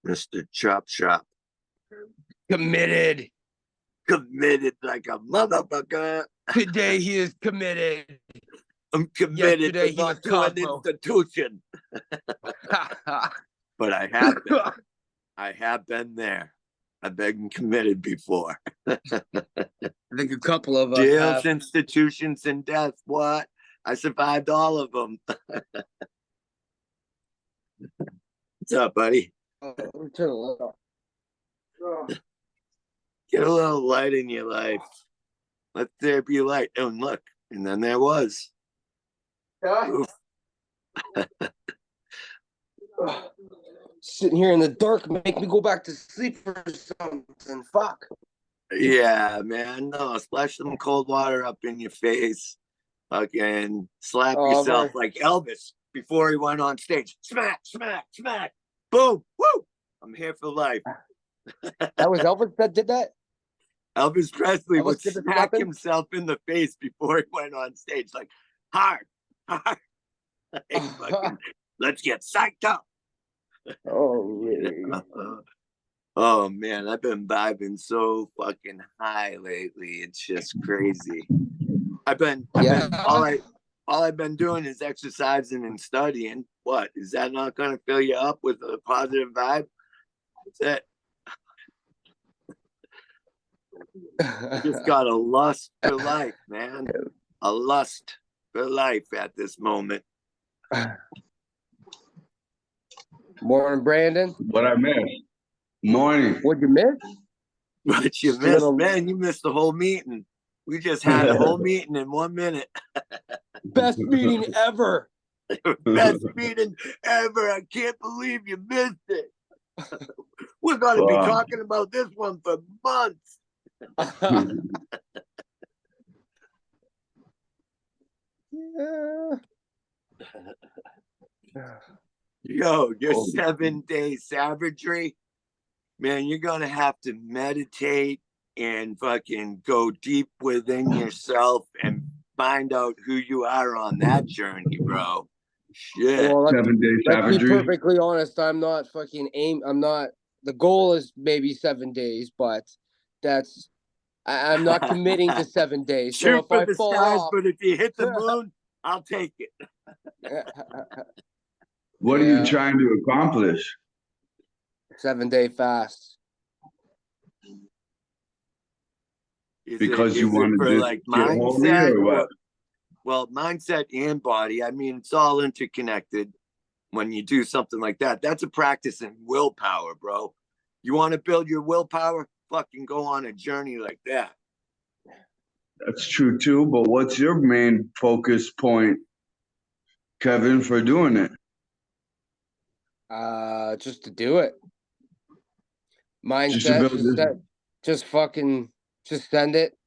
Mr. Chop Shop. Committed. Committed like a motherfucker. Today he is committed. I'm committed, Yesterday but not to an institution. But I have been there. I've been committed before. I think a couple of us Jails, have. institutions, and death. What? I survived all of them. What's up, buddy? Turn a little. Get a little light in your life. Let there be light. And look, and then there was. Sitting here in the dark make me go back to sleep or something. Fuck. Yeah, man. No, splash some cold water up in your face. Fucking slap yourself like Elvis before he went on stage. Smack, smack, smack. Boom. Woo. I'm here for life. That was Elvis that did that? Elvis Presley would smack himself in the face before he went on stage. Like, hard. Fucking, let's get psyched up. Oh, really? Oh man, I've been vibing so fucking high lately. It's just crazy. All I've been doing is exercising and studying. What is that not going to fill you up with a positive vibe? That's it. Just got a lust for life, man. A lust for life at this moment. Morning, Brandon. What I missed? Morning. What'd you miss? What you missed, man? You missed the whole meeting. We just had a whole meeting in 1 minute. Best meeting ever. Best meeting ever. I can't believe you missed it. We're going to be talking about this one for months. Yo, your 7-day savagery, man, you're going to have to meditate and fucking go deep within yourself and find out who you are on that journey, bro. Shit. Well, 7-day savagery. Let's be perfectly honest. I'm not fucking the goal is maybe 7 days, but I'm not committing to 7 days. Shoot so if for the stars, but if you hit the moon, I'll take it. What are you trying to accomplish? 7-day fast. Because you want to like mindset or what? Well, mindset and body. I mean, it's all interconnected. When you do something like that, that's a practice in willpower, bro. You want to build your willpower? Fucking go on a journey like that. That's true too. But what's your main focus point, Kevin, for doing it? Just to do it. Mindset. Just send it.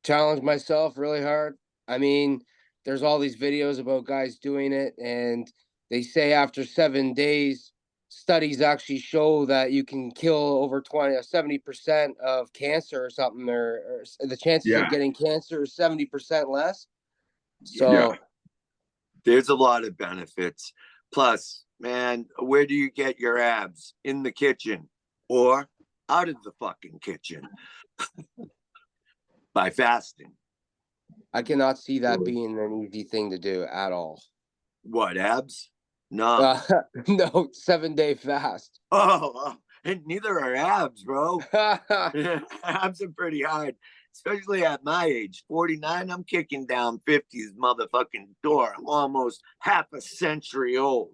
Challenge myself really hard. I mean, there's all these videos about guys doing it, and they say after 7 days, studies actually show that you can kill over 70% of cancer or something, or the chances of getting cancer is 70% less. So there's a lot of benefits. Plus, man, where do you get your abs? In the kitchen or out of the fucking kitchen? By fasting. I cannot see that being an easy thing to do at all. What, abs? No. No, 7-day fast. Oh, and neither are abs, bro. Abs are pretty hard, especially at my age. 49, I'm kicking down 50's motherfucking door. I'm almost half a century old.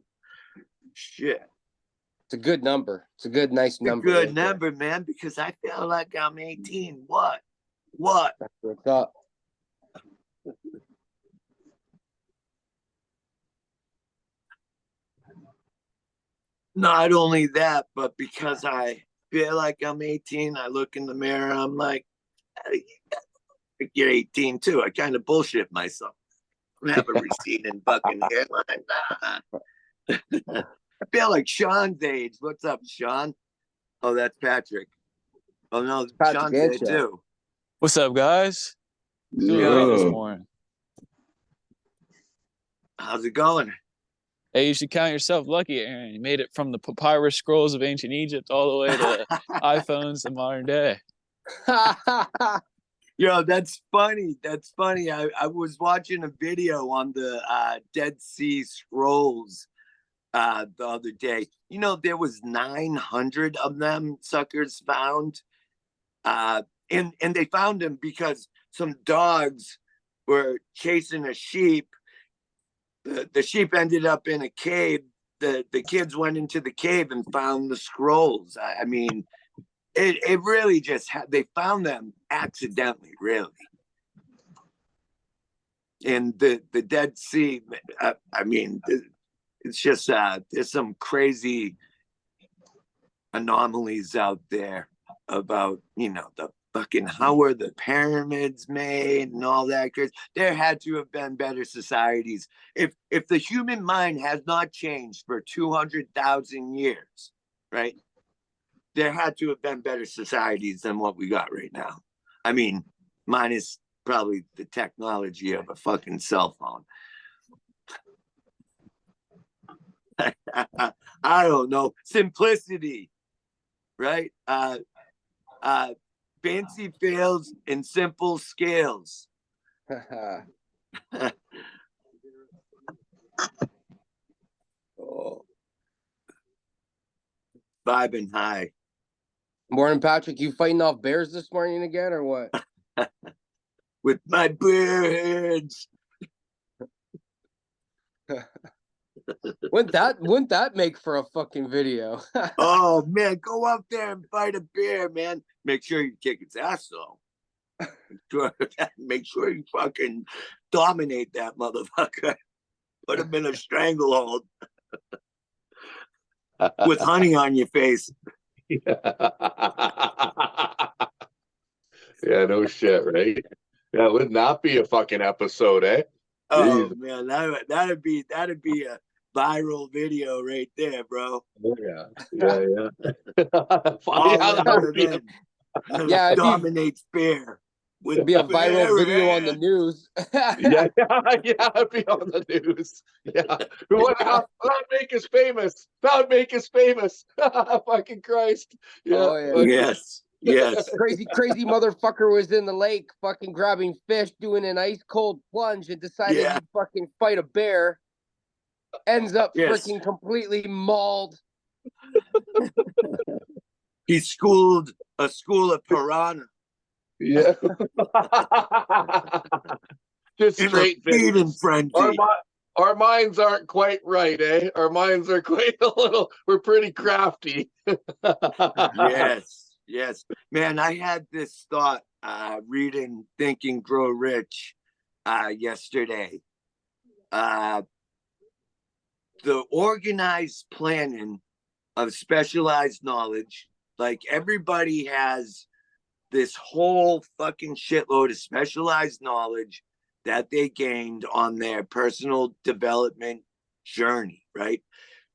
Shit. It's a good number. It's a good, nice number. It's a good number, man, because I feel like I'm 18. What? That's what's up. Not only that, but because I feel like I'm 18, I look in the mirror, I'm like, you're 18 too. I kind of bullshit myself. I have a receding fucking hairline. I feel like Sean's age. What's up, Sean? Oh, that's Patrick. Oh no, Sean's there too. What's up, guys? This morning. How's it going? Hey, you should count yourself lucky, Aaron. You made it from the papyrus scrolls of ancient Egypt all the way to iPhones in modern day. Yo, that's funny. That's funny. I was watching a video on the Dead Sea Scrolls the other day. You know, there was 900 of them suckers found. And they found them because some dogs were chasing a sheep. The sheep ended up in a cave. The kids went into the cave and found the scrolls. I mean, it really just they found them accidentally, really. And the Dead Sea, I mean, it's just there's some crazy anomalies out there about, you know, the fucking how were the pyramids made and all that crazy. There had to have been better societies. If the human mind has not changed for 200,000 years, right? There had to have been better societies than what we got right now. I mean, minus probably the technology of a fucking cell phone. I don't know. Simplicity, right? Fancy fails in simple scales. Oh. Vibing high. Morning, Patrick. You fighting off bears this morning again, or what? With my bare hands. Wouldn't that make for a fucking video? Oh man, go out there and fight a bear, man. Make sure you kick its ass though. Make sure you fucking dominate that motherfucker. Put him in a stranglehold. With honey on your face. Yeah, no shit, right? That would not be a fucking episode, eh? Oh man, that'd be a viral video right there, bro. Oh, yeah. Funny how that would be. Yeah, dominates bear. It'd be a viral video on the news. yeah, it'd be on the news. Yeah, that would make us famous. That would make us famous. Fucking Christ. Yeah. Oh, yeah. Yes. Crazy motherfucker was in the lake fucking grabbing fish, doing an ice cold plunge, and decided he'd fucking fight a bear. Ends up freaking completely mauled. He schooled a school of piranha. Yeah. Just straight feeding frenzy. Our minds aren't quite right, eh? Our minds are quite a little, we're pretty crafty. Yes. Man, I had this thought reading Thinking Grow Rich yesterday. The organized planning of specialized knowledge, like everybody has this whole fucking shitload of specialized knowledge that they gained on their personal development journey, right?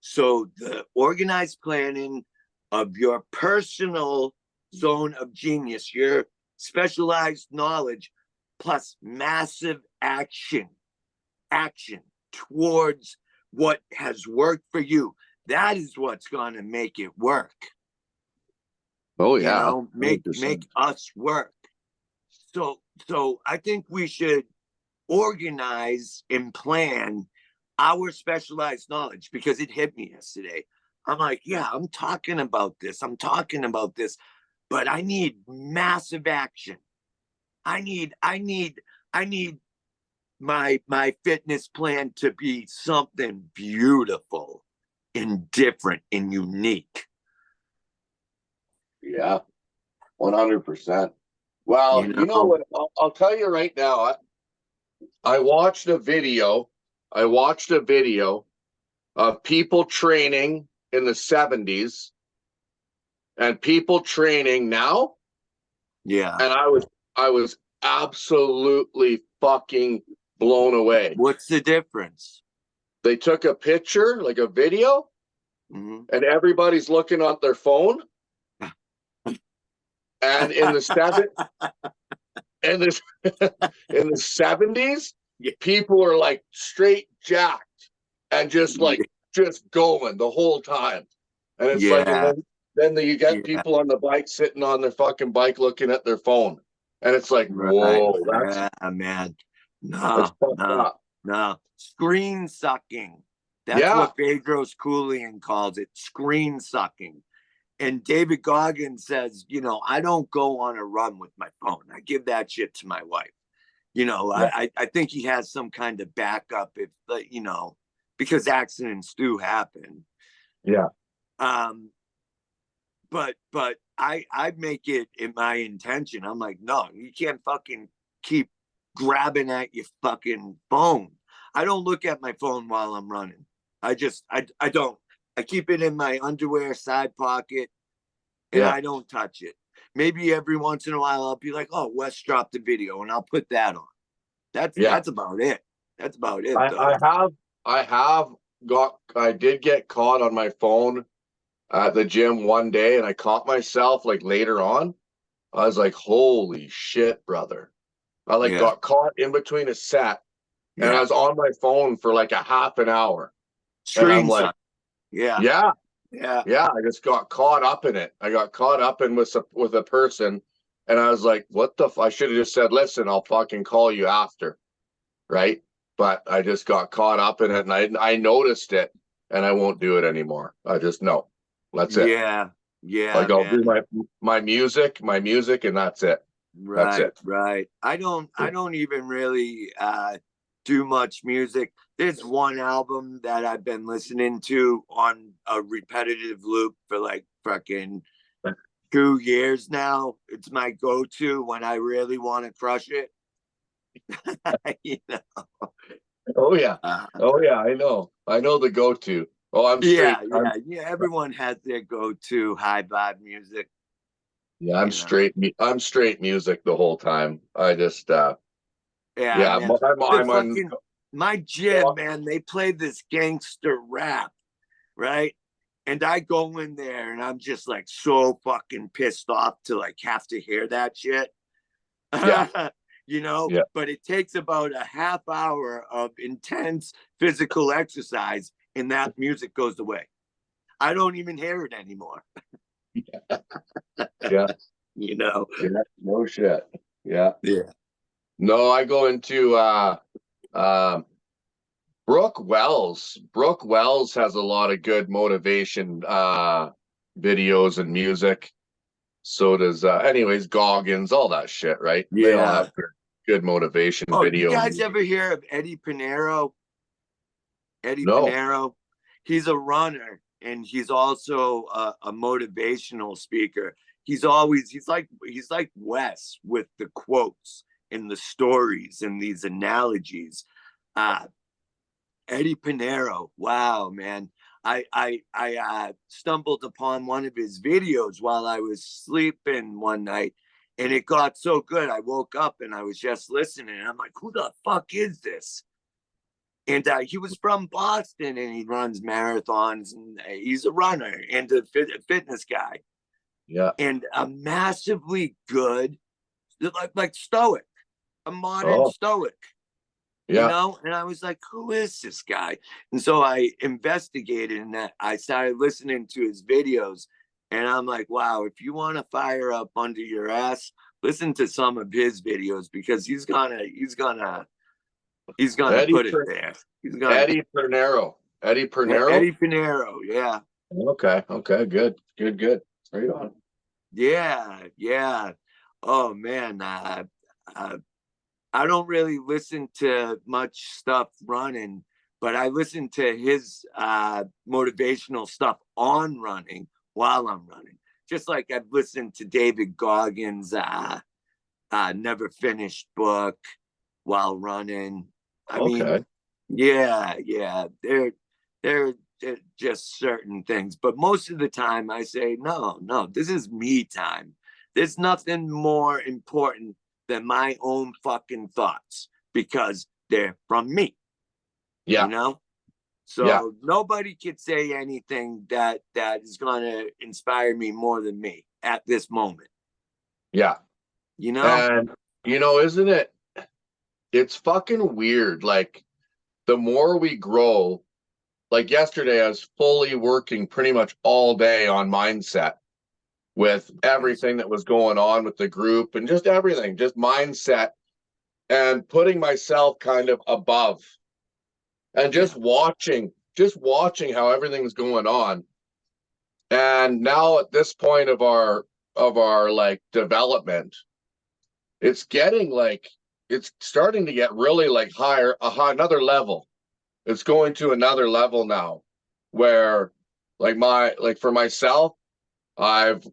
So the organized planning of your personal zone of genius, your specialized knowledge, plus massive action towards what has worked for you. That is what's going to make it work. Oh yeah, you know, make us work. So I think we should organize and plan our specialized knowledge, because it hit me yesterday. I'm like, yeah, I'm talking about this, but I need massive action. I need my fitness plan to be something beautiful and different and unique. Yeah, 100%. Well, you know what? I'll tell you right now. I watched a video of people training in the 70s and people training now. Yeah. And I was absolutely fucking blown away. What's the difference? They took a picture, like a video, and everybody's looking at their phone. And in the 70s, people are like straight jacked. and just going the whole time. And it's like, and then you get people on the bike sitting on their fucking bike looking at their phone. And it's like, whoa, that's man. that's fucked up. No. Screen sucking. That's what Bedros Keuilian calls it. Screen sucking. And David Goggins says, you know, I don't go on a run with my phone. I give that shit to my wife. You know, I think he has some kind of backup if, you know, because accidents do happen. Yeah. But I make it in my intention. I'm like, no, you can't fucking keep grabbing at your fucking phone. I don't look at my phone while I'm running. I don't. I keep it in my underwear side pocket, and I don't touch it. Maybe every once in a while I'll be like, oh, Wes dropped a video, and I'll put that on. That's about it. That's about it. I did get caught on my phone at the gym one day, and I caught myself like later on. I was like, holy shit, brother. I got caught in between a set, and I was on my phone for like a half an hour. And I'm like, I just got caught up in it. I got caught up in with a person, and I was like, what the I should have just said, listen, I'll fucking call you after, right? But I just got caught up in it, and I noticed it, and I won't do it anymore. I just know. That's it. Yeah. Like I'll do my music, and that's it. That's it. Right. I don't even really do much music. There's one album that I've been listening to on a repetitive loop for like fucking 2 years now. It's my go-to when I really want to crush it. You know. Oh yeah. I know the go-to. Oh, I'm straight. Yeah. Everyone has their go-to high vibe music. Yeah, I'm straight. I'm straight music the whole time. I just I'm on my gym, man. They play this gangster rap, right? And I go in there and I'm just like so fucking pissed off to like have to hear that shit. You know, but it takes about a half hour of intense physical exercise and that music goes away. I don't even hear it anymore. You know. No shit. Yeah. No, I go into Brooke Wells. Brooke Wells has a lot of good motivation videos and music. So does anyways Goggins, all that shit, right? They all have good motivation videos. You guys ever hear of Eddie Pinero? Pinero. He's a runner and he's also a motivational speaker. He's like Wes with the quotes and the stories and these analogies. Eddie Pinero, wow, man. I stumbled upon one of his videos while I was sleeping one night, and it got so good. I woke up and I was just listening, and I'm like, who the fuck is this? And he was from Boston, and he runs marathons, and he's a runner and a fitness guy. Yeah. And a massively good, like stoic, a modern stoic. You know, and I was like, who is this guy? And so I investigated and I started listening to his videos. And I'm like, wow, if you want to fire up under your ass, listen to some of his videos because he's gonna put it there. Eddie Pinero. Eddie Pinero, yeah. Okay, good. Right on. Yeah. Oh man, I don't really listen to much stuff running, but I listen to his motivational stuff on running while I'm running. Just like I've listened to David Goggins' Never Finished book while running. I mean, they're just certain things. But most of the time I say, no, this is me time. There's nothing more important than my own fucking thoughts because they're from me. You know? So nobody could say anything that is going to inspire me more than me at this moment. Yeah. You know? And, you know, isn't it? It's fucking weird. Like, the more we grow, like yesterday, I was fully working pretty much all day on mindset with everything that was going on with the group and just everything, just mindset and putting myself kind of above and just watching how everything's going on. And now at this point of our like development, it's getting like, it's starting to get really like higher, another level. It's going to another level now where like for myself, I've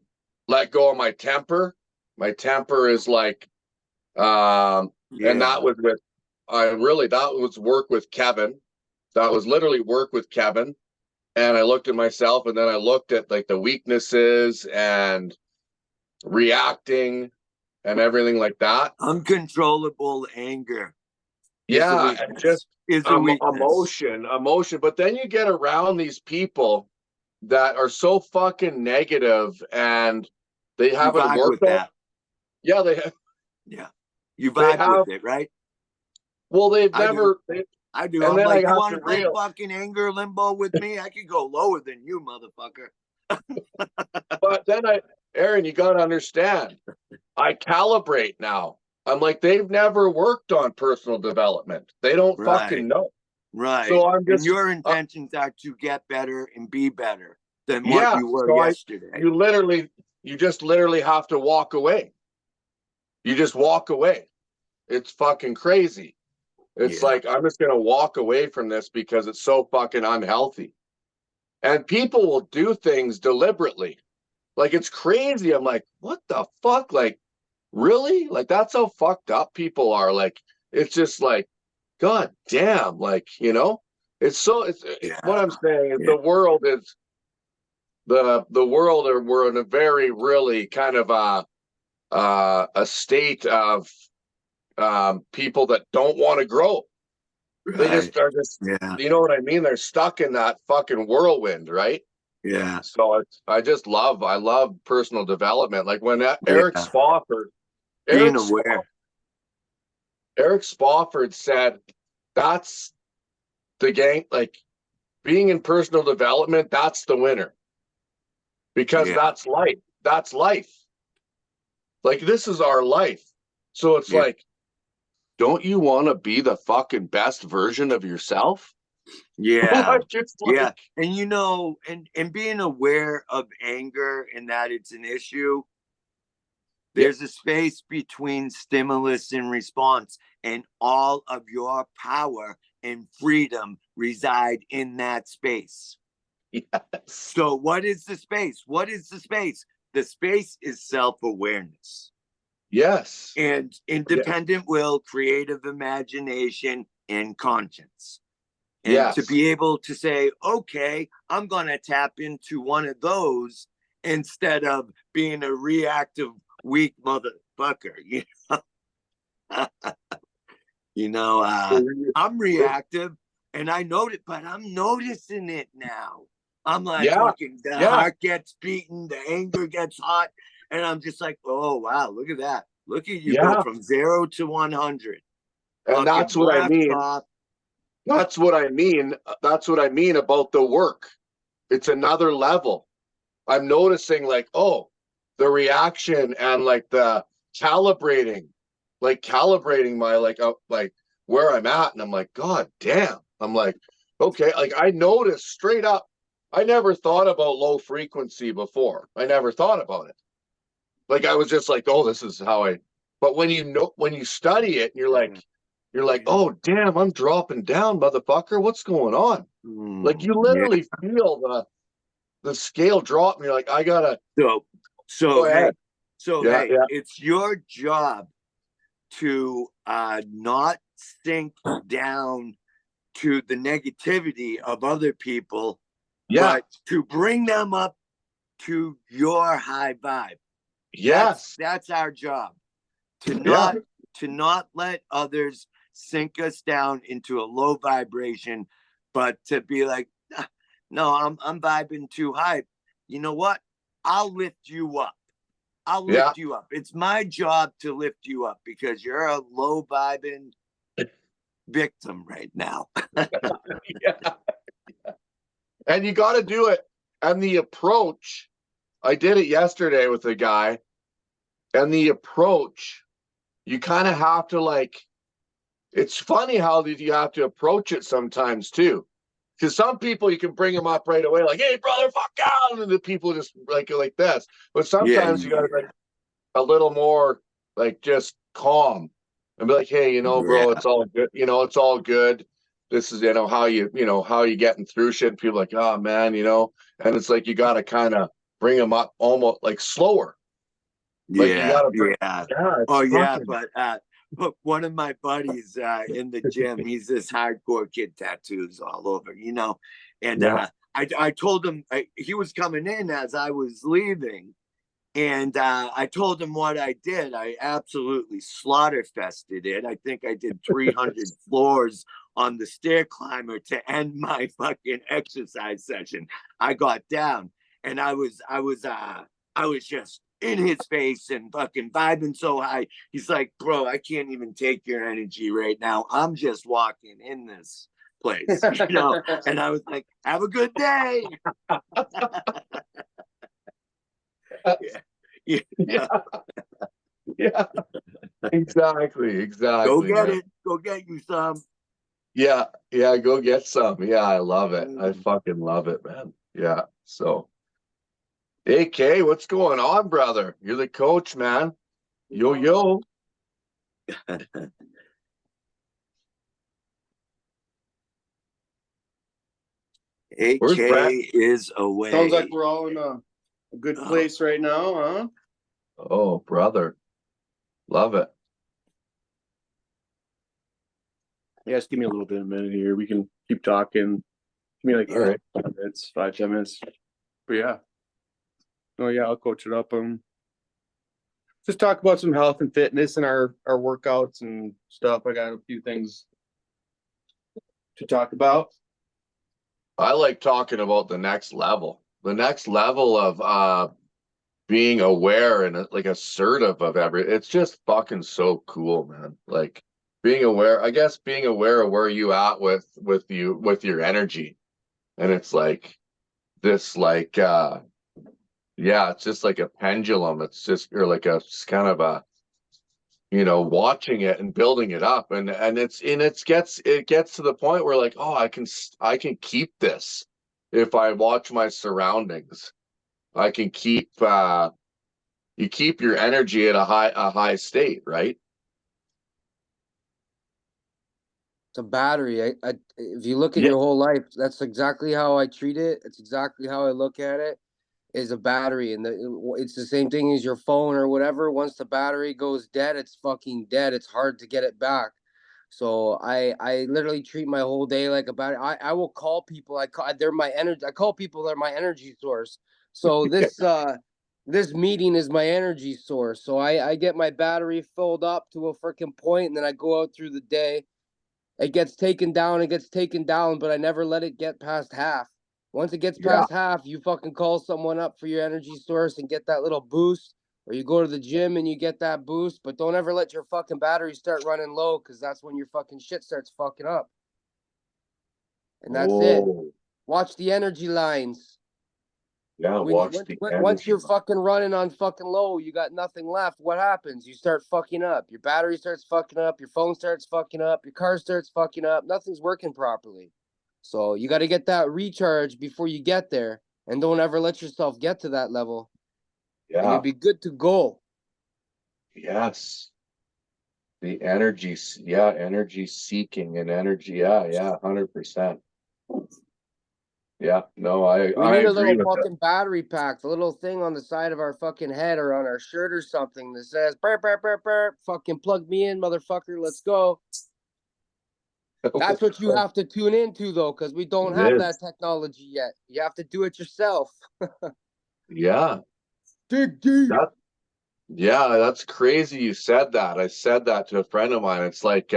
let go of my temper. My temper is like, and that was with, that was work with Kevin. That was literally work with Kevin. And I looked at myself, and then I looked at like the weaknesses and reacting and everything like that. Uncontrollable anger. Yeah, and just emotion. But then you get around these people that are so fucking negative, and they haven't worked on that. Yeah, they have. Yeah, you vibe with it, right? Well, they've never. I do. I'm like, you want to play fucking anger limbo with me? I could go lower than you, motherfucker. But then Aaron, you got to understand, I calibrate now. I'm like, they've never worked on personal development. They don't fucking know. Right. So I'm just, and your intentions are to get better and be better than what you were yesterday. You just literally have to walk away. You just walk away. It's fucking crazy. It's like, I'm just going to walk away from this because it's so fucking unhealthy. And people will do things deliberately. Like, it's crazy. I'm like, what the fuck? Like, really? Like, that's how fucked up people are. Like, it's just like, God damn. Like, you know, what I'm saying is the world is we're in a very, really kind of a state of people that don't want to grow. Right. They just are you know what I mean? They're stuck in that fucking whirlwind, right? Yeah. So I love personal development. Like when Eric Spofford said, that's the game, like being in personal development, that's the winner. Because that's life. That's life. Like, this is our life. So it's like, don't you want to be the fucking best version of yourself? Yeah. Yeah. And you know, and being aware of anger and that it's an issue, there's a space between stimulus and response, and all of your power and freedom reside in that space. Yes. So what is the space? What is the space? The space is self-awareness. Yes. And independent will, creative imagination, and conscience. And to be able to say, okay, I'm going to tap into one of those instead of being a reactive, weak motherfucker. You know, I'm reactive and I know it, but I'm noticing it now. I'm like, fucking, the heart gets beaten, the anger gets hot. And I'm just like, oh, wow, look at that. Look at you go from 0 to 100. And that's what I mean. That's what I mean. That's what I mean about the work. It's another level. I'm noticing like, oh, the reaction and like the calibrating my like where I'm at. And I'm like, God damn. I'm like, okay, like I noticed straight up. I never thought about low frequency before. I never thought about it. Like I was just like, oh, this is how but when you study it, you're like, oh damn, I'm dropping down, motherfucker. What's going on? Like you literally feel the scale drop, and you're like, I gotta. Hey, it's your job to not sink down to the negativity of other people, but to bring them up to your high vibe. Yes, that's our job. To not let others sink us down into a low vibration, but to be like, no, I'm vibing too high. You know what? I'll lift you up. I'll lift you up. It's my job to lift you up because you're a low vibing victim right now. And you got to do it. And the approach, I did it yesterday with a guy, and the approach, you kind of have to like, it's funny how you have to approach it sometimes too. Because some people you can bring them up right away, like, hey, brother, fuck out. And the people just like this. But sometimes you got to be a little more like just calm and be like, hey, you know, bro, it's all good. You know, it's all good. This is, how you getting through shit. And people are like, oh, man, and it's like you got to kind of bring them up almost like slower. Like you got to but one of my buddies in the gym, he's this hardcore kid, tattoos all over, and I told him he was coming in as I was leaving, and I told him what I did. I absolutely slaughter-fested it. I think I did 300 floors on the stair climber to end my fucking exercise session. I got down, and I was just in his face and fucking vibing so high. He's like, bro, I can't even take your energy right now. I'm just walking in this place, And I was like, have a good day. Yeah. Exactly. Go get it. Go get you some. Yeah, go get some. Yeah, I love it. I fucking love it, man. Yeah. So AK, what's going on, brother? You're the coach, man. Yo. AK is away. Sounds like we're all in a good place right now, huh? Oh, brother. Love it. Yeah, just give me a little bit of a minute here. We can keep talking. Give me like 5-10 minutes. But yeah. Oh yeah, I'll coach it up. Just talk about some health and fitness and our workouts and stuff. I got a few things to talk about. I like talking about the next level. The next level of being aware and like assertive of it's just fucking so cool, man. Like being aware of where you at with your energy. And it's like this it's just like a pendulum. It's just it's kind of a watching it and building it up, and it gets to the point where like, oh, I can keep this if I watch my surroundings. I can keep you keep your energy at a high state, right? It's a battery. If you look at your whole life, that's exactly how I treat it. It's exactly how I look at it. Is a battery, and it's the same thing as your phone or whatever. Once the battery goes dead, it's fucking dead. It's hard to get it back. So I literally treat my whole day like a battery. I will call people. They're my energy. I call people, they're my energy source. So this this meeting is my energy source. So I get my battery filled up to a freaking point, and then I go out through the day. It gets taken down, but I never let it get past half. Once it gets past half, you fucking call someone up for your energy source and get that little boost, or you go to the gym and you get that boost, but don't ever let your fucking battery start running low, because that's when your fucking shit starts fucking up. And that's it. Watch the energy lines. Yeah, once you're fucking running on fucking low, you got nothing left. What happens? You start fucking up. Your battery starts fucking up. Your phone starts fucking up. Your car starts fucking up. Nothing's working properly. So you got to get that recharge before you get there, and don't ever let yourself get to that level. Yeah, and you'll be good to go. Yes. The energy seeking and energy. Yeah, 100%. Yeah, no, I We need a little fucking that. Battery pack, the little thing on the side of our fucking head or on our shirt or something that says, burp, burp, burp, burp, fucking plug me in, motherfucker, let's go. That's what you have to tune into, though, because we don't have that technology yet. You have to do it yourself. Yeah. Dig deep. That's crazy you said that. I said that to a friend of mine. It's like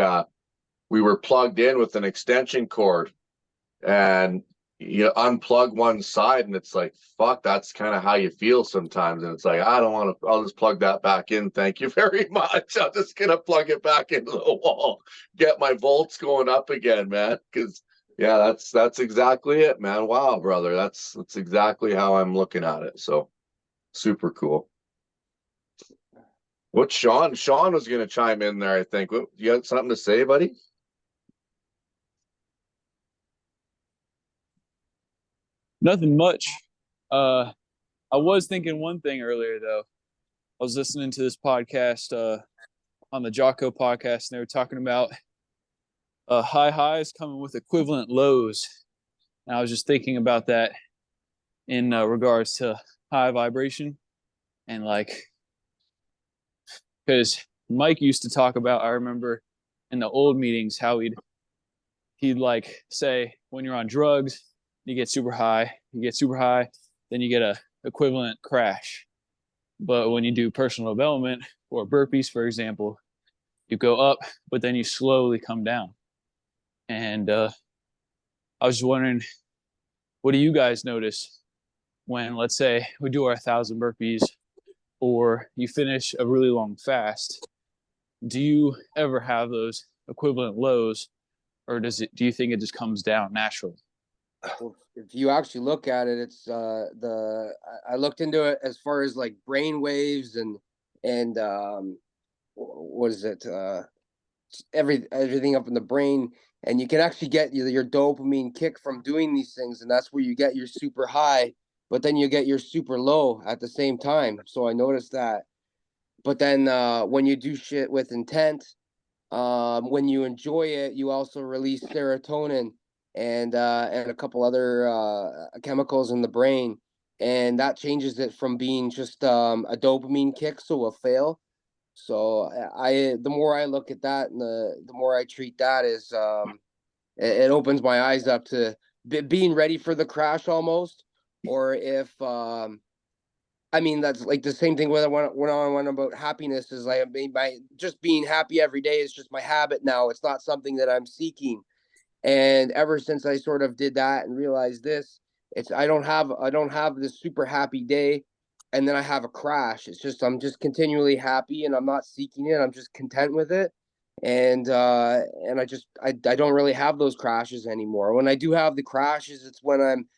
we were plugged in with an extension cord, and you unplug one side, and it's like, fuck, that's kind of how you feel sometimes. And it's like, I don't want to, I'll just plug that back in. Thank you very much. I'm just going to plug it back into the wall, get my volts going up again, man. Because Yeah, that's exactly it, man. Wow, brother. That's exactly how I'm looking at it. So super cool. What Sean was gonna chime in there, I think. You got something to say, buddy? Nothing much. I was thinking one thing earlier though. I was listening to this podcast on the Jocko podcast, and they were talking about high highs coming with equivalent lows. And I was just thinking about that in regards to high vibration, and like, because Mike used to talk about, I remember in the old meetings how he'd like say when you're on drugs, you get super high, then you get a equivalent crash. But when you do personal development or burpees, for example, you go up, but then you slowly come down. And I was just wondering, what do you guys notice when, let's say, we do our 1,000 burpees or you finish a really long fast? Do you ever have those equivalent lows, or do you think it just comes down naturally? Well, if you actually look at it, it's I looked into it as far as like brain waves and what is it? Everything up in the brain, and you can actually get your dopamine kick from doing these things, and that's where you get your super high, but then you get your super low at the same time. So I noticed that. But then when you do shit with intent, when you enjoy it, you also release serotonin and a couple other chemicals in the brain, and that changes it from being just a dopamine kick, so a fail. So the more I look at that, and the more I treat that, is it opens my eyes up to being ready for the crash almost, or if I mean, that's like the same thing when I went about happiness, is like, I mean, by just being happy every day is just my habit now. It's not something that I'm seeking. And ever since I sort of did that and realized this, it's I don't have this super happy day and then I have a crash. It's just I'm just continually happy and I'm not seeking it. I'm just content with it. And I don't really have those crashes anymore. When I do have the crashes, it's when I'm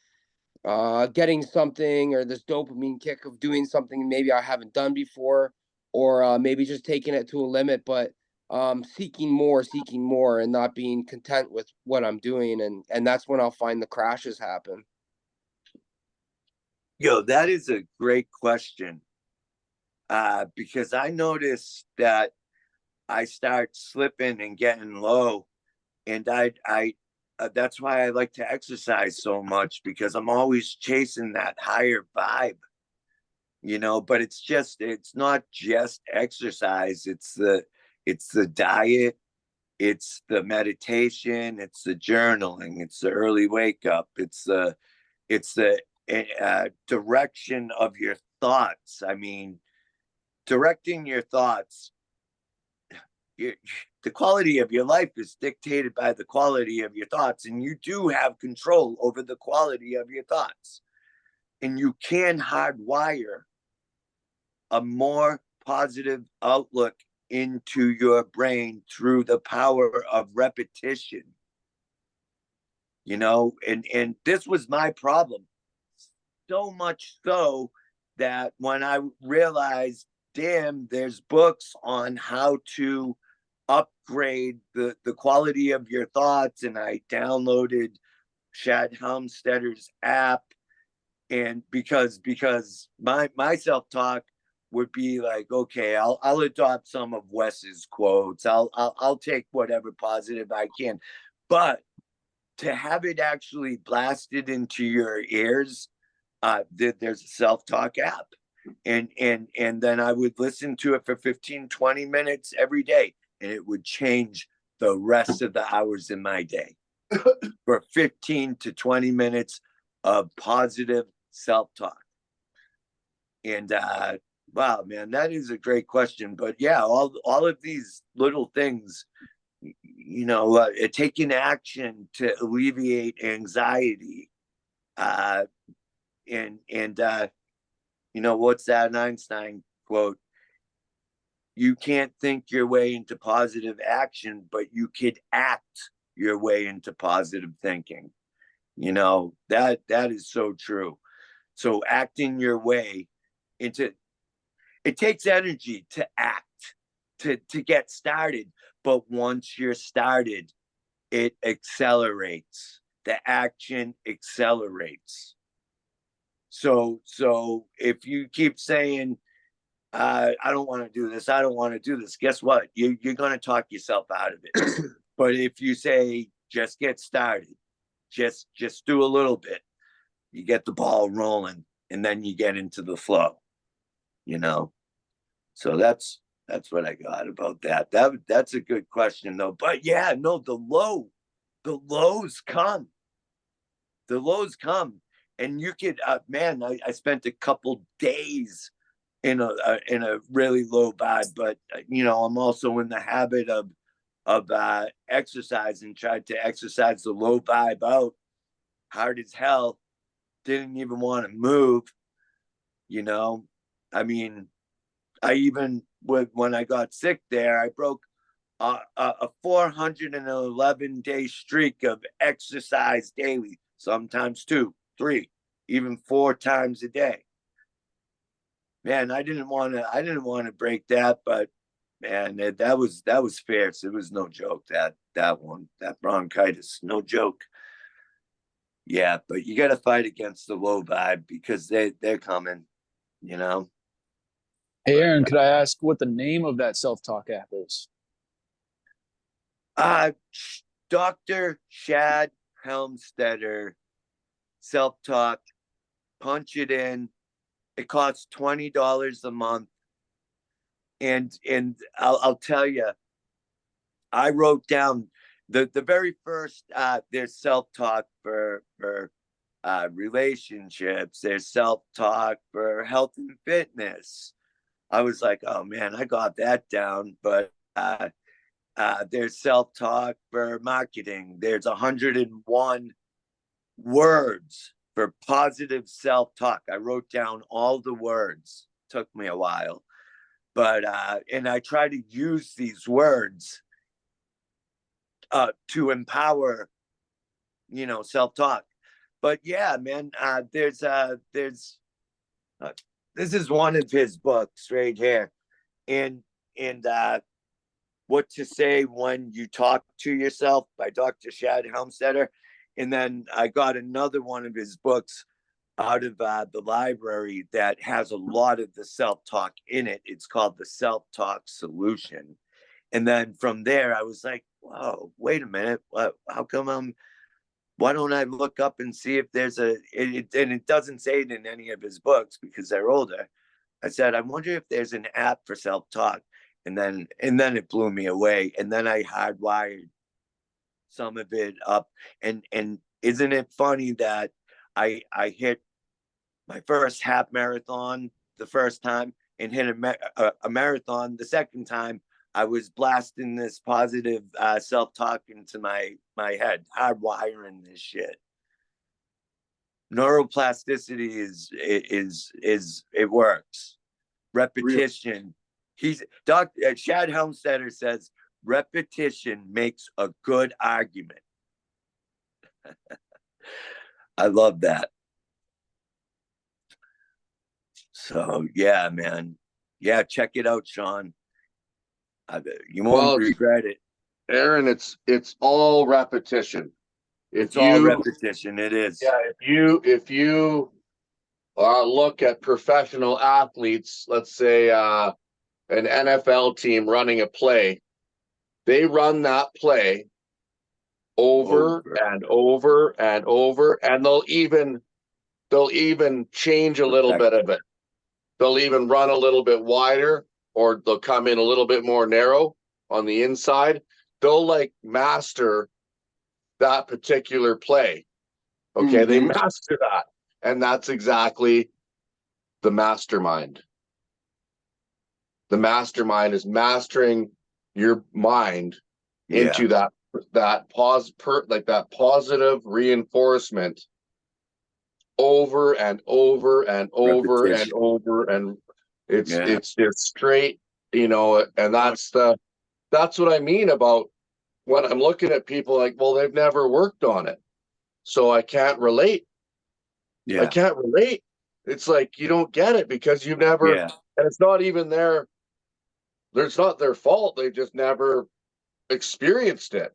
getting something, or this dopamine kick of doing something maybe I haven't done before, or maybe just taking it to a limit, but seeking more, and not being content with what I'm doing, and that's when I'll find the crashes happen. Yo, that is a great question. Because I noticed that I start slipping and getting low, and I that's why I like to exercise so much, because I'm always chasing that higher vibe, but it's not just exercise. It's the diet, it's the meditation, it's the journaling, it's the early wake up, it's the direction of your thoughts. I mean, directing your thoughts, the quality of your life is dictated by the quality of your thoughts, and you do have control over the quality of your thoughts, and you can hardwire a more positive outlook into your brain through the power of repetition. And this was my problem, so much so that when I realized, damn, there's books on how to upgrade the quality of your thoughts, and I downloaded Shad Helmstedter's app, and because my self-talk would be like, okay, I'll adopt some of Wes's quotes, I'll take whatever positive I can, but to have it actually blasted into your ears, there's a self-talk app, and then I would listen to it for 15-20 minutes every day, and it would change the rest of the hours in my day for 15 to 20 minutes of positive self-talk. And wow, man, that is a great question. But yeah, all of these little things, taking action to alleviate anxiety, and what's that Einstein quote? You can't think your way into positive action, but you could act your way into positive thinking. You know, that is so true. So acting your way into, it takes energy to act, to get started. But once you're started, it accelerates. The action accelerates. So if you keep saying, I don't want to do this, I don't want to do this, guess what? You're going to talk yourself out of it. But if you say, just get started, just do a little bit, you get the ball rolling, and then you get into the flow, you know? So that's what I got about that. That's a good question though. But yeah, no, the lows come. The lows come. And you could, man, I spent a couple days in a really low vibe, but you know, I'm also in the habit of exercise, and tried to exercise the low vibe out hard as hell. Didn't even want to move, you know. I mean, I even when I got sick there, I broke a 411-day streak of exercise daily, sometimes 2, 3, even 4 times a day. Man, I didn't want to break that, but man, that was fierce. It was no joke. That one, that bronchitis, no joke. Yeah, but you got to fight against the low vibe, because they're coming, you know. Hey, Aaron, could I ask what the name of that self-talk app is? Dr. Shad Helmstetter self-talk. Punch it in. It costs $20 a month. And I'll tell you, I wrote down the very first, there's self-talk for relationships. There's self-talk for health and fitness. I was like, oh man, I got that down. But there's self-talk for marketing. There's 101 words for positive self-talk. I wrote down all the words. Took me a while. But and I try to use these words to empower, you know, self-talk. But yeah, man, there's this is one of his books right here, and What to Say When You Talk to Yourself by Dr. Shad Helmstetter. And then I got another one of his books out of the library that has a lot of the self-talk in it. It's called The Self-Talk Solution. And then from there, I was like, whoa, wait a minute. How come why don't I look up and see if there's and it doesn't say it in any of his books because they're older. I said, I wonder if there's an app for self-talk. And then it blew me away. And then I hardwired some of it up. And isn't it funny that I hit my first half marathon the first time and hit a marathon the second time? I was blasting this positive self-talk into my head, hardwiring this shit. Neuroplasticity is it works. Repetition. Dr. Shad Helmstetter says repetition makes a good argument. I love that. So yeah, man. Yeah, check it out, Sean. You won't regret it. Aaron, it's all repetition. It's all repetition. It is. Yeah, if you look at professional athletes, let's say an NFL team running a play, they run that play over and over and over, and they'll even change a little bit of it. They'll even run a little bit wider, or they'll come in a little bit more narrow on the inside. They'll like master that particular play. Okay, they master that. And that's exactly the mastermind. The mastermind is mastering your mind into that positive reinforcement over and over and over and over, and it's straight, you know. And that's what I mean about when I'm looking at people like, well, they've never worked on it, so I can't relate. Yeah. I can't relate. It's like you don't get it because you've never, Yeah. and it's not even it's not their fault. They've just never experienced it.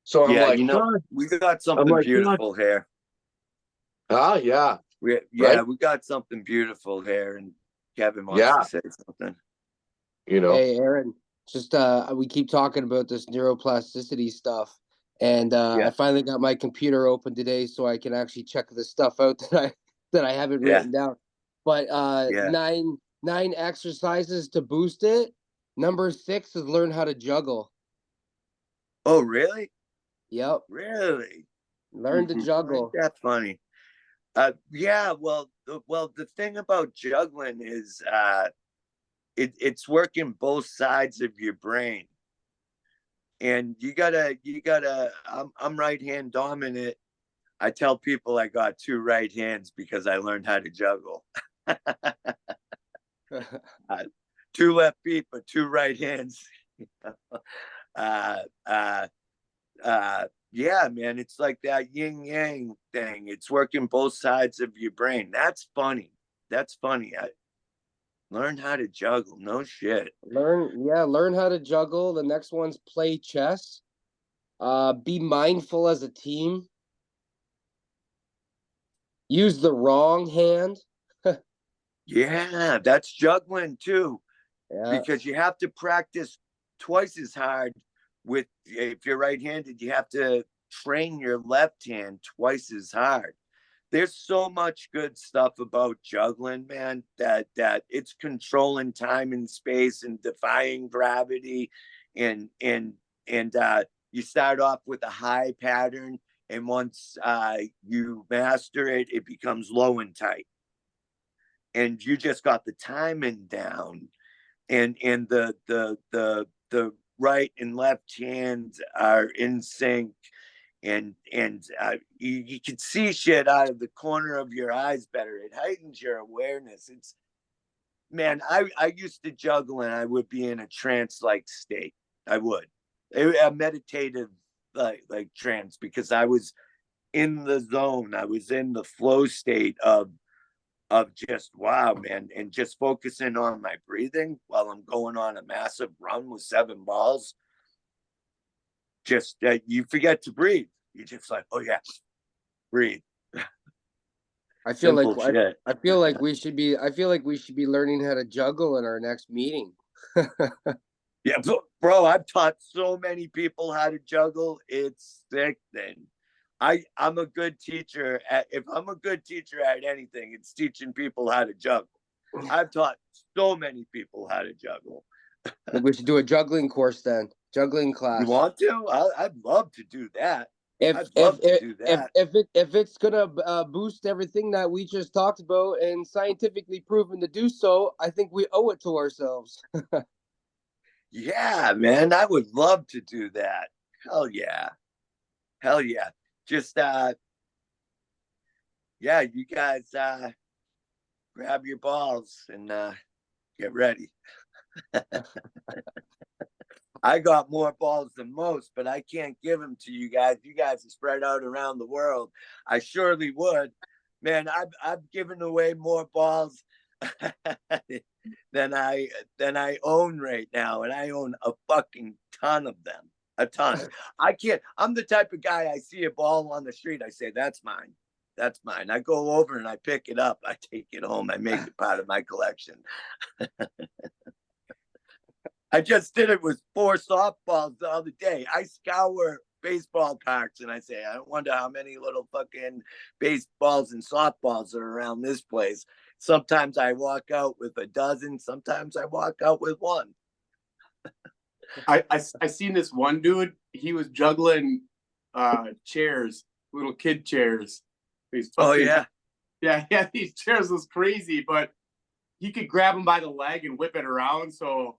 So I'm Yeah, like, you know, God. we got I'm something like, God. beautiful here. Ah, yeah. Yeah, we got something beautiful here, and Kevin wants Yeah. to say something. You know. Hey, Aaron, just we keep talking about this neuroplasticity stuff, and Yeah. I finally got my computer open today so I can actually check the stuff out that I haven't Yeah. written down. But Yeah. nine exercises to boost it. Number 6 is learn how to juggle. Oh, really? Yep, Really? learn to Ain't juggle. that funny? Yeah. Well, the thing about juggling is, it's working both sides of your brain, and you gotta. I'm right hand dominant. I tell people I got 2 right hands because I learned how to juggle. 2 left feet, but 2 right hands. uh, uh, yeah, man, it's like that yin yang thing. It's working both sides of your brain. That's funny. That's funny. I learned how to juggle. No shit. Learn how to juggle. The next one's play chess. Be mindful as a team. Use the wrong hand. Yeah, that's juggling too, Yeah. because you have to practice twice as hard with, if you're right-handed, you have to train your left hand twice as hard. There's so much good stuff about juggling, man, that it's controlling time and space and defying gravity, and you start off with a high pattern, and once you master it, it becomes low and tight, and you just got the timing down, and the right and left hands are in sync, and you can see shit out of the corner of your eyes better. It heightens your awareness. It's, man, I used to juggle and I would be in a trance like state. I would, a meditative like trance, because I was in the zone. I was in the flow state of just, wow, man, and just focusing on my breathing while I'm going on a massive run with 7 balls. Just you forget to breathe. You're just like, oh yeah, breathe. I feel Simple like shit. I feel like we should be learning how to juggle in our next meeting. Yeah, bro, I've taught so many people how to juggle. It's sickening. I'm a good teacher if I'm a good teacher at anything, it's teaching people how to juggle. I've taught so many people how to juggle. We should do a juggling course then. Juggling class. You want to? I'd love to do that. If it's gonna boost everything that we just talked about and scientifically proven to do so, I think we owe it to ourselves. Yeah, man, I would love to do that. Hell yeah. Just yeah, you guys grab your balls and get ready. I got more balls than most, but I can't give them to you guys. You guys are spread out around the world. I surely would. Man, I've given away more balls than I own right now, and I own a fucking ton of them. A ton. I can't. I'm the type of guy, I see a ball on the street, I say, that's mine. That's mine. I go over and I pick it up. I take it home. I make it part of my collection. I just did it with 4 softballs the other day. I scour baseball parks and I say, I wonder how many little fucking baseballs and softballs are around this place. Sometimes I walk out with a dozen. Sometimes I walk out with 1. I seen this one dude. He was juggling chairs, little kid chairs. Oh yeah, yeah. These chairs was crazy, but he could grab them by the leg and whip it around. So,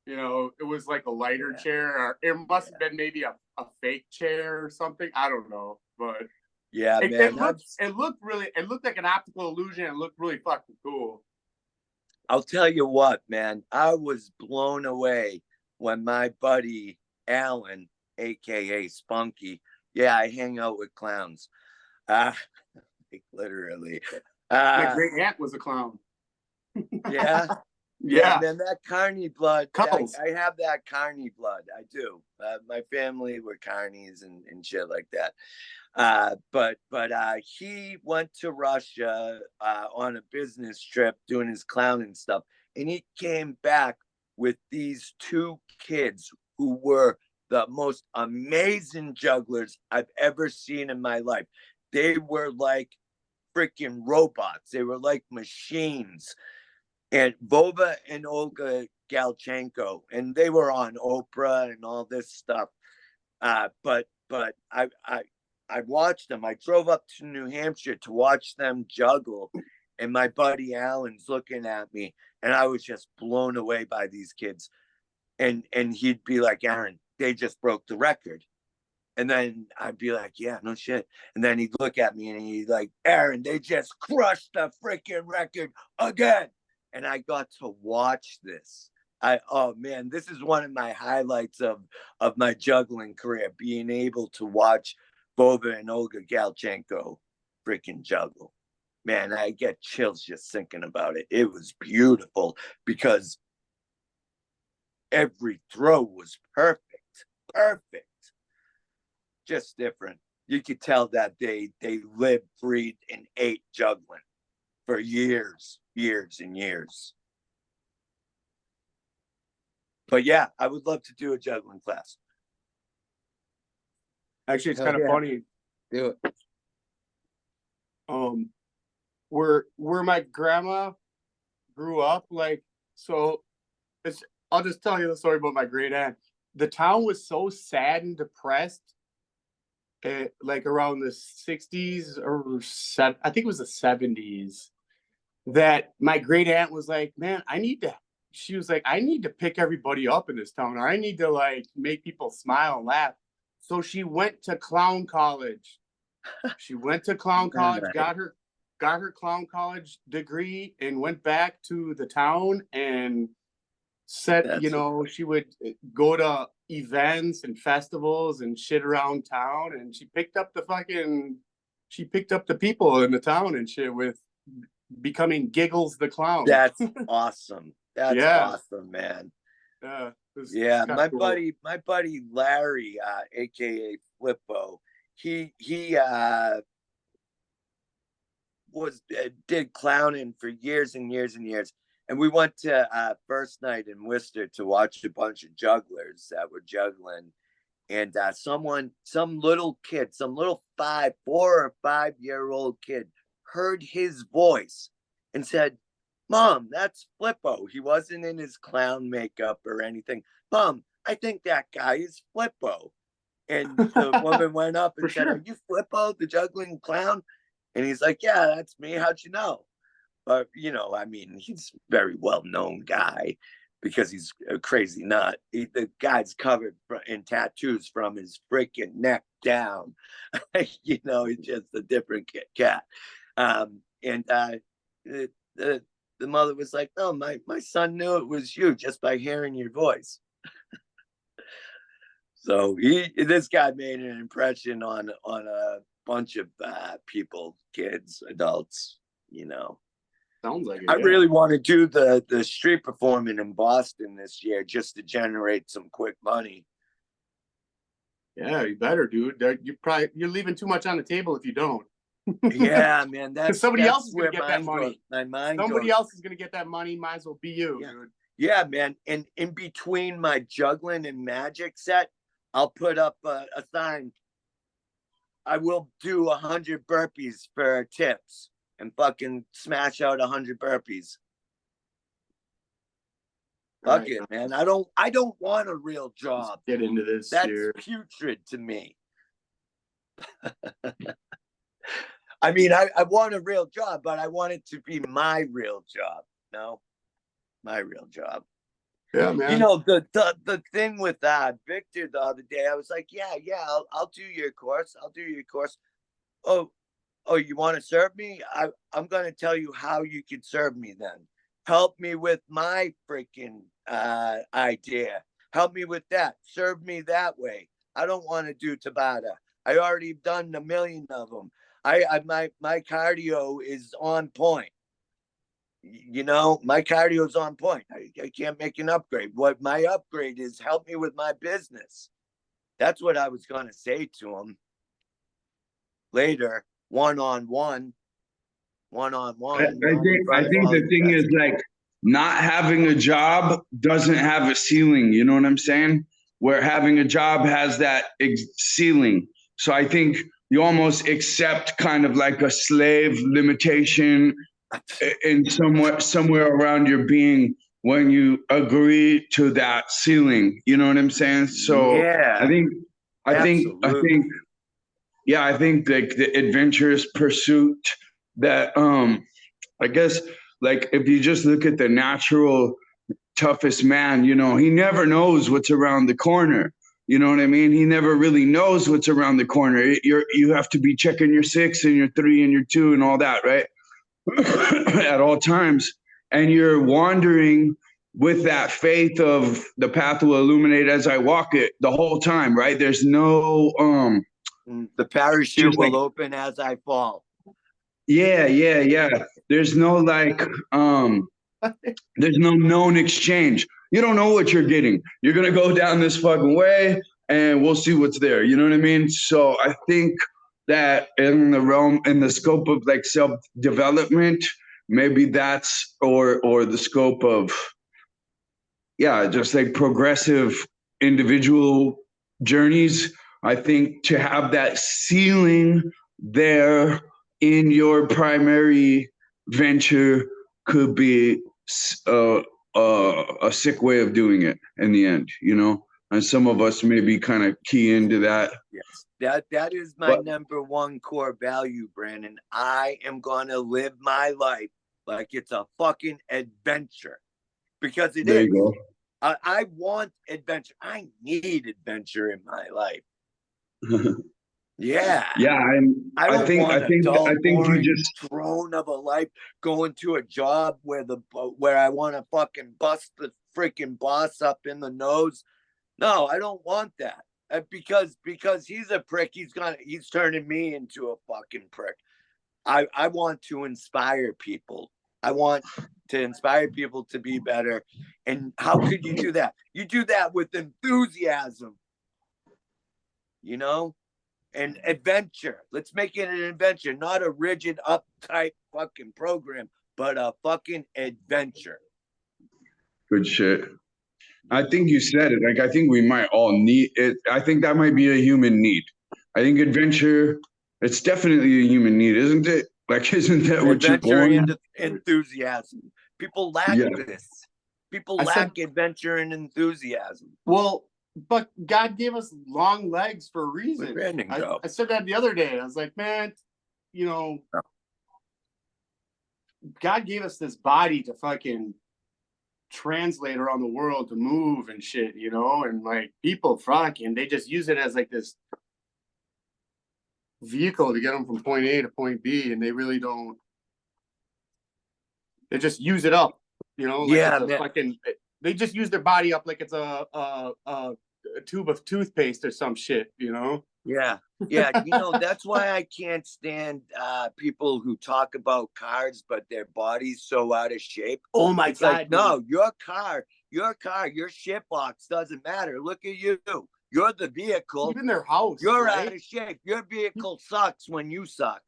you know, it was like a lighter chair, or it must have been maybe a fake chair or something. I don't know, but yeah, man, it looked like an optical illusion. It looked really fucking cool. I'll tell you what, man, I was blown away when my buddy Alan aka Spunky. Yeah, I hang out with clowns. Like literally. My great aunt was a clown. Yeah. Yeah. Man, that carny blood. Couples. I have that carny blood. I do. My family were carnies and shit like that. But he went to Russia on a business trip doing his clowning stuff, and he came back with these two kids who were the most amazing jugglers I've ever seen in my life. They were like freaking robots. They were like machines. And Vova and Olga Galchenko, and they were on Oprah and all this stuff. But I watched them. I drove up to New Hampshire to watch them juggle, and my buddy Alan's looking at me, and I was just blown away by these kids. And he'd be like, Aaron, they just broke the record. And then I'd be like, yeah, no shit. And then he'd look at me and he'd like, Aaron, they just crushed the freaking record again. And I got to watch this. Oh man, this is one of my highlights of my juggling career, being able to watch Vova and Olga Galchenko freaking juggle. Man, I get chills just thinking about it. It was beautiful because every throw was perfect. Just different. You could tell that they lived, breathed, and ate juggling for years and years. But yeah, I would love to do a juggling class. Actually, it's kind of funny. Do it. Where my grandma grew up, like, so I'll just tell you the story about my great aunt. The town was so sad and depressed, like around the 60s or I think it was the 70s, that my great aunt was like, man, she was like, I need to pick everybody up in this town. I need to like make people smile and laugh. So she went to clown college. Got her clown college degree, and went back to the town and said, she would go to events and festivals and shit around town, and she picked up the people in the town and shit with becoming Giggles the Clown. That's awesome. That's awesome, man. Yeah, my buddy Larry, aka Flippo, he did clowning for years and years and years. And we went to first night in Worcester to watch a bunch of jugglers that were juggling. And some little 4 or 5 year old kid heard his voice and said, Mom, that's Flippo. He wasn't in his clown makeup or anything. Mom, I think that guy is Flippo. And the woman went up and said, Are you Flippo, the juggling clown? And he's like, yeah, that's me. How'd you know? But, I mean, he's a very well-known guy because he's a crazy nut. The guy's covered in tattoos from his freaking neck down. He's just a different cat. The mother was like, no, my son knew it was you just by hearing your voice. So this guy made an impression on a bunch of people, kids, adults, Sounds like it. I really want to do the street performing in Boston this year just to generate some quick money. Yeah, you better, dude. You're leaving too much on the table if you don't. Yeah, man. That's somebody else is gonna get that money. Somebody else is gonna get that money. Might as well be you, dude. Yeah, man. And in between my juggling and magic set, I'll put up a sign. I will do 100 burpees for tips and fucking smash out 100 burpees. Fuck it, man. I don't want a real job. Get into this. That's putrid to me. I mean, I want a real job, but I want it to be my real job. No, my real job. Yeah, man. The thing with Victor the other day, I was like, yeah, I'll do your course. Oh, you want to serve me? I'm going to tell you how you can serve me then. Help me with my freaking idea. Help me with that. Serve me that way. I don't want to do Tabata. I already done a million of them. My cardio is on point. You know, my cardio is on point. I can't make an upgrade. What my upgrade is, help me with my business. That's what I was going to say to him later, one-on-one. I think the thing is, like, not having a job doesn't have a ceiling. You know what I'm saying? Where having a job has that ceiling. So I think you almost accept kind of like a slave limitation in somewhere around your being when you agree to that ceiling. You know what I'm saying? So yeah, I think like the adventurous pursuit that I guess, like, if you just look at the natural toughest man, you know, he never knows what's around the corner. You know what I mean? He never really knows what's around the corner. You have to be checking your 6 and your 3 and your 2 and all that, right? At all times. And you're wandering with that faith of the path will illuminate as I walk it the whole time, right? There's no the parachute will open as I fall. Yeah. There's no like there's no known exchange. You don't know what you're getting. You're gonna go down this fucking way and we'll see what's there. You know what I mean? So I think that in the scope of like self-development, maybe that's or the scope of just like progressive individual journeys. I think to have that ceiling there in your primary venture could be a sick way of doing it in the end, you know? And some of us maybe kind of key into that. Yes, that is my number one core value, Brandon. I am going to live my life like it's a fucking adventure, because it is. There you go. I want adventure. I need adventure in my life. Yeah. I think you just drone of a life going to a job where I want to fucking bust the freaking boss up in the nose. No, I don't want that. Because he's a prick. He's turning me into a fucking prick. I want to inspire people. I want to inspire people to be better. And how could you do that? You do that with enthusiasm, you know, and adventure. Let's make it an adventure, not a rigid, uptight fucking program, but a fucking adventure. Good shit. I think you said it. Like, I think we might all need it. I think that might be a human need. I think adventure, it's definitely a human need, isn't it? Like, isn't that what you're born? Adventure and enthusiasm. People lack this. People lack adventure and enthusiasm. Well, but God gave us long legs for a reason. I said that the other day. I was like, man, you know, God gave us this body to fucking translate around the world, to move and shit, you know, and like people fucking, they just use it as like this vehicle to get them from point A to point B, and they really don't. They just use it up, you know. Like they just use their body up like it's a tube of toothpaste or some shit, you know. Yeah. You know, that's why I can't stand people who talk about cars, but their body's so out of shape. Oh my God! Like, no, your car, your shit box doesn't matter. Look at you. You're the vehicle. Even their house. You're out of shape. Your vehicle sucks when you suck.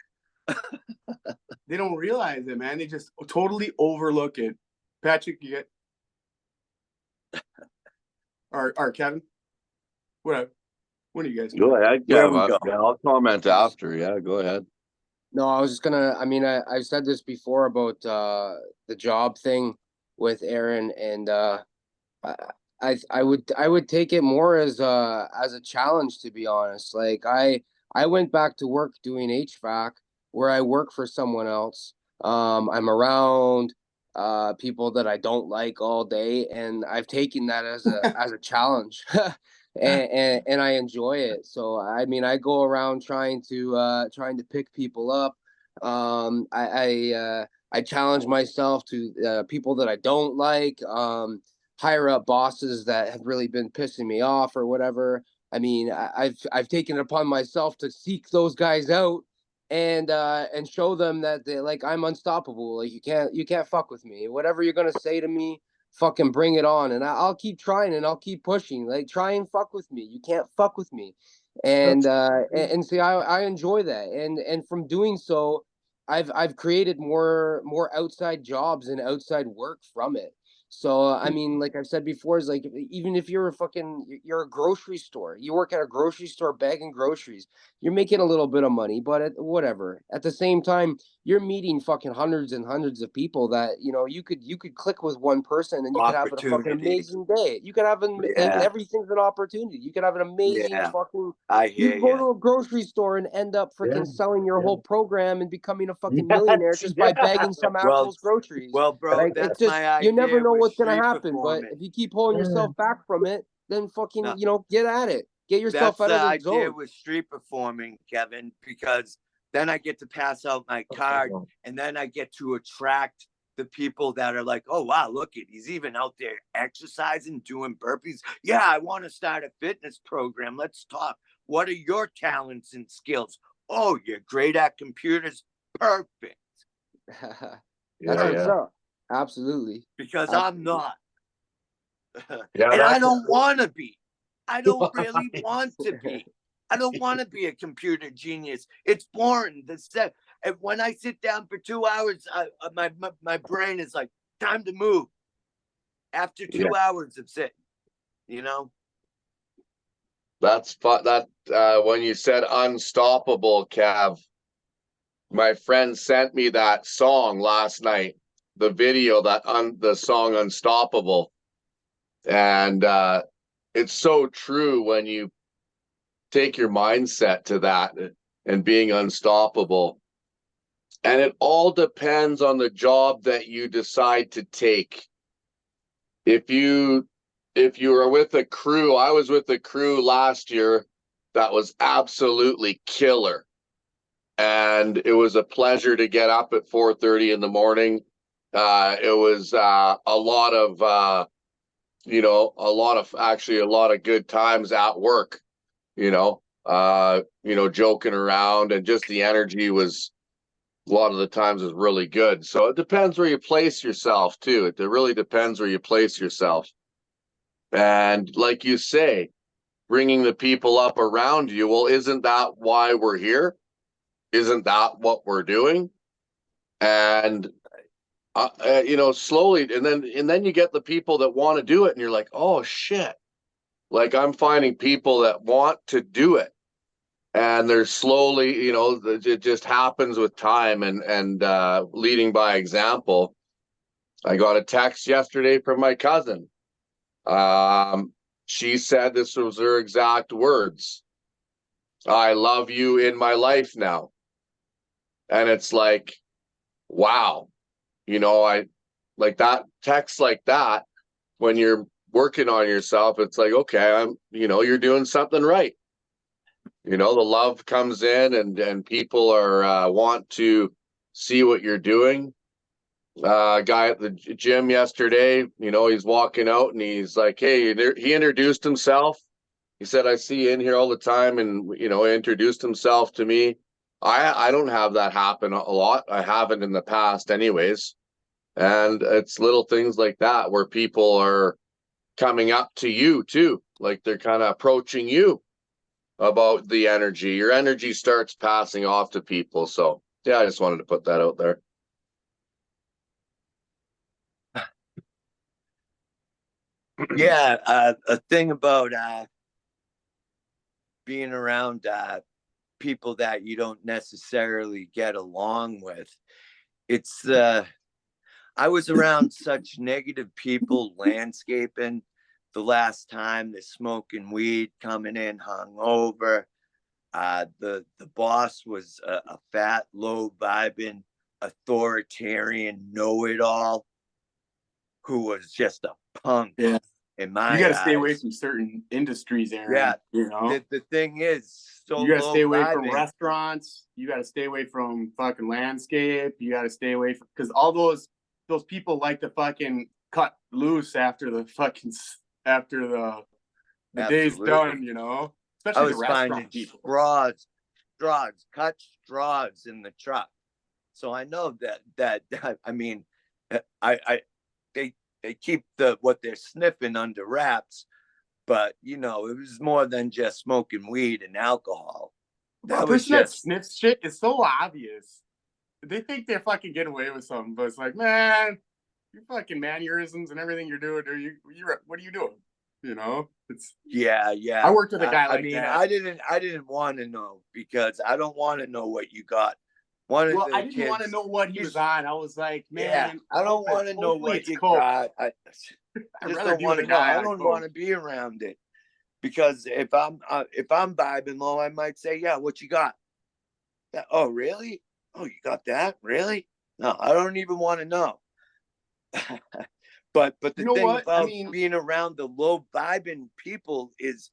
They don't realize it, man. They just totally overlook it. Patrick, you get or Kevin? What are you guys doing? Go ahead, Kevin. Yeah, I'll comment after. Yeah, go ahead. No, I was just gonna. I mean, I've said this before about the job thing with Aaron, and I would take it more as a challenge, to be honest. Like I went back to work doing HVAC, where I work for someone else. I'm around people that I don't like all day, and I've taken that as a challenge. And I enjoy it. So I mean, I go around trying to pick people up. I challenge myself to people that I don't like, higher up bosses that have really been pissing me off or whatever. I mean, I've taken it upon myself to seek those guys out and show them that they, like, I'm unstoppable. Like, you can't fuck with me. Whatever you're gonna say to me, fucking bring it on. And I'll keep trying and I'll keep pushing. Like, try and fuck with me. You can't fuck with me. And see, I enjoy that. And from doing so, I've created more outside jobs and outside work from it. So I mean, like I've said before, is like, even if you're you're a grocery store, you work at a grocery store bagging groceries, you're making a little bit of money, but whatever. At the same time, you're meeting fucking hundreds and hundreds of people that, you know, you could click with one person and you could have a fucking amazing day. You could have everything's an opportunity. You could have an amazing fucking. You can go to a grocery store and end up freaking selling your whole program and becoming a fucking millionaire just by bagging some asshole's groceries. Well, bro, like, that's just, my idea. you never know what's gonna happen. Performance. But if you keep pulling yourself back from it, then fucking, you know, get at it. Get yourself out of the zone. That's the idea with street performing, Kevin, because then I get to pass out my card, and then I get to attract the people that are like, oh, wow, look it, he's even out there exercising, doing burpees. Yeah, I want to start a fitness program. Let's talk. What are your talents and skills? Oh, you're great at computers. Perfect. That's what's up. Absolutely. Because I'm not. And I don't want to be. I don't really want to be. I don't want to be a computer genius. It's boring. And when I sit down for 2 hours, my brain is like, time to move. After 2 hours of sitting, you know. That's fun. That when you said unstoppable, Cav, my friend sent me that song last night. The video, the song Unstoppable. And it's so true when you take your mindset to that and being unstoppable. And it all depends on the job that you decide to take. If you are with a crew, I was with a crew last year that was absolutely killer. And it was a pleasure to get up at 4:30 in the morning. It was a lot of good times at work, joking around, and just the energy was a lot of the times is really good. So it depends where you place yourself too. It really depends where you place yourself. And like you say, bringing the people up around you, well, isn't that why we're here? Isn't that what we're doing? And slowly, and then you get the people that want to do it, and you're like, oh shit, like I'm finding people that want to do it, and they're slowly, it just happens with time and leading by example. I got a text yesterday from my cousin. She said this was her exact words: I love you in my life now. And it's like, wow. I like that text like that. When you're working on yourself, it's like, okay, you're doing something right. The love comes in and people are want to see what you're doing. Guy at the gym yesterday, he's walking out and he's like, hey, he introduced himself. He said, I see you in here all the time. And, he introduced himself to me. I don't have that happen a lot. I haven't in the past anyways. And it's little things like that where people are coming up to you too. Like they're kind of approaching you about the energy. Your energy starts passing off to people. So yeah, I just wanted to put that out there. Yeah, a thing about being around people that you don't necessarily get along with. It's I was around such negative people landscaping the last time. They're smoking weed, coming in hungover. The boss was a fat, low vibing, authoritarian know-it-all who was just a punk. Yeah. In my you got to eyes. stay away from certain industries, Aaron. Yeah, the thing is, so you got to stay away from restaurants. You got to stay away from fucking landscape. You got to stay away from, because all those people like to fucking cut loose after the day's done. I was finding straws, cut straws in the truck. So I know that I mean, they keep what they're sniffing under wraps, but it was more than just smoking weed and alcohol. That person that sniffs shit is so obvious. They think they're fucking getting away with something, but it's like, man, your fucking mannerisms and everything you're doing, what are you doing? It's yeah. I worked with a guy like that. I didn't want to know, because I don't want to know what you got. I didn't want to know what he was on. I was like, man, I don't want to know what you got. I just don't want to know. I don't want to be around it, because if I'm vibing low, I might say, yeah, what you got? Oh, really? Oh, you got that? Really? No, I don't even want to know. But the thing about being around the low vibing people is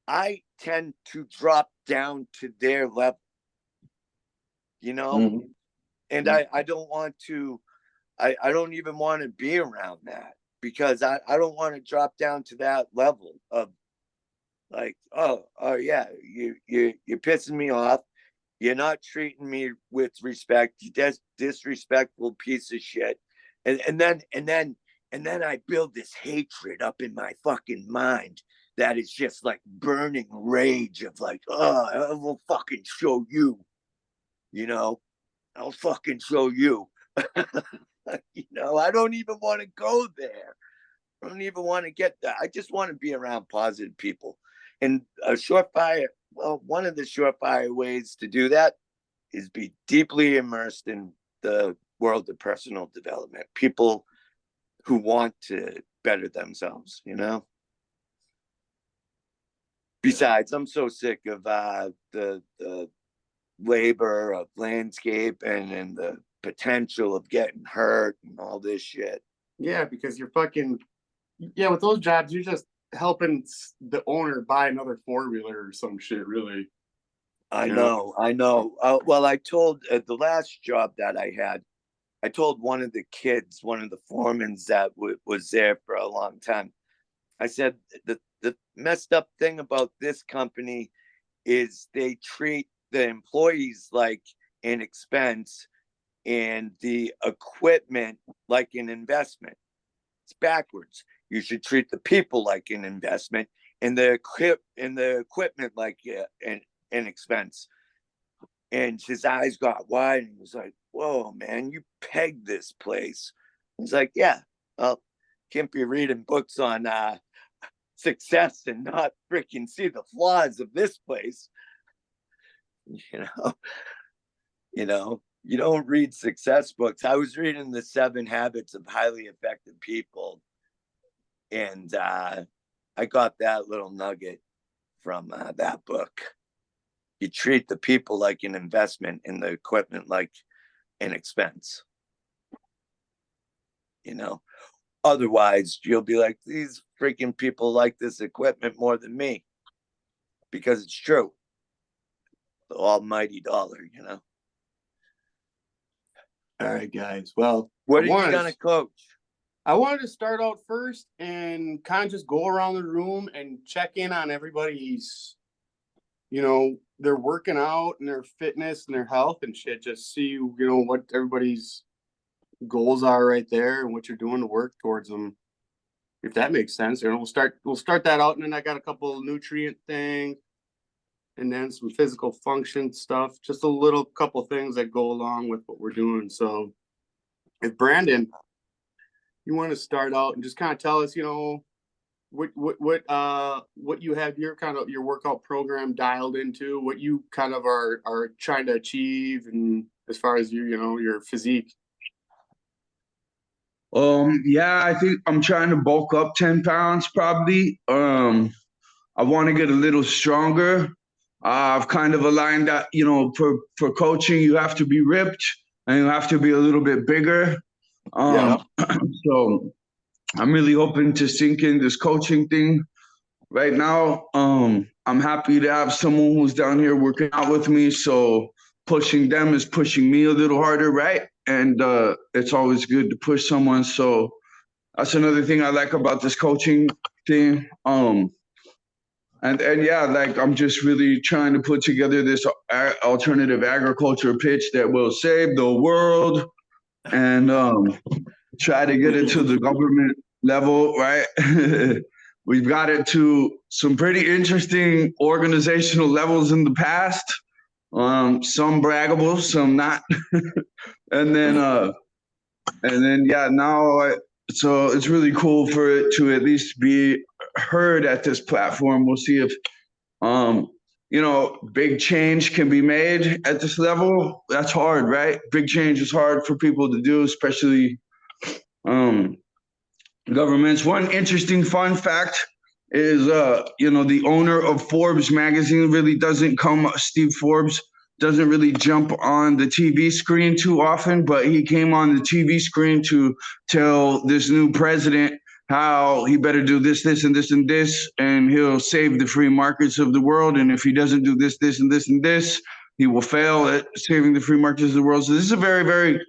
I tend to drop down to their level, Mm-hmm. and I don't want to, I don't even want to be around that, because I don't want to drop down to that level of like, oh yeah, you're pissing me off. You're not treating me with respect. You disrespectful piece of shit. And then I build this hatred up in my fucking mind that is just like burning rage of like, oh, I will fucking show you. I'll fucking show you. I don't even want to go there. I don't even want to get there. I just want to be around positive people. And one of the surefire ways to do that is be deeply immersed in the world of personal development. People who want to better themselves, Besides, I'm so sick of the labor of landscape and the potential of getting hurt and all this shit. Yeah, because you're fucking with those jobs, you're just helping the owner buy another 4-wheeler or some shit, really. I know. Well, I told the last job that I had, I told one of the kids, one of the foremans that was there for a long time, I said, the messed up thing about this company is they treat the employees like an expense and the equipment like an investment. It's backwards. You should treat the people like an investment and the equipment like an expense. And his eyes got wide and he was like, whoa, man, you pegged this place. He's like, yeah, well, can't be reading books on success and not freaking see the flaws of this place. You don't read success books. I was reading the 7 Habits of Highly Effective People, and I got that little nugget from that book. You treat the people like an investment and the equipment like an expense. Otherwise you'll be like, these freaking people like this equipment more than me, because it's true. The almighty dollar. All right, guys. Well, what are you gonna coach? I wanted to start out first and kind of just go around the room and check in on everybody's, they're working out and their fitness and their health and shit. Just see, what everybody's goals are right there and what you're doing to work towards them. If that makes sense. We'll start that out, and then I got a couple of nutrient things and then some physical function stuff. Just a little couple things that go along with what we're doing. So if Brandon, you want to start out and just kind of tell us, what you have your workout program dialed into, what you kind of are trying to achieve, and as far as your physique. I think I'm trying to bulk up 10 pounds probably. I want to get a little stronger. I've kind of aligned that, for coaching, you have to be ripped and you have to be a little bit bigger. So I'm really hoping to sink in this coaching thing right now. I'm happy to have someone who's down here working out with me. So pushing them is pushing me a little harder, right? And it's always good to push someone. So that's another thing I like about this coaching thing. And yeah, like I'm just really trying to put together this alternative agriculture pitch that will save the world, and try to get it to the government level, right? We've got it to some pretty interesting organizational levels in the past. Some braggable, some not. and then yeah, now so it's really cool for it to at least be heard at this platform. We'll see if big change can be made at this level. That's hard, right? Big change is hard for people to do, especially governments. One interesting fun fact is, the owner of Forbes magazine really doesn't Steve Forbes doesn't really jump on the TV screen too often, but he came on the TV screen to tell this new president how he better do this, this, and this, and this, and he'll save the free markets of the world. And if he doesn't do this, this, and this, and this, he will fail at saving the free markets of the world. So this is a very, very,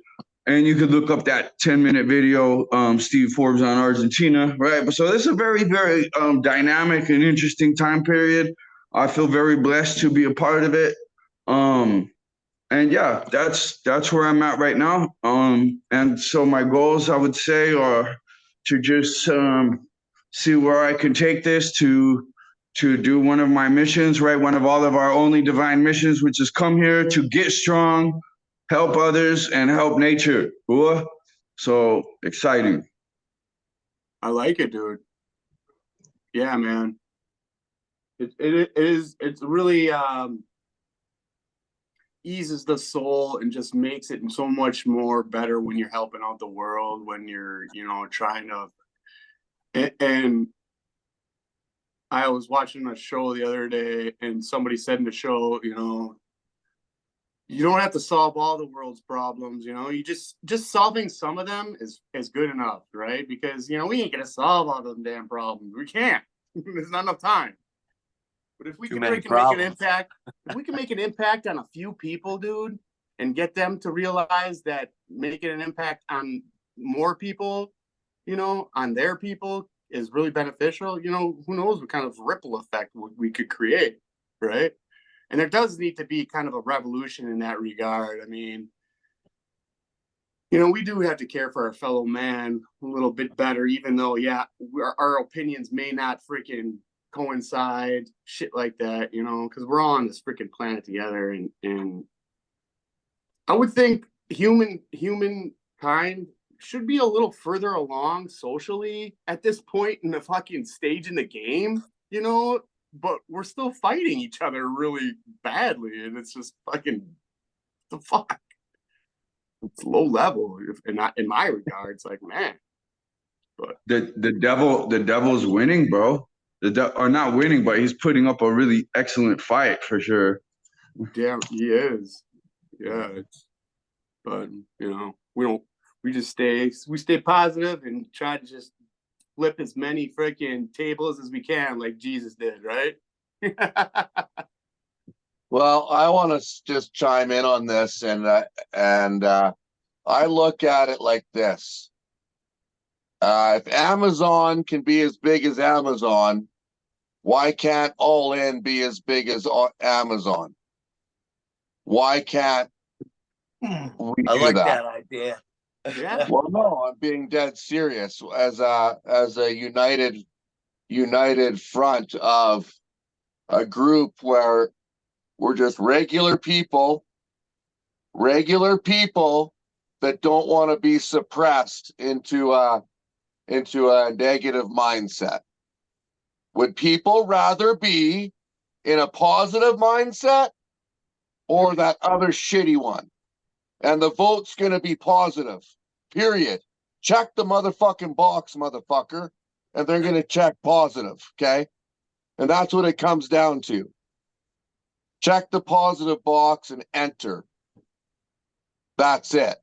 and you could look up that 10-minute video, Steve Forbes on Argentina, right? But so this is a very, very dynamic and interesting time period. I feel very blessed to be a part of it. And yeah, that's where I'm at right now. And so my goals, I would say, are to just see where I can take this to do one of my missions, right? One of all of our only divine missions, which is come here to get strong, help others, and help nature. So exciting. I like it, dude. Yeah, man. It's really eases the soul and just makes it so much more better when you're helping out the world, when you're, trying to, and I was watching a show the other day and somebody said in the show, you don't have to solve all the world's problems, you just solving some of them is good enough, right? Because, we ain't gonna solve all them damn problems. We can't. There's not enough time. But if we can make an impact, if we can make an impact on a few people, dude, and get them to realize that making an impact on more people, on their people is really beneficial, who knows what kind of ripple effect we could create, right? And there does need to be kind of a revolution in that regard. I mean, we do have to care for our fellow man a little bit better, even though, yeah, our opinions may not freaking coincide, shit like that, because we're all on this freaking planet together. And I would think humankind should be a little further along socially at this point in the fucking stage in the game, but we're still fighting each other really badly, and it's just fucking the fuck. It's low level, and not in my regards, like, man. But the devil's winning, bro. Or not winning, but he's putting up a really excellent fight for sure. Yeah, he is. Yeah, but we stay positive and try to just flip as many freaking tables as we can, like Jesus did, right? Well, I want to just chime in on this, and I look at it like this: if Amazon can be as big as Amazon, why can't All In be as big as Amazon? Why can't we I like that? that idea. Yeah. Well, no, I'm being dead serious. As a united front of a group where we're just regular people that don't want to be suppressed into a negative mindset. Would people rather be in a positive mindset or that other shitty one? And the vote's going to be positive, period. Check the motherfucking box, motherfucker, and they're going to check positive, okay? And that's what it comes down to. Check the positive box and enter. That's it.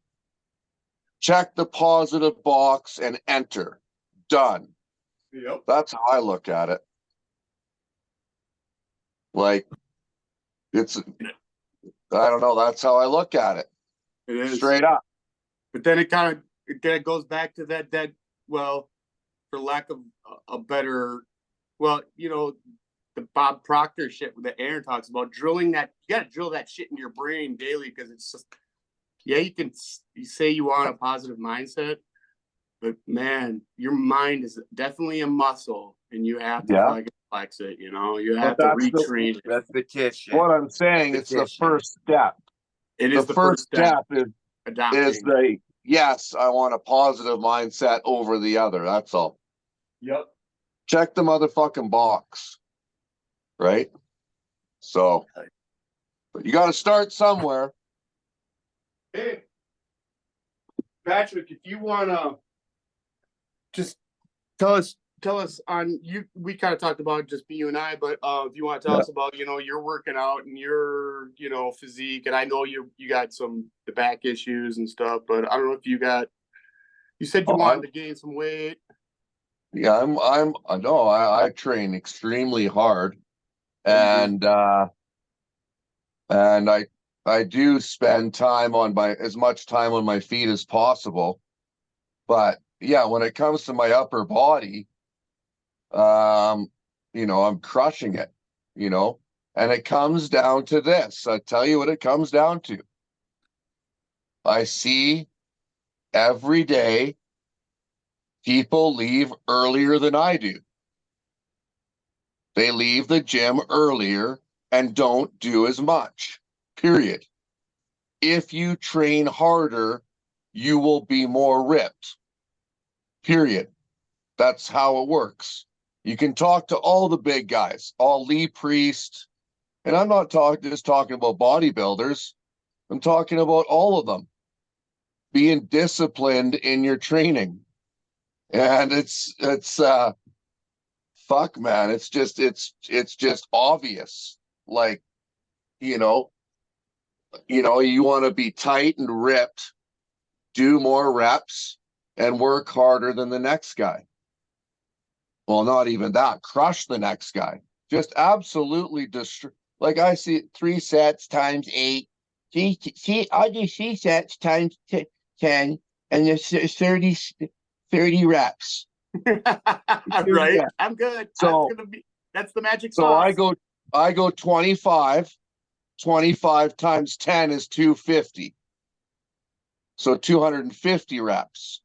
Check the positive box and enter. Done. Yep. That's how I look at it. Like, I don't know, that's how I look at it. It is. Straight up. But then it kind of goes back to that, well, for lack of a better, well, the Bob Proctor shit that Aaron talks about, drilling that. You got to drill that shit into your brain daily, because it's just, yeah, you say you want a positive mindset, but man, your mind is definitely a muscle, and you have to fucking flex it. You know, you have to retrain it. Repetition. What I'm saying, it's the first step. It is the first step. Is adopting. the yes, I want a positive mindset over the other. That's all. Yep. Check the motherfucking box. Right? So, but you got to start somewhere. Hey, Patrick, if you want to just tell us on you, we kind of talked about just you and I, but if you want to tell us about, you know, your working out and your, you know, physique, and I know you got the back issues and stuff, but I don't know if you said you wanted to gain some weight. Yeah, I train extremely hard, and I do spend time on as much time on my feet as possible. But yeah, when it comes to my upper body, you know, I'm crushing it, you know, and it comes down to this. I tell you what it comes down to. I see every day people leave earlier than I do. They leave the gym earlier and don't do as much, period. If you train harder, you will be more ripped, period. That's how it works. You can talk to all the big guys, all Lee Priest, and I'm not just talking about bodybuilders. I'm talking about all of them being disciplined in your training. And it's fuck, man. It's just obvious. Like, you know, you want to be tight and ripped, do more reps, and work harder than the next guy. Well, not even that. Crush the next guy. Just absolutely destroy. Like I see 3 sets times 8. I'll do 3 sets times 10, and there's 30 reps. Right? Yeah. I'm good. So that's the magic sauce. So I go 25. 25 times 10 is 250. So 250 reps.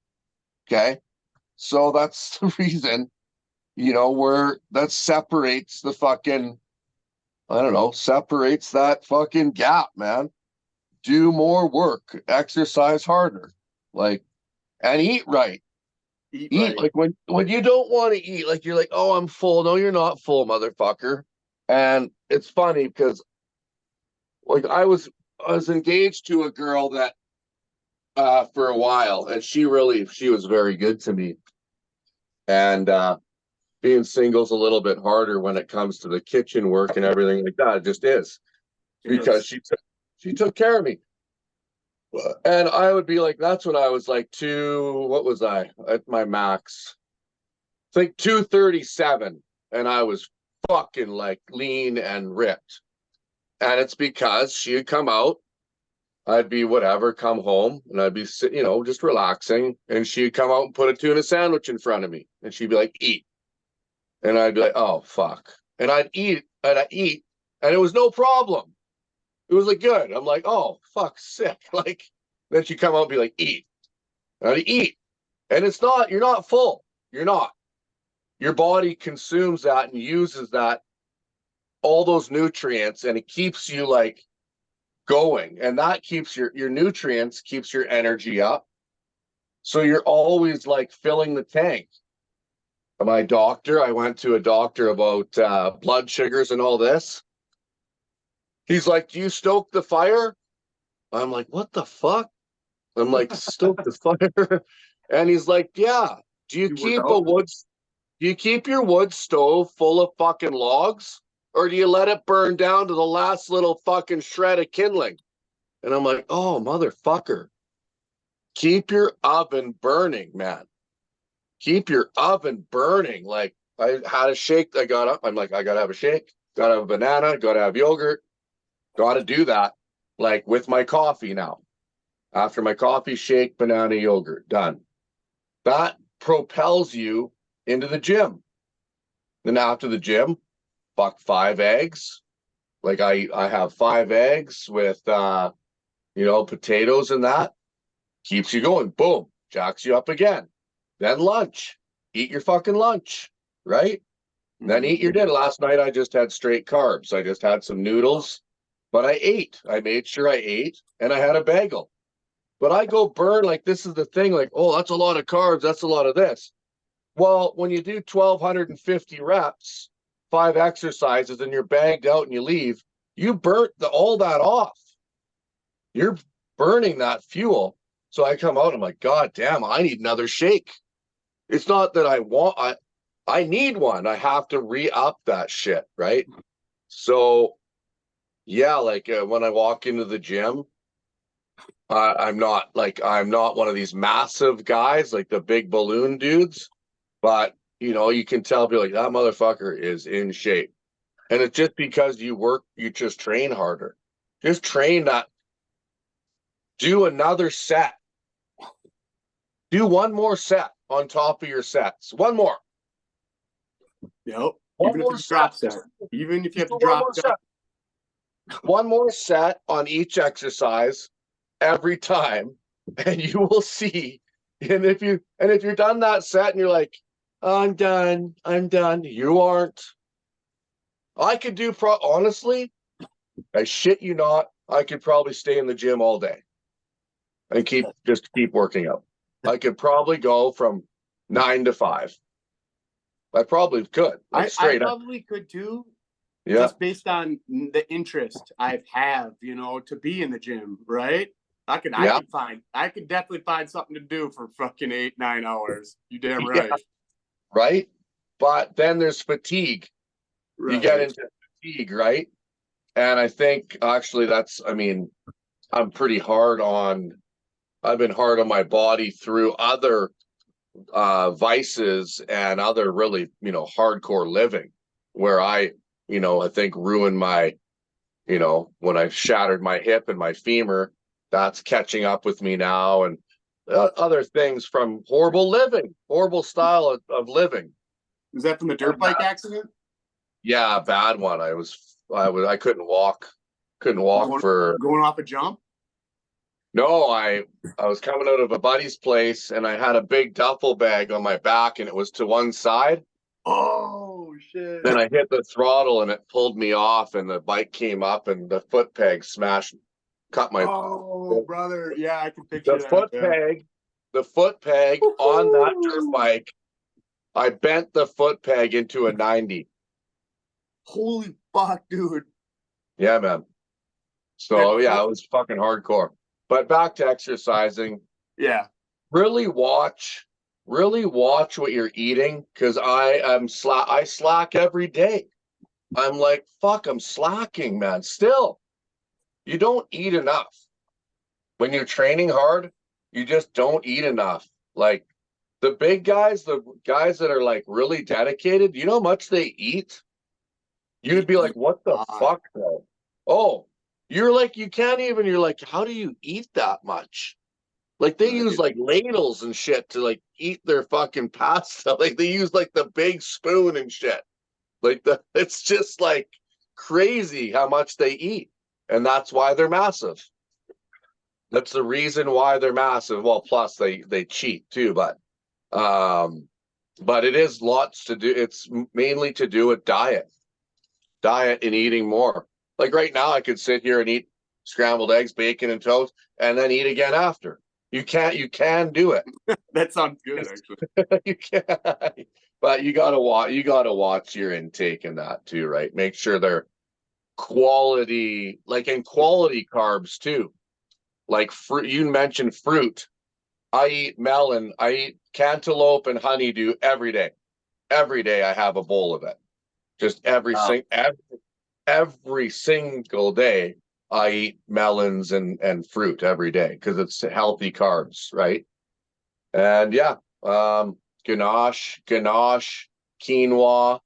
Okay. So that's the reason, you know, where that separates the fucking, I don't know, separates that fucking gap, man. Do more work, exercise harder, like, and eat right. Eat right. Like when you don't want to eat, like you're like, oh, I'm full. No, you're not full, motherfucker. And it's funny because, like, I was engaged to a girl that for a while, and she was very good to me. And being single's a little bit harder when it comes to the kitchen work and everything like that. It just is. Because she took care of me. And I would be like, that's when I was like what was I at my max? It's like 237. And I was fucking like lean and ripped. And it's because she would come out, I'd be whatever, come home, and I'd be, you know, just relaxing. And she'd come out and put a tuna sandwich in front of me. And she'd be like, eat. And I'd be like, oh, fuck. And I'd eat, and it was no problem. It was like good. I'm like, oh, fuck, sick. Like, then she'd come out and be like, eat. And I'd eat. And it's not, you're not full. You're not. Your body consumes that and uses that, all those nutrients, and it keeps you like going. And that keeps your nutrients, keeps your energy up. So you're always like filling the tank. My doctor, I went to a doctor about blood sugars and all this. He's like, do you stoke the fire? I'm like, what the fuck? I'm like, stoke the fire? And he's like, yeah. Do you keep your wood stove full of fucking logs? Or do you let it burn down to the last little fucking shred of kindling? And I'm like, oh, motherfucker. Keep your oven burning, man. Keep your oven burning. Like, I had a shake. I got up. I'm like, I got to have a shake. Got to have a banana. Got to have yogurt. Got to do that. Like with my coffee now. After my coffee, shake, banana, yogurt. Done. That propels you into the gym. Then after the gym, fuck 5 eggs. Like I have 5 eggs with potatoes and that. Keeps you going. Boom. Jacks you up again. Then lunch. Eat your fucking lunch. Right? Then eat your dinner. Last night I just had straight carbs. I just had some noodles. But I ate. I made sure I ate, and I had a bagel. But I go burn, like, this is the thing, like, oh, that's a lot of carbs, that's a lot of this. Well, when you do 1,250 reps, 5 exercises, and you're bagged out and you leave, you burnt all that off. You're burning that fuel. So I come out, I'm like, God damn, I need another shake. It's not that I need one. I have to re-up that shit, right? So yeah, like when I walk into the gym, I'm not one of these massive guys, like the big balloon dudes, but you can tell, be like, that motherfucker is in shape. And it's just because you just train harder. Just train that. Do another set. Do one more set on top of your sets. One more. Yep. One more set. Even if you have to drop set. One more set on each exercise every time, and you will see. And if you're done that set and you're like, oh, I'm done, you aren't. I could do honestly, I shit you not, I could probably stay in the gym all day and keep working out. I could probably go from 9 to 5. I probably could. I probably could too. Yeah. Just based on the interest I have, to be in the gym, right? I could definitely find something to do for fucking 8-9 hours. You damn right. Yeah. Right? But then there's fatigue. Right. You get into fatigue, right? And I think actually I'm pretty hard on, I've been hard on my body through other vices and other really, hardcore living where I think ruined my, when I shattered my hip and my femur, that's catching up with me now. And other things from horrible style of living. Is that from the dirt bike accident? Yeah, a bad one. I couldn't walk. Going off a jump? No, I was coming out of a buddy's place and I had a big duffel bag on my back and it was to one side. Oh shit. Then I hit the throttle and it pulled me off and the bike came up and the foot peg cut my. Oh brother, yeah, I can picture the foot peg on that dirt bike. I bent the foot peg into a 90. Holy fuck, dude. Yeah, man. So yeah, it was fucking hardcore. But back to exercising. Yeah. Really watch what you're eating, because I slack every day. I'm like, fuck, I'm slacking, man. Still, you don't eat enough. When you're training hard, you just don't eat enough. Like the big guys, the guys that are like really dedicated, you know how much they eat? You'd be like, what the fuck, bro? Oh, you're like, you're like, how do you eat that much? Like they use like ladles and shit to like eat their fucking pasta. Like they use like the big spoon and shit. Like it's just like crazy how much they eat. And that's why they're massive. That's the reason why they're massive. Well, plus they cheat too, but it is lots to do. It's mainly to do with diet and eating more. Like right now I could sit here and eat scrambled eggs, bacon and toast and then eat again after. You can do it. That sounds good, actually. You can, but you gotta watch your intake in that too, right? Make sure they're quality, like in quality carbs too. Like fruit, you mentioned fruit. I eat melon, I eat cantaloupe and honeydew every day. Every day I have a bowl of it. Just every single day. I eat melons and fruit every day because it's healthy carbs, right? And yeah, ganache, quinoa,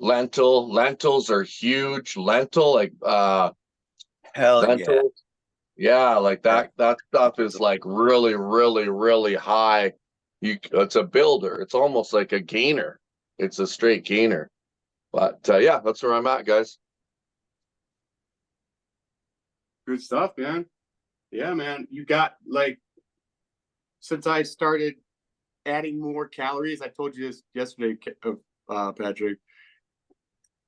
lentils are huge. Lentils, yeah, like that stuff is like really, really, really high. It's a builder. It's almost like a gainer. It's a straight gainer. But yeah, that's where I'm at, guys. Good stuff, man. Yeah, man. You got like, since I started adding more calories, I told you this yesterday, Patrick.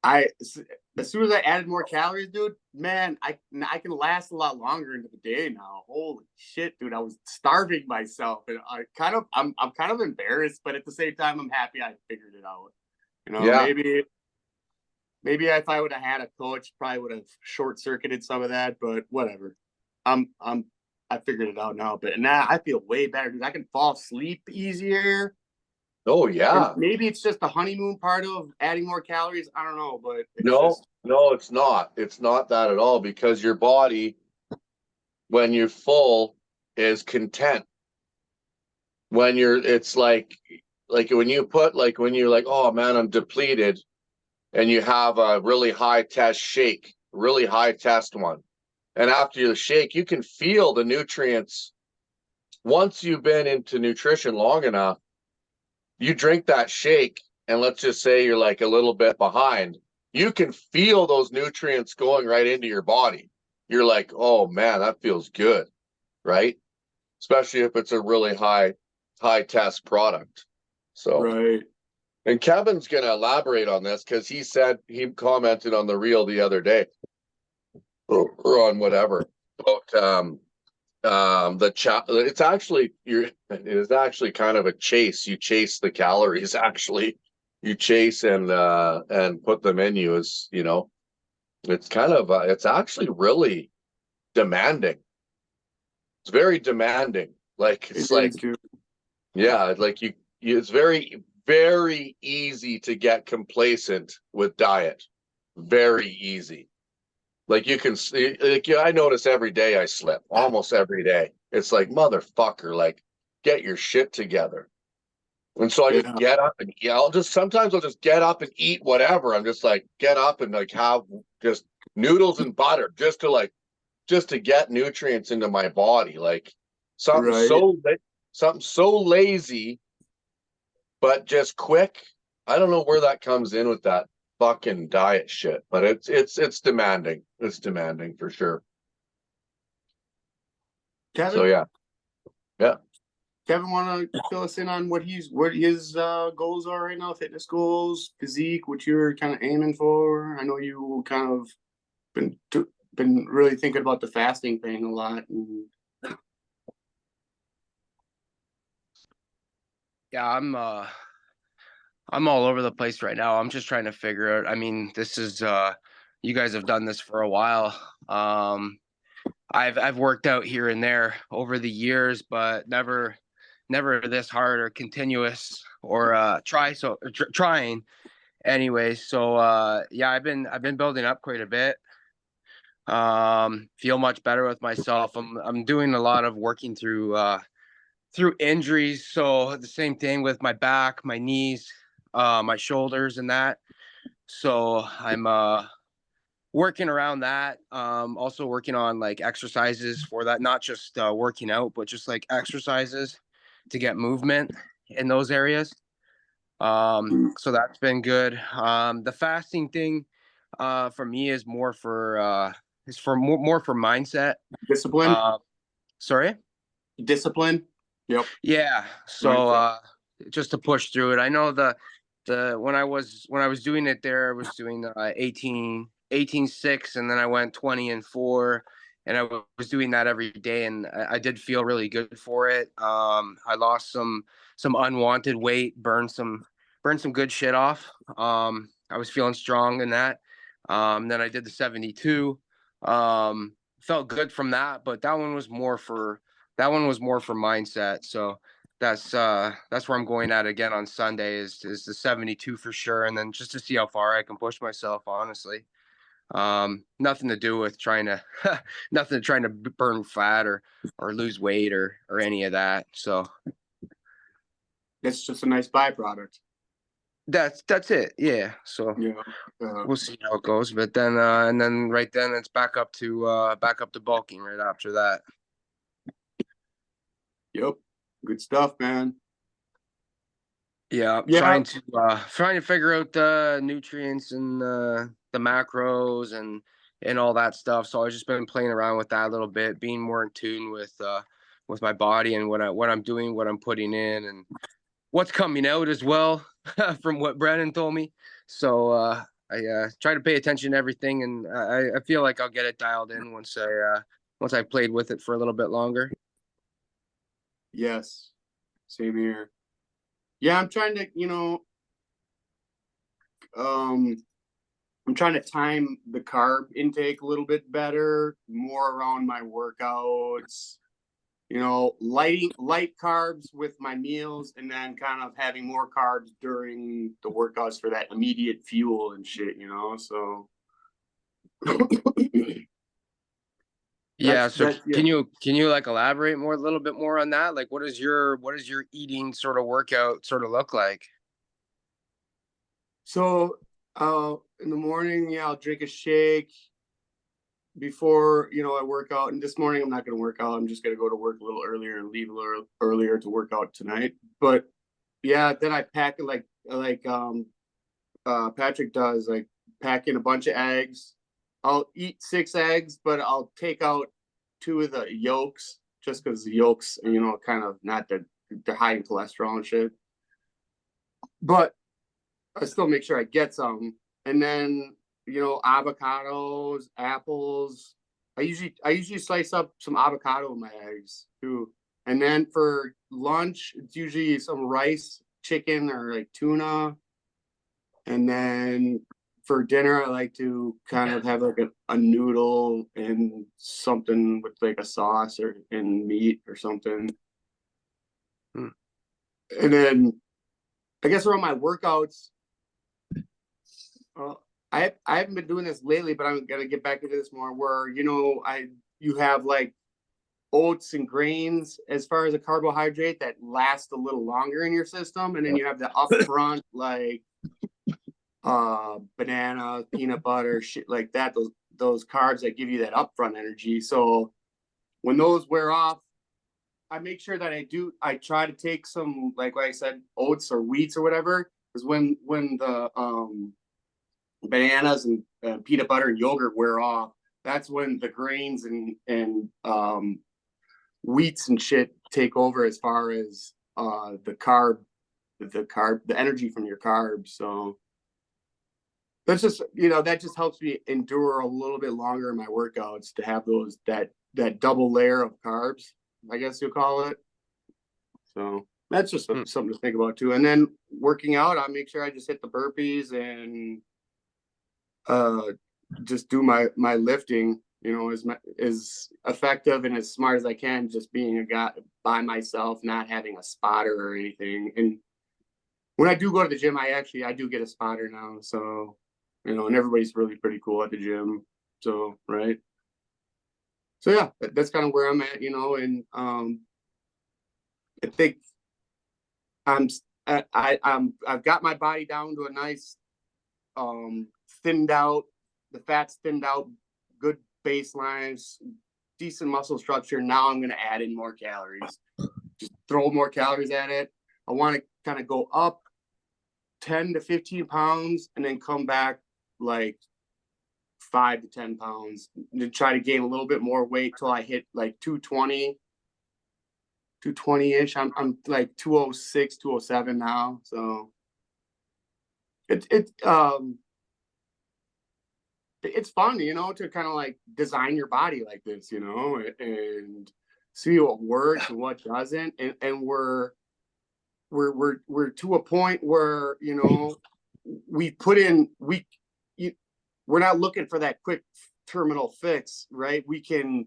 As soon as I added more calories, dude, man, I can last a lot longer into the day now. Holy shit, dude! I was starving myself, and I'm kind of embarrassed, but at the same time, I'm happy I figured it out. You know, Yeah. maybe if I would have had a coach, probably would have short circuited some of that, but whatever. I figured it out now, but now I feel way better, dude. I can fall asleep easier. Oh yeah. And maybe it's just the honeymoon part of adding more calories. I don't know, but No, it's not. It's not that at all, because your body, when you're full, is content. It's like when you put, like, when you're like, oh man, I'm depleted, and you have a really high test shake, really high test one. And after the shake, you can feel the nutrients. Once you've been into nutrition long enough, you drink that shake, and let's just say you're like a little bit behind, you can feel those nutrients going right into your body. You're like, oh man, that feels good, right? Especially if it's a really high test product. So, right. And Kevin's going to elaborate on this, because he commented on the reel the other day, or on whatever, about it's actually, it is actually kind of a chase. You chase the calories, actually. You chase and put them in you, as you know. It's kind of it's actually really demanding. It's very demanding. Like, it's like, yeah, like it's very, very easy to get complacent with diet. Very easy. Like, you can see, like, I notice every day I slip, almost every day. It's like, motherfucker, like, get your shit together. And so I just get up and sometimes I'll just get up and eat whatever. I'm just like, get up and like have just noodles and butter, just to get nutrients into my body. Like, something so lazy, but just quick. I don't know where that comes in with that fucking diet shit, but it's demanding. It's demanding for sure. Kevin? So yeah. Kevin, want to fill us in on what his goals are right now? Fitness goals, physique, what you're kind of aiming for? I know you kind of been really thinking about the fasting thing a lot. Yeah, I'm all over the place right now. I'm just trying to figure out. I mean, this is you guys have done this for a while. I've worked out here and there over the years, but never this hard or continuous or trying anyway. So yeah, I've been building up quite a bit. Feel much better with myself. I'm doing a lot of working through injuries. So the same thing with my back, my knees, my shoulders and that. So I'm working around that. Also working on like exercises for that, not just working out, but just like exercises to get movement in those areas. So that's been good. The fasting thing for me is more for more for mindset. Discipline. Sorry? Discipline. Yep. Yeah. So just to push through it. I know the when I was doing it there, I was doing 18.6, and then I went 20-4, and I was doing that every day, and I did feel really good for it. I lost some unwanted weight, burned some good shit off. I was feeling strong in that. Then I did the 72. Felt good from that, but that one was more for mindset. So that's where I'm going at again on Sunday is the 72 for sure, and then just to see how far I can push myself, honestly. Nothing to do with trying to burn fat or lose weight or any of that. So it's just a nice byproduct. That's it. Yeah. So we'll see how it goes, but then and then right then it's back up to bulking right after that. Yep. Good stuff, man. Yeah, trying to figure out the nutrients and the macros and all that stuff. So I've just been playing around with that a little bit, being more in tune with my body and what I'm doing, what I'm putting in, and what's coming out as well from what Brandon told me. So I try to pay attention to everything, and I feel like I'll get it dialed in once I played with it for a little bit longer. Yes, same here. Yeah, I'm trying to, I'm trying to time the carb intake a little bit better, more around my workouts, light carbs with my meals, and then kind of having more carbs during the workouts for that immediate fuel and shit, so. Yeah. So can you like elaborate a little bit more on that? Like, what does your eating sort of workout sort of look like? So, in the morning, I'll drink a shake before, I work out. And this morning, I'm not going to work out. I'm just going to go to work a little earlier and leave a little earlier to work out tonight. But yeah, then I pack it like Patrick does, like pack in a bunch of eggs. I'll eat 6 eggs, but I'll take out 2 of the yolks just because the yolks, kind of not that they're high in cholesterol and shit. But I still make sure I get some. And then, avocados, apples. I usually slice up some avocado in my eggs too. And then for lunch, it's usually some rice, chicken, or like tuna. And then for dinner, I like to kind of have like a noodle and something with like a sauce and meat or something. And then I guess around my workouts, I haven't been doing this lately, but I'm gonna get back into this more. Where you have like oats and grains as far as a carbohydrate that last a little longer in your system, and then you have the upfront like banana, peanut butter, shit like that. Those carbs that give you that upfront energy. So when those wear off, I make sure that I try to take some, like I said, oats or wheats or whatever. Because when the bananas and peanut butter and yogurt wear off, that's when the grains and wheats and shit take over as far as the energy from your carbs. So that's just, that just helps me endure a little bit longer in my workouts to have that double layer of carbs, I guess you'll call it. So that's just something to think about too. And then working out, I make sure I just hit the burpees and just do my lifting, as effective and as smart as I can, just being a guy by myself, not having a spotter or anything. And when I do go to the gym, I do get a spotter now. So, and everybody's really pretty cool at the gym. So, right. So yeah, that's kind of where I'm at, and I think I've got my body down to a nice thinned out, the fat's thinned out, good baselines, decent muscle structure. Now I'm going to add in more calories, just throw more calories at it. I want to kind of go up 10 to 15 pounds and then come back like 5 to 10 pounds to try to gain a little bit more weight till I hit like 220-ish. I'm like 206, 207 now. So it's fun, to kind of like design your body like this, and see what works and what doesn't. And we're to a point where, we put in, we're not looking for that quick terminal fix, right? We can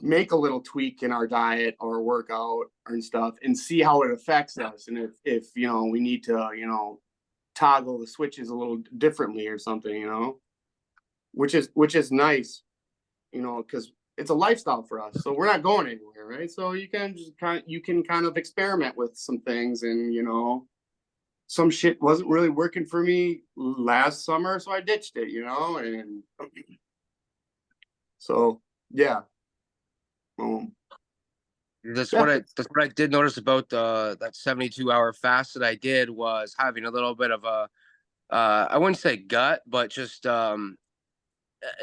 make a little tweak in our diet or workout and stuff and see how it affects us. And if we need to, toggle the switches a little differently or something, which is nice, because it's a lifestyle for us. So we're not going anywhere, right? So you can kind of experiment with some things, and some shit wasn't really working for me last summer, so I ditched it, and so yeah. That's what I did notice about that 72-hour fast that I did, was having a little bit of a I wouldn't say gut, but just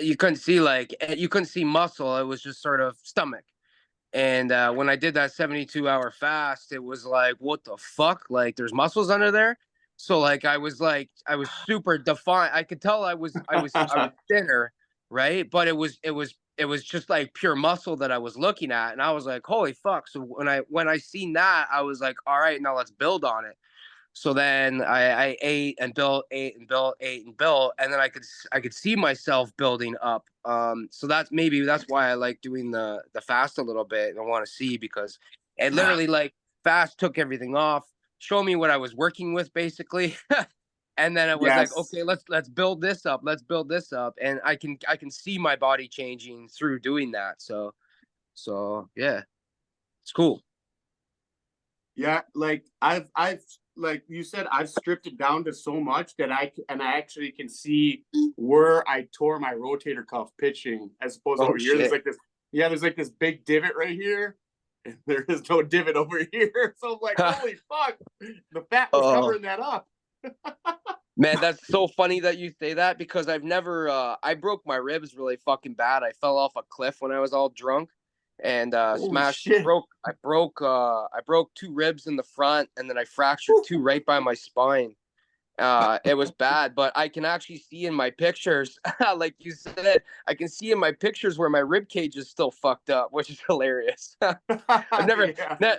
you couldn't see muscle. It was just sort of stomach. And when I did that 72-hour fast, it was like, what the fuck? Like, there's muscles under there. So like I was super defined. I could tell I was thinner, right? But it was just like pure muscle that I was looking at, and I was like, holy fuck. So when I seen that, I was like, all right, now let's build on it. So then I ate and built, ate and built, ate and built, and then I could see myself building up. So that's why I like doing the fast a little bit, and I want to see, because it literally, like, fast took everything off, show me what I was working with basically, and then it was like, okay, let's build this up, and I can see my body changing through doing that. So yeah, it's cool. Yeah, like I've like you said, I've stripped it down to so much that I actually can see where I tore my rotator cuff pitching, as opposed to over here. There's like this, there's like this big divot right here, and there is no divot over here. So I'm like, holy fuck, the fat was covering that up. Man, that's so funny that you say that, because I've never I broke my ribs really fucking bad. I fell off a cliff when I was all drunk, and I broke 2 ribs in the front, and then I fractured 2 right by my spine. It was bad, but I can actually see in my pictures, like you said, I can see in my pictures where my rib cage is still fucked up, which is hilarious. I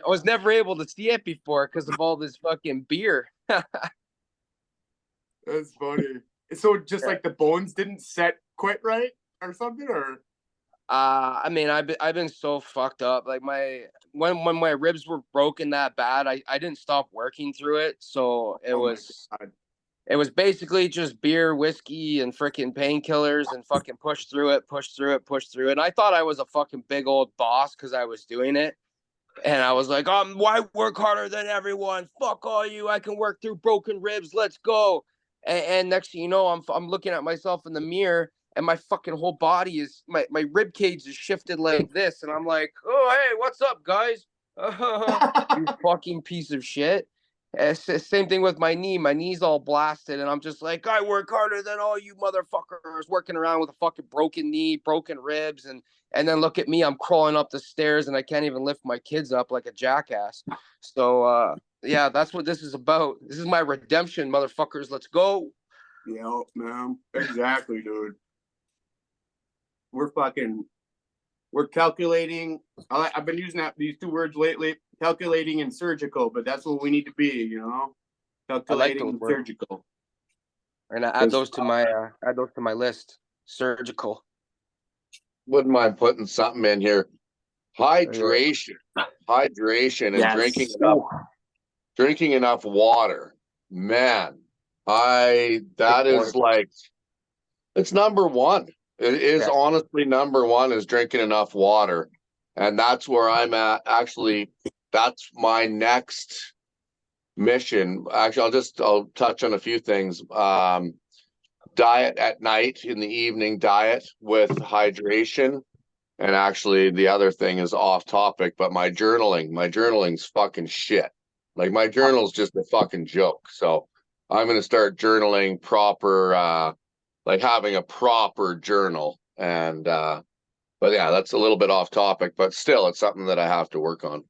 was never able to see it before because of all this fucking beer. That's funny. So just like the bones didn't set quite right or something, or? I mean, I've been so fucked up. Like when my ribs were broken that bad, I didn't stop working through it. So it was basically just beer, whiskey, and freaking painkillers, and fucking push through it. And I thought I was a fucking big old boss because I was doing it. And I was like, why work harder than everyone? Fuck all you. I can work through broken ribs. Let's go. And next thing you know, I'm looking at myself in the mirror, and my fucking whole body is, my rib cage is shifted like this. And I'm like, oh, hey, what's up, guys? You fucking piece of shit. Same thing with my knee. My knee's all blasted, and I'm just like, I work harder than all you motherfuckers, working around with a fucking broken knee, broken ribs, and then look at me, I'm crawling up the stairs, and I can't even lift my kids up like a jackass. So yeah, that's what this is about. This is my redemption, motherfuckers. Let's go. Yeah, man. Exactly, dude. We're calculating. I've been using these 2 words lately, calculating and surgical, but that's what we need to be, calculating and surgical. And I add those to my list. Surgical. Wouldn't mind putting something in here. Hydration, and drinking enough water. Man, that is like, it's number one. It is honestly number one, is drinking enough water. And that's where I'm at. Actually, that's my next mission. Actually, I'll touch on a few things. Diet at night, in the evening, diet with hydration. And actually, the other thing is off topic, but my journaling's fucking shit. Like, my journal's just a fucking joke. So I'm going to start journaling proper, like having a proper journal. And but yeah, that's a little bit off topic, but still, it's something that I have to work on.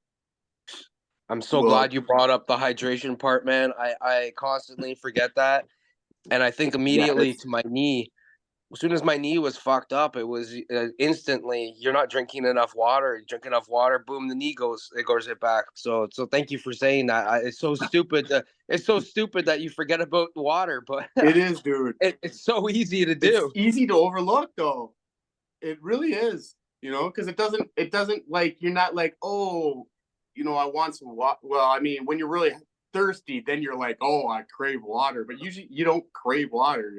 I'm so glad you brought up the hydration part, man. I constantly forget that. And I think immediately to my knee. As soon as my knee was fucked up, it was instantly, you're not drinking enough water. You drink enough water, boom, the knee goes right back. So thank you for saying that. It's so stupid. It's so stupid that you forget about the water, but it is, dude. It's so easy to do. It's easy to overlook, though. It really is, because it doesn't like, you're not like, oh, I want some water. Well, I mean, when you're really thirsty, then you're like, oh, I crave water. But usually you don't crave water,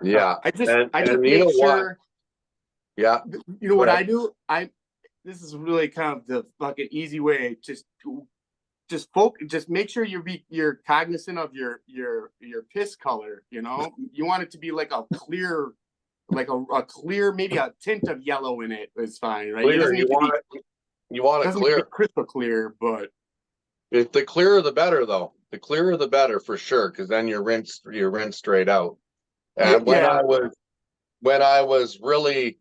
Yeah. I just make sure. Yeah. You know what I do? This is really kind of the fucking easy way. Just focus. Just make sure you're cognizant of your piss color. You want it to be like a clear, maybe a tint of yellow in it is fine, right? Clear, You want it Doesn't clear. get crystal clear, but The clearer the better, though. The clearer the better for sure, because then you're rinsed straight out. And when I was really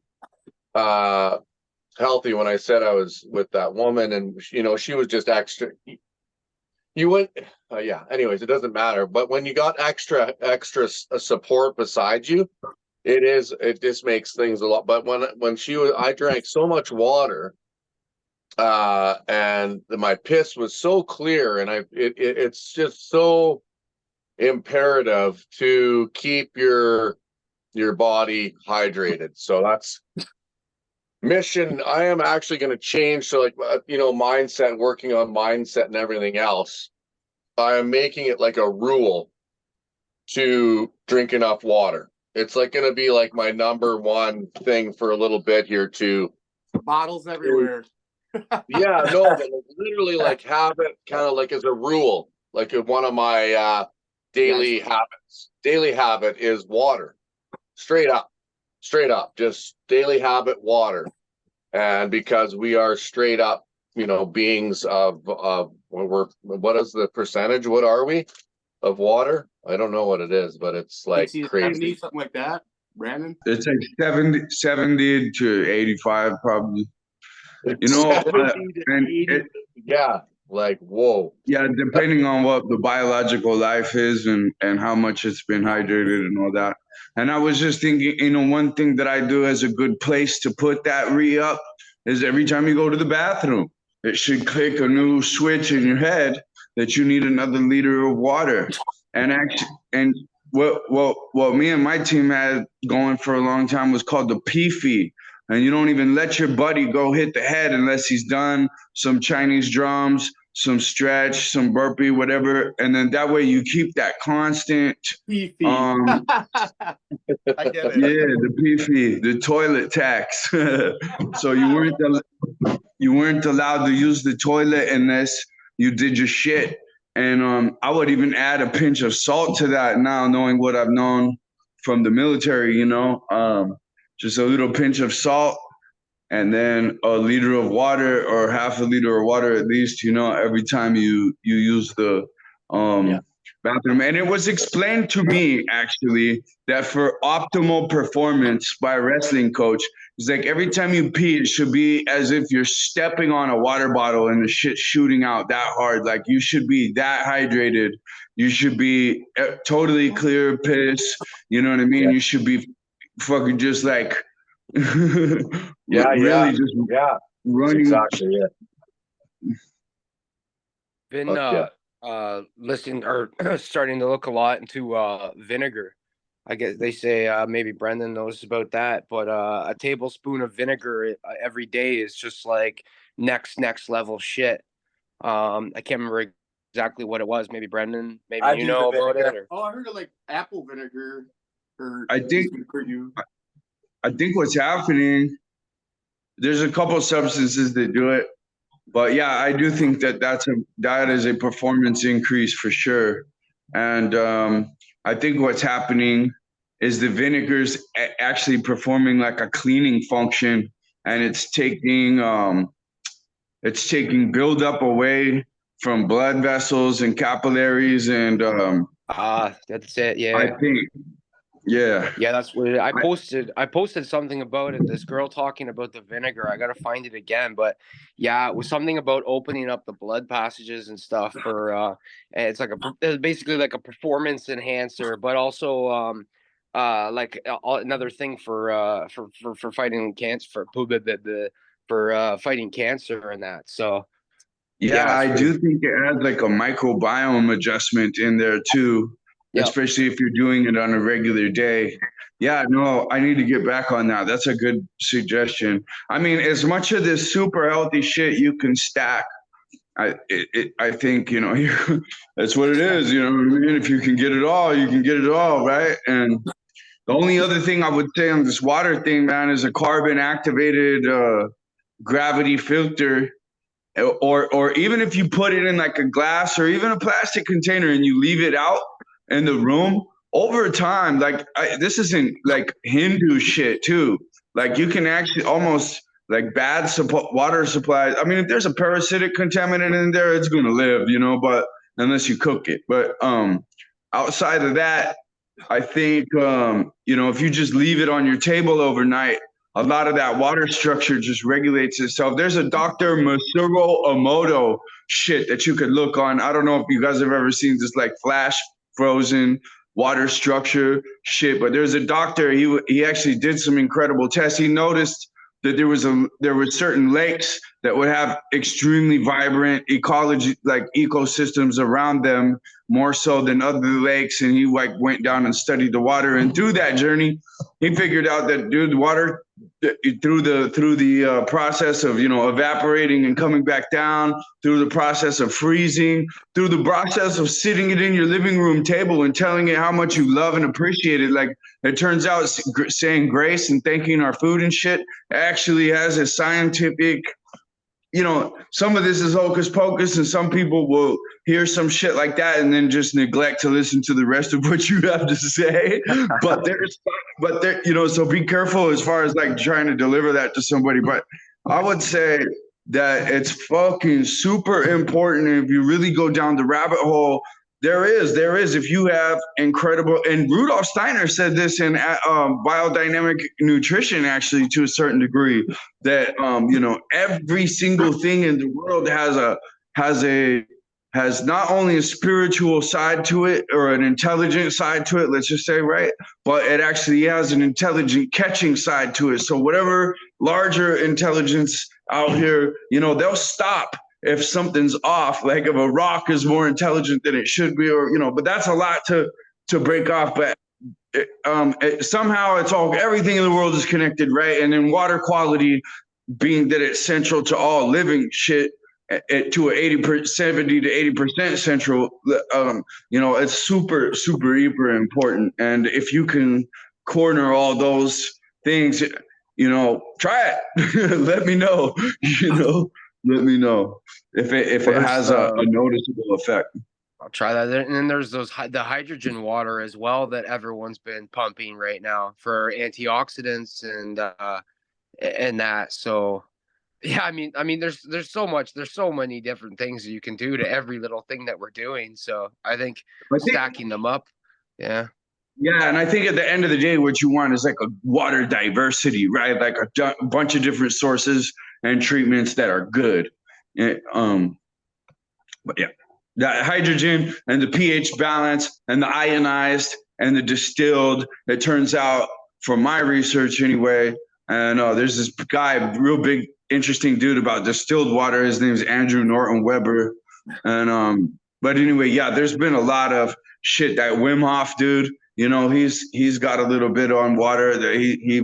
healthy, when I said I was with that woman, and she was just extra. You went, yeah. Anyways, it doesn't matter. But when you got extra support beside you, it just makes things a lot. But when I drank so much water, and my piss was so clear, and it's just so imperative to keep your body hydrated. So that's mission. I am actually going to change. So mindset, working on mindset and everything else. I am making it like a rule to drink enough water. It's like going to be like my number one thing for a little bit here too. bottles everywhere. Yeah, no, but literally like have it kind of like as a rule, like one of my daily habits. Daily habit is water. Straight up, just daily habit water. And because we are straight up, beings of what is the percentage? What are we of water? I don't know what it is, but it's like 60, crazy. 70, something like that. Brandon? It's like 70 to 85 probably. Yeah, like whoa. Yeah, depending on what the biological life is and how much it's been hydrated and all that. And I was just thinking, one thing that I do as a good place to put that re-up is every time you go to the bathroom, it should click a new switch in your head that you need another liter of water. And what me and my team had going for a long time was called the PFI. And you don't even let your buddy go hit the head unless he's done some Chinese drums, some stretch, some burpee, whatever. And then that way you keep that constant. I get it. Yeah, the PFI, the toilet tax. So you weren't allowed to use the toilet unless you did your shit. And I would even add a pinch of salt to that now, knowing what I've known from the military, just a little pinch of salt and then a liter of water or half a liter of water at least, every time you use the bathroom. And it was explained to me actually that for optimal performance by a wrestling coach, it's like every time you pee, it should be as if you're stepping on a water bottle and the shit's shooting out that hard. Like you should be that hydrated. You should be totally clear piss. You know what I mean? You should be fucking just like really just running. Exactly, Been listening or starting to look a lot into vinegar. I guess they say maybe Brendan knows about that, but a tablespoon of vinegar every day is just like next level shit. I can't remember exactly what it was. Maybe Brendan, maybe you know about it. Or... Oh, I heard of like apple vinegar. I think what's happening, there's a couple of substances that do it, but yeah, I do think that is a performance increase for sure. And I think what's happening is the vinegar's actually performing like a cleaning function, and it's taking buildup away from blood vessels and capillaries, and that's it. Yeah, I think. Yeah, that's what I posted something about it. This girl talking about the vinegar. I gotta find it again, but yeah, it was something about opening up the blood passages and stuff for it's like basically like a performance enhancer, but also like another thing for fighting cancer, for fighting cancer and that. So yeah, I do think it has like a microbiome adjustment in there too. Yep. Especially if you're doing it on a regular day. Yeah, no, I need to get back on that. That's a good suggestion. I mean, as much of this super healthy shit you can stack, I think, that's what it is. You know what I mean? If you can get it all, you can get it all, right? And the only other thing I would say on this water thing, man, is a carbon activated gravity filter. Or even if you put it in like a glass or even a plastic container and you leave it out in the room over time, like this isn't like Hindu shit too. Like you can actually almost like bad water supplies. I mean, if there's a parasitic contaminant in there, it's gonna live, you know, but unless you cook it. But outside of that, I think you know, if you just leave it on your table overnight, a lot of that water structure just regulates itself. There's a Dr. Masuro Emoto shit that you could look on. I don't know if you guys have ever seen this like flash frozen water structure shit, but there's a doctor, he actually did some incredible tests. He noticed that there were certain lakes that would have extremely vibrant ecology, like ecosystems around them, more so than other lakes. And he like went down and studied the water. And through that journey, he figured out that, dude, the water through the process of, you know, evaporating and coming back down, through the process of freezing, through the process of sitting it in your living room table and telling it how much you love and appreciate it. Like, it turns out saying grace and thanking our food and shit actually has a scientific, you know, some of this is hocus pocus, and some people will hear some shit like that and then just neglect to listen to the rest of what you have to say. But there, you know, so be careful as far as like trying to deliver that to somebody. But I would say that it's fucking super important. If you really go down the rabbit hole, there is, if you have incredible, and Rudolf Steiner said this in biodynamic nutrition, actually, to a certain degree, that you know, every single thing in the world has not only a spiritual side to it or an intelligent side to it, let's just say, right? But it actually has an intelligent catching side to it. So whatever larger intelligence out here, you know, they'll stop if something's off, like if a rock is more intelligent than it should be, or, you know, but that's a lot to break off. But somehow it's all, everything in the world is connected, right? And then water quality, being that it's central to all living shit, to a 70 to 80% central, you know, it's super hyper important. And if you can corner all those things, you know, try it. Let me know, you know. Let me know if it has a noticeable effect. I'll try that. And then there's the hydrogen water as well that everyone's been pumping right now for antioxidants and that. So yeah, I mean, there's so many different things that you can do to every little thing that we're doing. So I think stacking them up, yeah. Yeah, and I think at the end of the day, what you want is like a water diversity, right? Like a bunch of different sources and treatments that are good. But yeah, that hydrogen and the pH balance and the ionized and the distilled, it turns out, from my research anyway, and there's this guy, real big, interesting dude about distilled water. His name's Andrew Norton Weber. And but anyway, yeah, there's been a lot of shit that Wim Hof dude, you know, he's got a little bit on water that he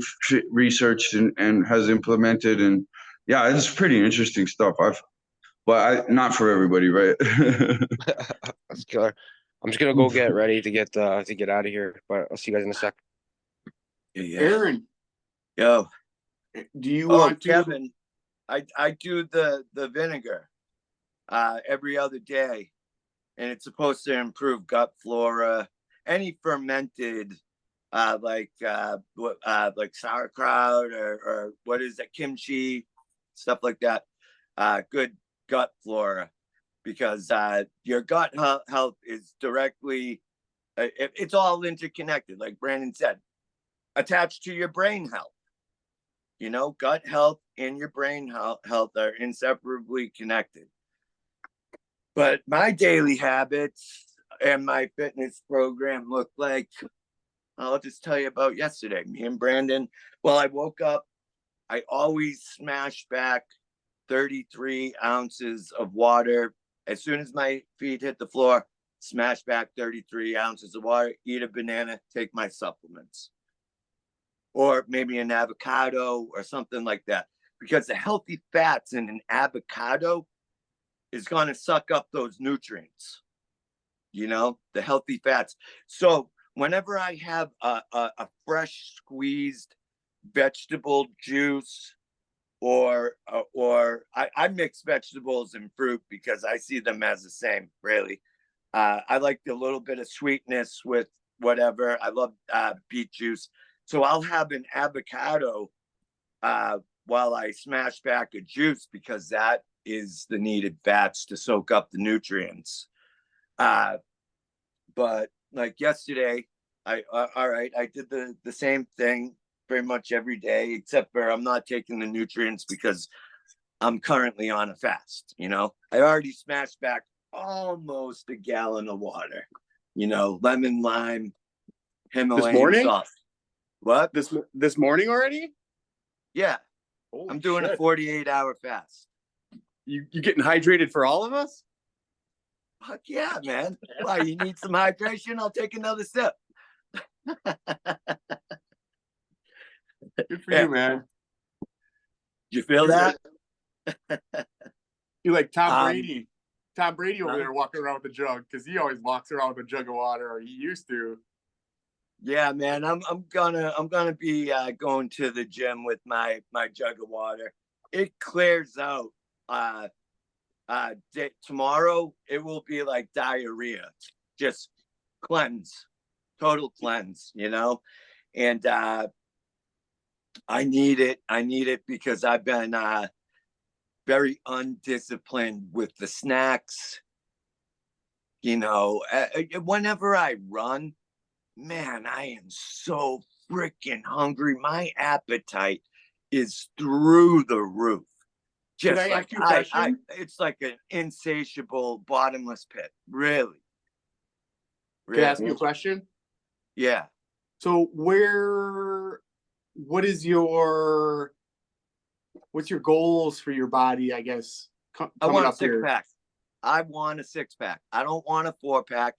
researched and has implemented. And yeah, it's pretty interesting stuff. Not for everybody, right? That's killer. I'm just gonna go get ready to get out of here, but I'll see you guys in a sec. Yeah. Aaron, Yo, do you want to? Kevin, I do the vinegar every other day, and it's supposed to improve gut flora. Any fermented like sauerkraut or what is that, kimchi, stuff like that, good gut flora, because your gut health is directly it's all interconnected, like Brandon said, attached to your brain health. You know, gut health and your brain health are inseparably connected. But my daily habits and my fitness program look like, I'll just tell you about yesterday. Me and Brandon, well, I woke up, I always smash back 33 ounces of water. As soon as my feet hit the floor, smash back 33 ounces of water, eat a banana, take my supplements. Or maybe an avocado or something like that. Because the healthy fats in an avocado is going to suck up those nutrients, you know, the healthy fats. So whenever I have a fresh squeezed vegetable juice, or I mix vegetables and fruit because I see them as the same, really. I like a little bit of sweetness with whatever. I love beet juice. So I'll have an avocado while I smash back a juice, because that is the needed fats to soak up the nutrients. But like yesterday, I did the same thing pretty much every day, except for I'm not taking the nutrients because I'm currently on a fast. You know, I already smashed back almost a gallon of water. You know, lemon, lime, Himalayan salt. What? This morning already? Yeah. Holy I'm doing shit. a 48-hour fast. You getting hydrated for all of us? Fuck yeah, man. Why, you need some hydration? I'll take another sip. Good for you, man. You feel that? You like Tom Brady. Tom Brady over there walking around with a jug, because he always walks around with a jug of water, or he used to. Yeah, man. I'm gonna be going to the gym with my jug of water. It clears out. Tomorrow it will be like diarrhea, just cleanse, total cleanse, you know. And I need it because I've been very undisciplined with the snacks. You know, whenever I run, man, I am so freaking hungry. My appetite is through the roof. Just Can I like ask you a question? it's like an insatiable bottomless pit. Really. Can I ask you a question? Yeah. So what's your goals for your body, I guess? I want a six-pack. I want a six-pack. I don't want a 4-pack.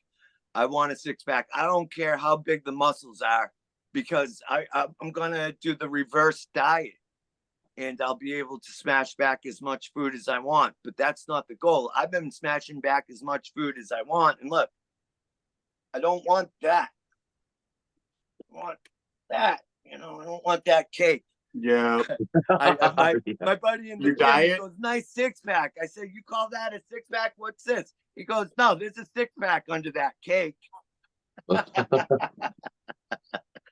I want a 6-pack. I don't care how big the muscles are, because I'm going to do the reverse diet, and I'll be able to smash back as much food as I want. But that's not the goal. I've been smashing back as much food as I want. And look, I don't want that. I want that. You know, I don't want that cake. Yeah. My buddy in the gym, he goes, nice 6-pack. I said, you call that a 6-pack? What's this? He goes, no, there's a 6-pack under that cake.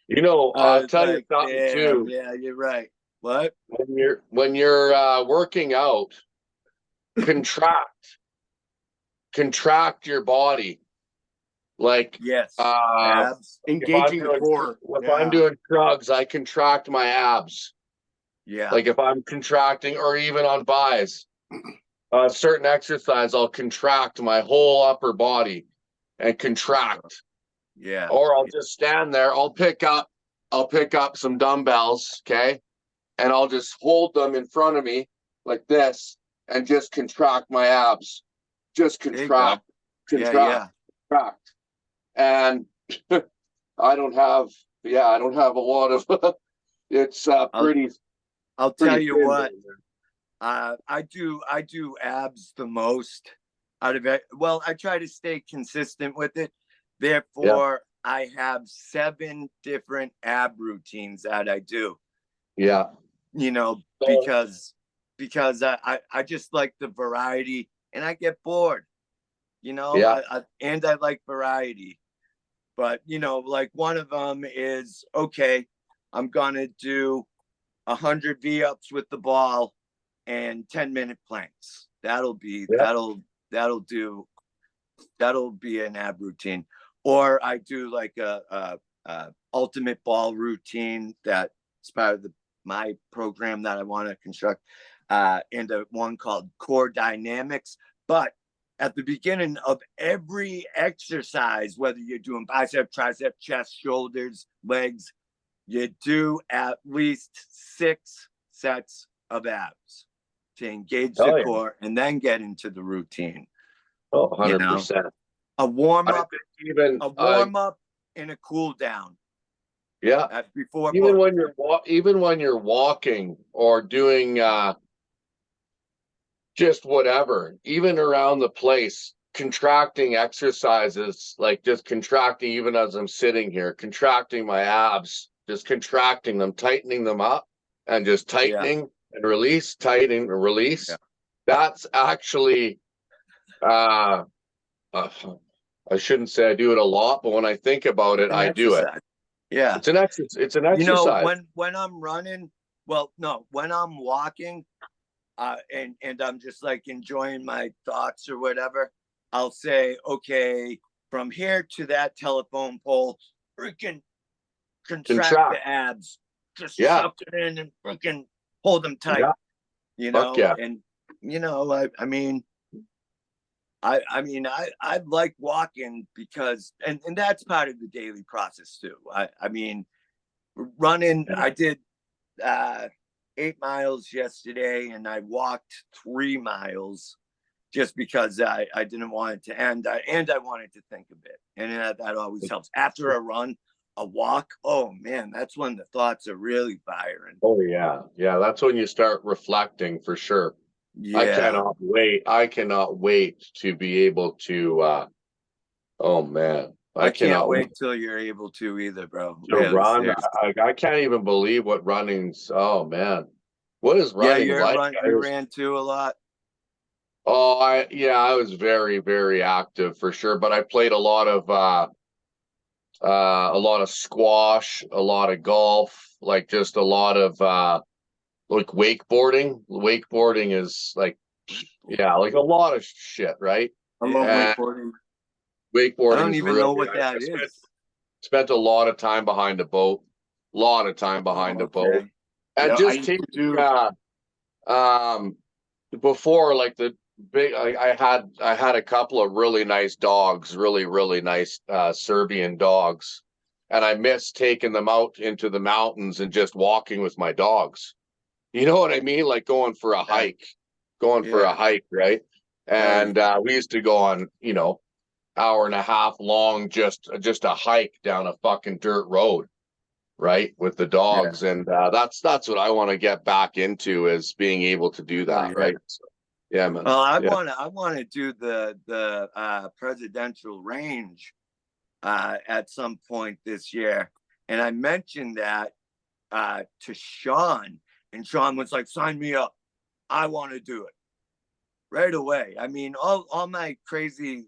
You know, I'll tell you something too. Yeah, you're right. What? When you're working out, contract your body. Like, yes, abs. Engaging the core. If I'm doing drugs, I contract my abs. Yeah. Like if I'm contracting, or even on buys, certain exercise, I'll contract my whole upper body and contract. Yeah. Or I'll just stand there. I'll pick up some dumbbells, okay, and I'll just hold them in front of me like this and just contract my abs. Just contract. Contract. And I don't have a lot of it's pretty. I'll tell you what, I do abs the most out of it. Well, I try to stay consistent with it. Therefore, I have 7 different ab routines that I do. Yeah. You know, because I just like the variety, and I get bored. You know, I like variety. But, you know, like one of them is, okay, I'm going to do 100 V-ups with the ball and 10-minute planks. That'll be an ab routine. Or I do like a ultimate ball routine that's part of my program that I want to construct, and one called Core Dynamics. But at the beginning of every exercise, whether you're doing bicep, tricep, chest, shoulders, legs, you do at least 6 sets of abs to engage the core and then get into the routine. 100%. You know? A warm up and a cool down. Yeah. Before even when you're walking or doing just whatever, even around the place, contracting exercises, like just contracting, even as I'm sitting here, contracting my abs, just contracting them, tightening them up, and just tightening and release, tightening and release. That's actually, I shouldn't say I do it a lot, but when I think about it, I do it. Yeah. It's an exercise. You know, when I'm running, well, no, when I'm walking, and I'm just like enjoying my thoughts or whatever, I'll say, okay, from here to that telephone pole, freaking contract the abs, just suck it in and freaking hold them tight, you know. And you know, I mean, I like walking because, and that's part of the daily process too. I mean, running, I did 8 miles yesterday, and I walked 3 miles just because I didn't want it to end, and I wanted to think a bit, and that always helps. After a run, a walk, oh man, that's when the thoughts are really firing. Oh yeah, that's when you start reflecting for sure. Yeah. I cannot wait to be able to oh man, I can't wait till you're able to either, bro. To run. I can't even believe what running's. Oh man, what is running like? You ran too a lot. Oh, I was very, very active for sure, but I played a lot of squash, a lot of golf, like just a lot of like wakeboarding. Wakeboarding is like, like a lot of shit, right? I love wakeboarding. Wakeboarding. I don't even know what that is. Spent a lot of time behind a boat. And just take before, like the big, I had a couple of really nice dogs, really nice Serbian dogs, and I missed taking them out into the mountains and just walking with my dogs. You know what I mean? Like going for a hike, right? And we used to go on, you know, hour and a half long, just a hike down a fucking dirt road, right, with the dogs. And that's what I want to get back into, is being able to do that, right? So, yeah, man. Well, I want to do the presidential range at some point this year, and I mentioned that to Sean, and Sean was like, "Sign me up! I want to do it right away." I mean, all my crazy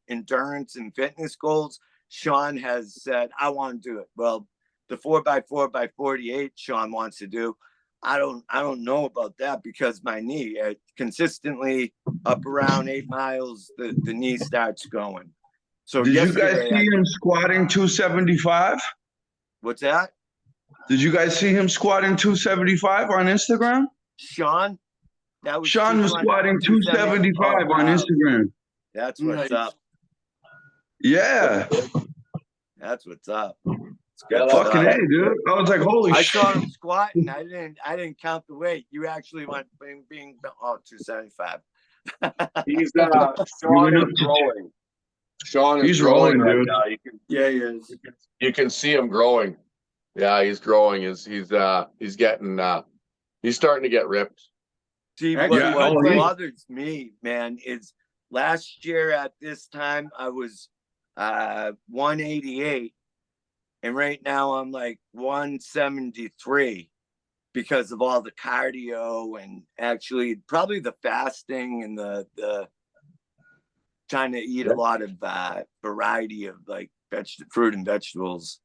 endurance and fitness goals, Sean has said, "I want to do it." Well, the 4x4x48 Sean wants to do. I don't know about that, because my knee consistently up around 8 miles, the knee starts going. So did you guys see him squatting 275? What's that? Did you guys see him squatting 275 on Instagram? Sean was squatting 275 on Instagram. That's what's up. Yeah. That's what's up. Fucking A, dude. I was like, holy shit. I saw him squatting. I didn't count the weight. You actually went being 275. He's Sean is growing. Sean is growing right now. He is. You can see him growing. Yeah, he's growing. He's getting he's starting to get ripped. See, what bothers me, man, is last year at this time I was 188, and right now I'm like 173 because of all the cardio and actually probably the fasting and the trying to eat a lot of variety of like fruit and vegetables.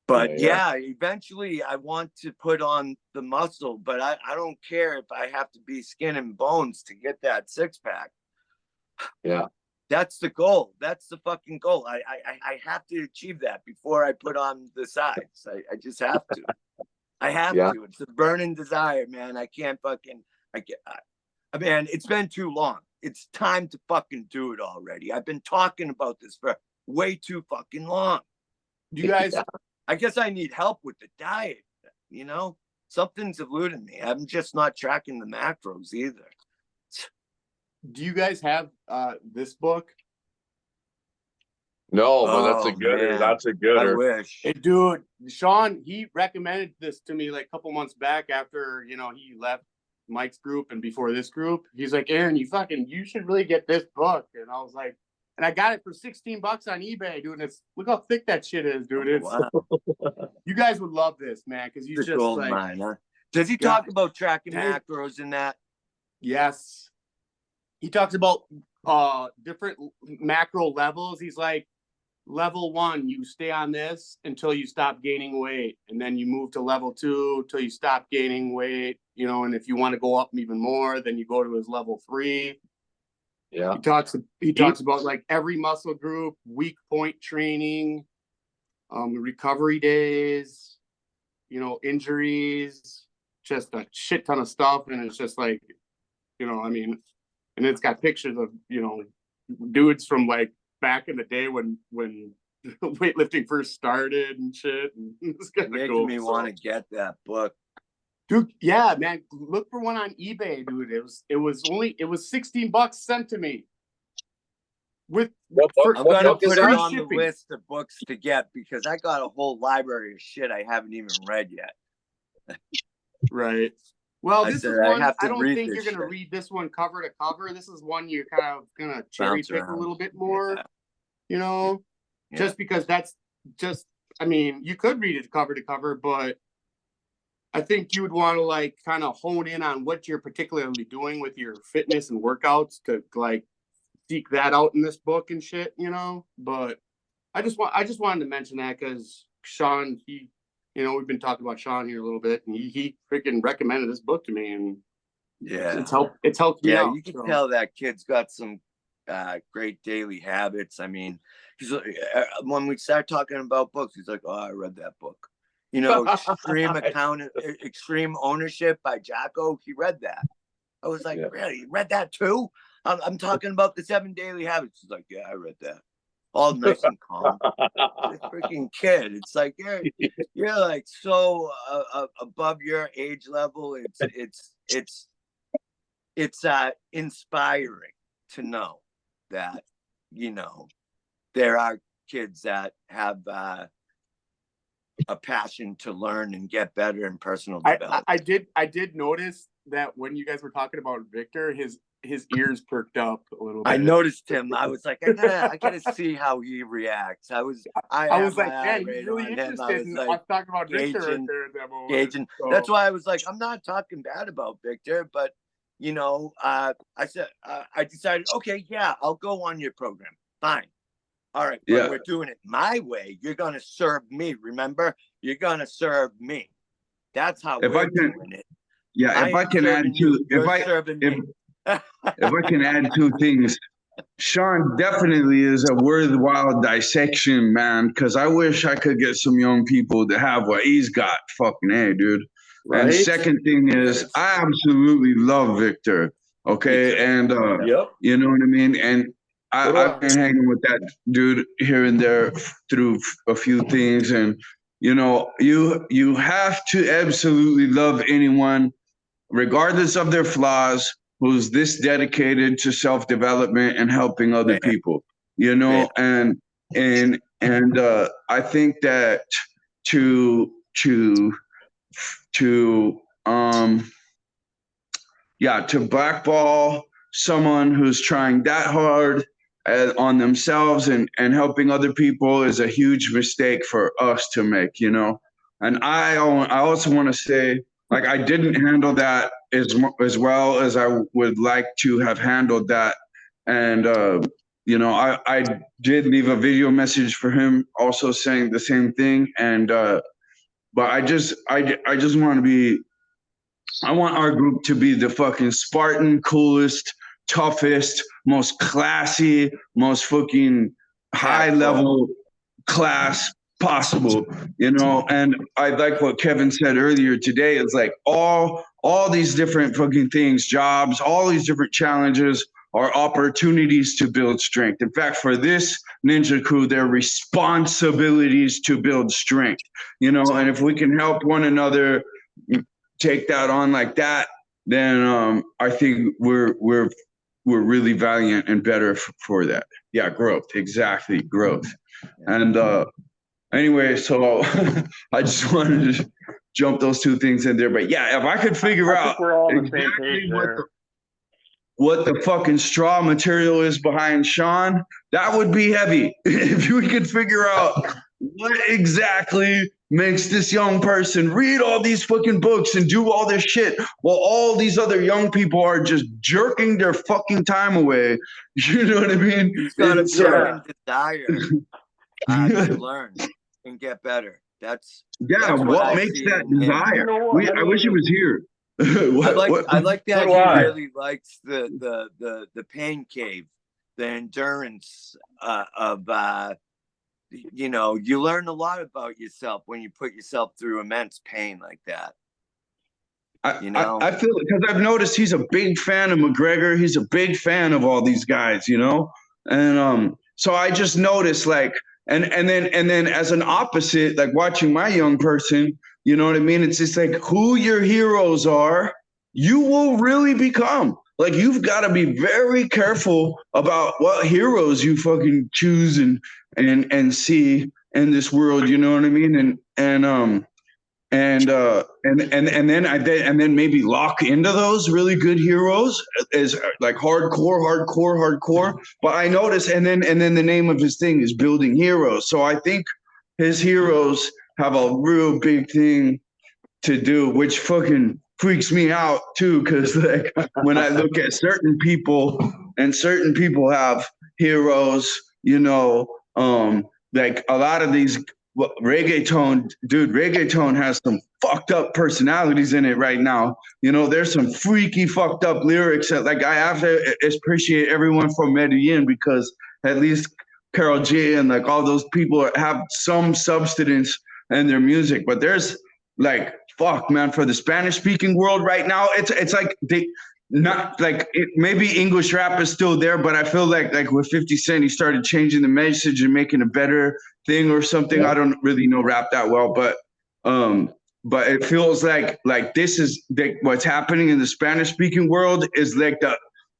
But eventually I want to put on the muscle, but I don't care if I have to be skin and bones to get that 6-pack. Yeah. That's the goal. That's the fucking goal. I have to achieve that before I put on the sides. I just have to. I have to. It's a burning desire, man. I can't fucking, man, it's been too long. It's time to fucking do it already. I've been talking about this for way too fucking long. Do you guys... I guess I need help with the diet, you know? Something's eluding me. I'm just not tracking the macros either. Do you guys have this book? No, but that's a gooder. That's a gooder. I wish. Hey, dude, Sean, he recommended this to me like a couple months back after, you know, he left Mike's group and before this group. He's like, Aaron, you should really get this book. And I was like, and I got it for $16 on eBay, dude. And look how thick that shit is, dude. You guys would love this, man, because you just like. Mine, huh? Does he talk about tracking macros in that? Yes. He talks about different macro levels. He's like level 1, you stay on this until you stop gaining weight. And then you move to level 2 until you stop gaining weight, you know, and if you want to go up even more, then you go to his level 3. Yeah. He talks about like every muscle group, weak point training, recovery days, you know, injuries, just a shit ton of stuff. And it's just like, you know, I mean, and it's got pictures of, you know, dudes from like back in the day when weightlifting first started and shit. And it's making me want to get that book. Dude, yeah, man. Look for one on eBay, dude. It was $16 sent to me. I'm gonna put it on the list of books to get because I got a whole library of shit I haven't even read yet. Right. Well, this is one I don't think you're gonna read this one cover to cover. This is one you're kind of gonna cherry pick a little bit more, you know, just because that's just. I mean, you could read it cover to cover, but I think you would want to like kind of hone in on what you're particularly doing with your fitness and workouts to like seek that out in this book and shit, you know. But I just wanted to mention that because Sean, you know, we've been talking about Sean here a little bit, and he freaking recommended this book to me, and it's helped me out. Yeah, you can tell that kid's got some great daily habits. I mean, he's when we start talking about books, he's like, "Oh, I read that book." You know, Extreme Ownership by Jocko. He read that. I was like, really? You read that too? I'm talking about the 7 Daily Habits. He's like, yeah, I read that. All nice and calm. This freaking kid. It's like you're like so above your age level. It's inspiring to know that, you know, there are kids that have a passion to learn and get better in personal development. I did notice that when you guys were talking about Victor, his ears perked up a little bit. I noticed him. I was like, I gotta see how he reacts. I was like, man, he's really interested in us talking about Victor right there at that moment. So. That's why I was like, I'm not talking bad about Victor, but you know, I said I decided, okay, yeah, I'll go on your program. Fine. All right, but we're doing it my way. You're gonna serve me. Remember, you're gonna serve me. That's how we're doing it. Yeah, if I can add two, if I can add 2 things, Sean definitely is a worthwhile dissection, man. Because I wish I could get some young people to have what he's got. Fucking A, dude. Right? And second thing is, I absolutely love Victor. Okay, and you know what I mean, and. I've been hanging with that dude here and there through a few things, and you know, you have to absolutely love anyone, regardless of their flaws, who's this dedicated to self-development and helping other people. You know, and I think that to blackball someone who's trying that hard on themselves and helping other people is a huge mistake for us to make, you know. And I also want to say, like, I didn't handle that as well as I would like to have handled that. And you know, I did leave a video message for him also saying the same thing. And but I just want to be, I want our group to be the fucking Spartan, coolest, toughest, most classy, most fucking high level class possible, you know. And I like what Kevin said earlier today. It's like all these different fucking things, jobs, all these different challenges are opportunities to build strength. In fact, for this ninja crew, they're responsibilities to build strength, you know. And if we can help one another take that on like that, then I think we're really valiant and better for that. Yeah, growth, exactly, growth. And anyway, so I just wanted to jump those 2 things in there. But yeah, if I could figure out exactly what the fucking straw material is behind Sean, that would be heavy. If we could figure out what exactly makes this young person read all these fucking books and do all this shit while all these other young people are just jerking their fucking time away. You know what I mean? He's got a desire. to learn and get better. That's what makes that desire? I wish he was here. I like that he really likes the pain cave, the endurance of you learn a lot about yourself when you put yourself through immense pain like that. I feel it because I've noticed he's a big fan of McGregor. He's a big fan of all these guys, and so I just noticed and then as an opposite, like watching my young person, you know what I mean? It's just like who your heroes are, you will really become. Like you've got to be very careful about what heroes you fucking choose and see in this world. You know what I mean? And then maybe lock into those really good heroes as like hardcore. But I notice, and then the name of his thing is building heroes. So I think his heroes have a real big thing to do, which fucking freaks me out too. Cause like when I look at certain people and certain people have heroes, like a lot of these reggaeton has some fucked up personalities in it right now. There's some freaky fucked up lyrics that like I have to appreciate everyone from Medellin because at least Karol G and like all those people have some substance in their music. But there's like, fuck, man, for the Spanish speaking world right now, it's like maybe English rap is still there, but I feel like with 50 Cent, he started changing the message and making a better thing or something. I don't really know rap that well, but it feels like this is what's happening in the Spanish speaking world is like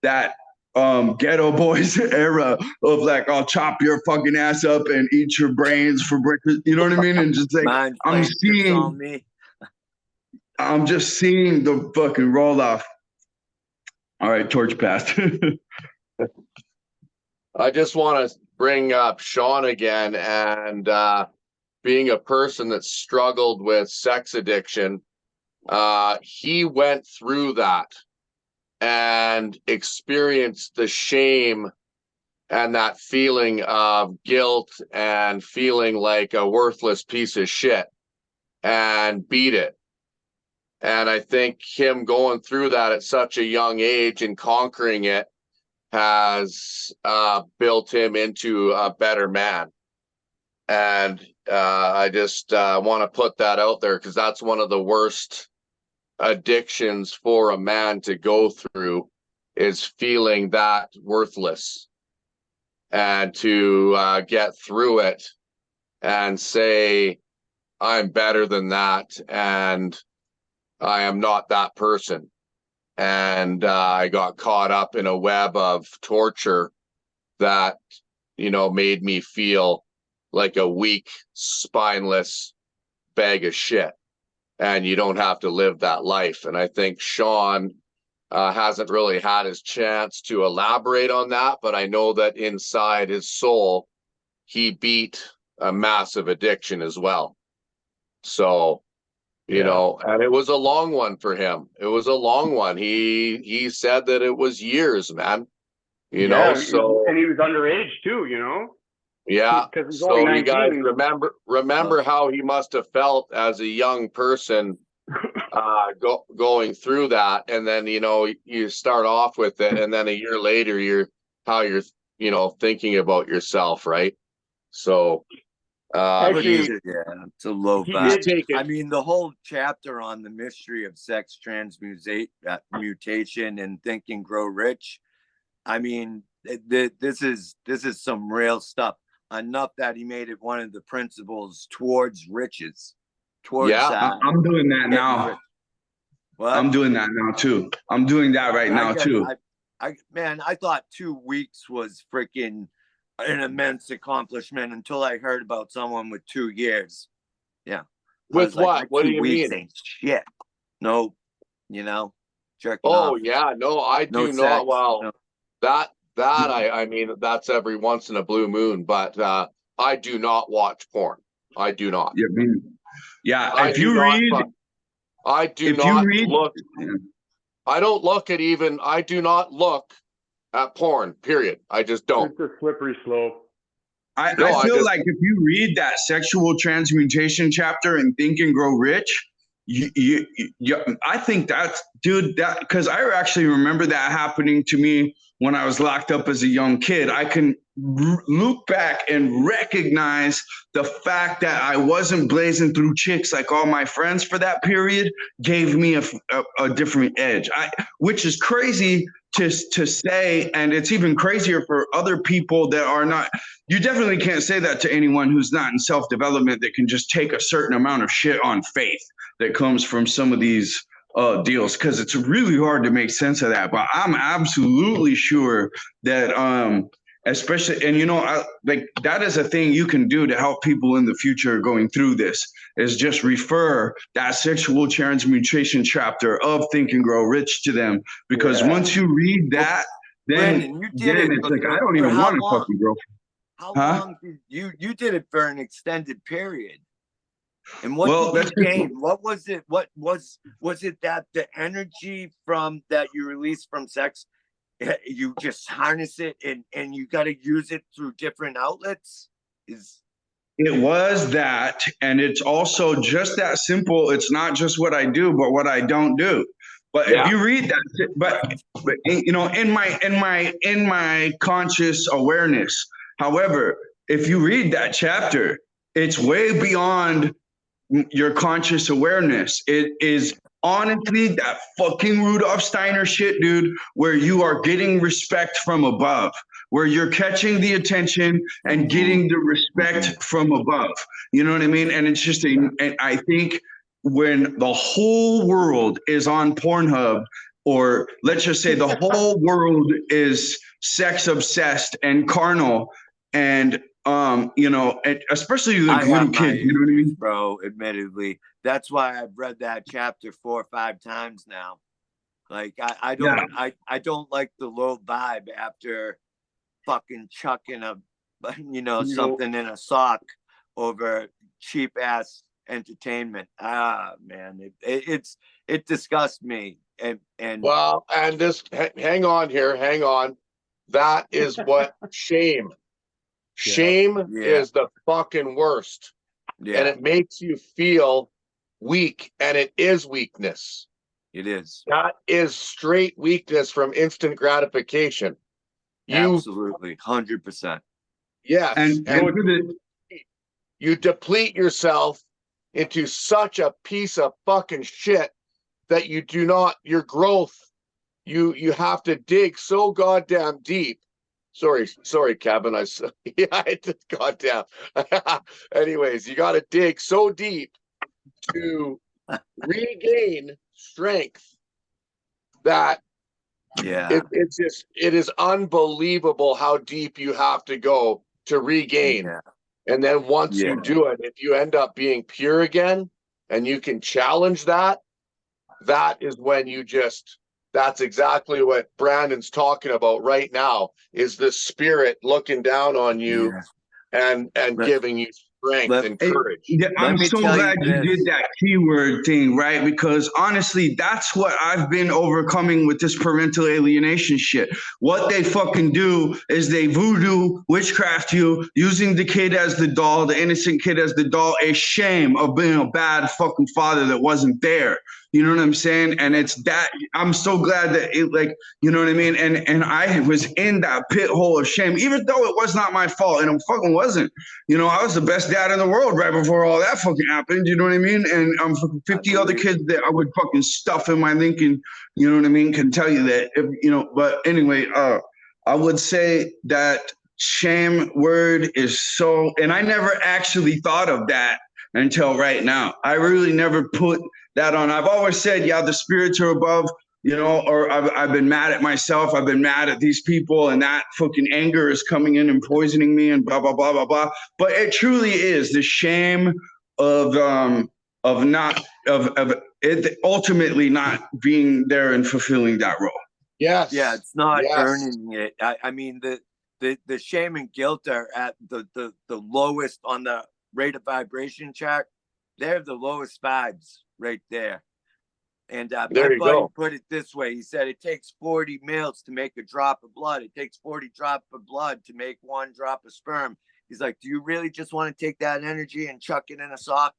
that Ghetto Boys era of like I'll chop your fucking ass up and eat your brains for breakfast. You know what I mean? And just like I'm just seeing the fucking roll off. All right, torch passed. I just want to bring up Sean again and being a person that struggled with sex addiction. He went through that and experienced the shame and that feeling of guilt and feeling like a worthless piece of shit and beat it. And I think him going through that at such a young age and conquering it has built him into a better man. And I just want to put that out there because that's one of the worst addictions for a man to go through is feeling that worthless. And to get through it and say, I'm better than that. And I am not that person. And I got caught up in a web of torture that, made me feel like a weak, spineless bag of shit. And you don't have to live that life. And I think Sean hasn't really had his chance to elaborate on that. But I know that inside his soul, he beat a massive addiction as well. So, and it was a long one for him. It was a long one. He said that it was years, man. So and he was underage too, Yeah. He's so only you guys 19. remember how he must have felt as a young person going through that, and then you start off with it, and then a year later you're thinking about yourself, right? So it's a low vibe. I mean, the whole chapter on the mystery of sex transmutation and Think and Grow Rich. I mean, this is some real stuff. Enough that he made it one of the principles towards riches. I'm doing that now. Rich. What? I'm doing that now too. I'm doing that right now too. I thought 2 weeks was freaking an immense accomplishment until I heard about someone with 2 years. Yeah. With what? What do you mean? Ain't shit. No, jerking Oh off. yeah, no, I do sex. not. Well, no. that I mean that's every once in a blue moon, but I do not watch porn. I do not. If you read, I do not look. I don't look at even. I do not look at porn. Period. I just don't. It's a slippery slope. I feel like if you read that sexual transmutation chapter in Think and Grow Rich, I think that's, dude, that, because I actually remember that happening to me when I was locked up as a young kid. I can look back and recognize the fact that I wasn't blazing through chicks like all my friends for that period gave me a different edge, which is crazy to say, and it's even crazier for other people that are not. You definitely can't say that to anyone who's not in self-development that can just take a certain amount of shit on faith that comes from some of these deals, because it's really hard to make sense of that. But I'm absolutely sure that especially, and you know, like that is a thing you can do to help people in the future going through this, is just refer that sexual transmutation chapter of Think and Grow Rich to them, because once you read that, then it's like, I don't even want to fucking grow. How long did you did it for an extended period? And what did you gain? What was it? What was it that the energy from that you released from sex, you just harness it and you got to use it through different outlets? It was that, and it's also just that simple. It's not just what I do, but what I don't do. But if you read that, but you know, in my conscious awareness, however, if you read that chapter, it's way beyond your conscious awareness. It is honestly that fucking Rudolf Steiner shit, dude, where you are getting respect from above, where you're catching the attention and getting the respect from above. You know what I mean? And it's just and I think when the whole world is on Pornhub, or let's just say the whole world is sex obsessed and carnal, and you know, especially like little kids, you know what I mean, bro? Admittedly, that's why I've read that chapter 4 or 5 times now. Like I don't like the low vibe after fucking chucking something in a sock over cheap ass entertainment. Man, it disgusts me. And well, and this, hang on. That is what shame. Shame is the fucking worst. And it makes you feel weak, and it is weakness. It is. That is straight weakness from instant gratification. Absolutely, 100%. Yes. And you deplete yourself into such a piece of fucking shit that you do not, your growth, you have to dig so goddamn deep. Sorry, Kevin. I just goddamn. Anyways, you got to dig so deep to regain strength that it is unbelievable how deep you have to go to regain. And then once you do it, if you end up being pure again and you can challenge that, that is when you just, that's exactly what Brandon's talking about right now, is the spirit looking down on you and giving you strength and courage. I'm so glad you did that keyword thing, right? Because honestly, that's what I've been overcoming with this parental alienation shit. What they fucking do is they voodoo, witchcraft you, using the kid as the doll, the innocent kid as the doll, a shame of being a bad fucking father that wasn't there. You know what I'm saying? And it's that, I'm so glad that it, like, you know what I mean? And I was in that pit hole of shame, even though it was not my fault, and it fucking wasn't. You know, I was the best dad in the world right before all that fucking happened. You know what I mean? And 50 other kids that I would fucking stuff in my Lincoln, you know what I mean, can tell you that, you know. But anyway, I would say that shame word is so, and I never actually thought of that until right now. I really never put that on. I've always said, yeah, the spirits are above, you know, or I've been mad at myself. I've been mad at these people, and that fucking anger is coming in and poisoning me and blah, blah, blah, blah, blah. But it truly is the shame of it ultimately not being there and fulfilling that role. Yes. Yeah, it's not earning it. I mean, the shame and guilt are at the lowest on the rate of vibration chart. They're the lowest vibes right there. And my buddy put it this way. He said it takes 40 mils to make a drop of blood. It takes 40 drops of blood to make 1 drop of sperm. he's like, do you really just want to take that energy and chuck it in a sock?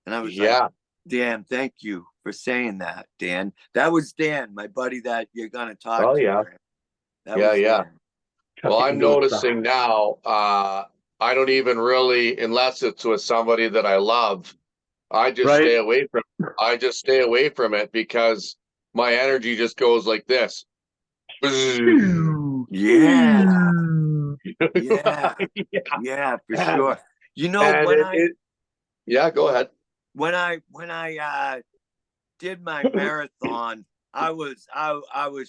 And I was Yeah. like, damn, thank you for saying that, Dan. That was Dan, my buddy that you're gonna talk Oh, to. yeah. Graham. That Yeah, was yeah. Dan. Well, I'm noticing now, I don't even really, unless it's with somebody that I love, I just Right. stay away from I just stay away from it because my energy just goes like this. Yeah. Yeah. Yeah, for sure. You know, And when yeah, go ahead. when I did my marathon, I was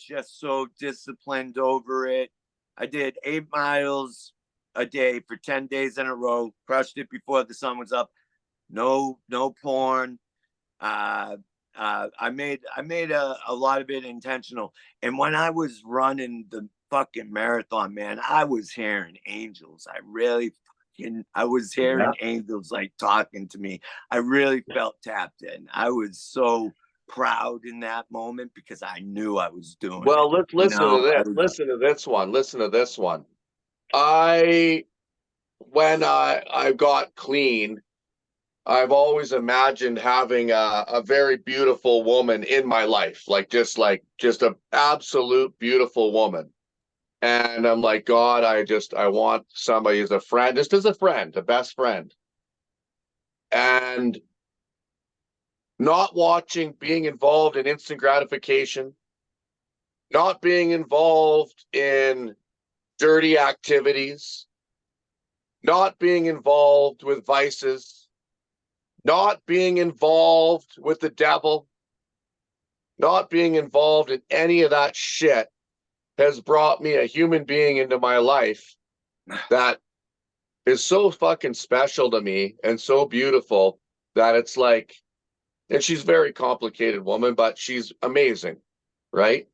just so disciplined over it. I did 8 miles a day for 10 days in a row, crushed it before the sun was up. No porn. I made a lot of it intentional. And when I was running the fucking marathon, man, I was hearing angels. I was hearing angels like talking to me. I really felt tapped in. I was so proud in that moment because I knew I was doing Well, it. let's listen to this. Listen to this one. Listen to this one. When I got clean, I've always imagined having a very beautiful woman in my life, just an absolute beautiful woman. And I'm like, God, I want somebody as a friend, just as a friend, a best friend. And not being involved in instant gratification, not being involved in dirty activities, not being involved with vices, not being involved with the devil, not being involved in any of that shit has brought me a human being into my life that is so fucking special to me and so beautiful that it's like, and she's a very complicated woman, but she's amazing, right?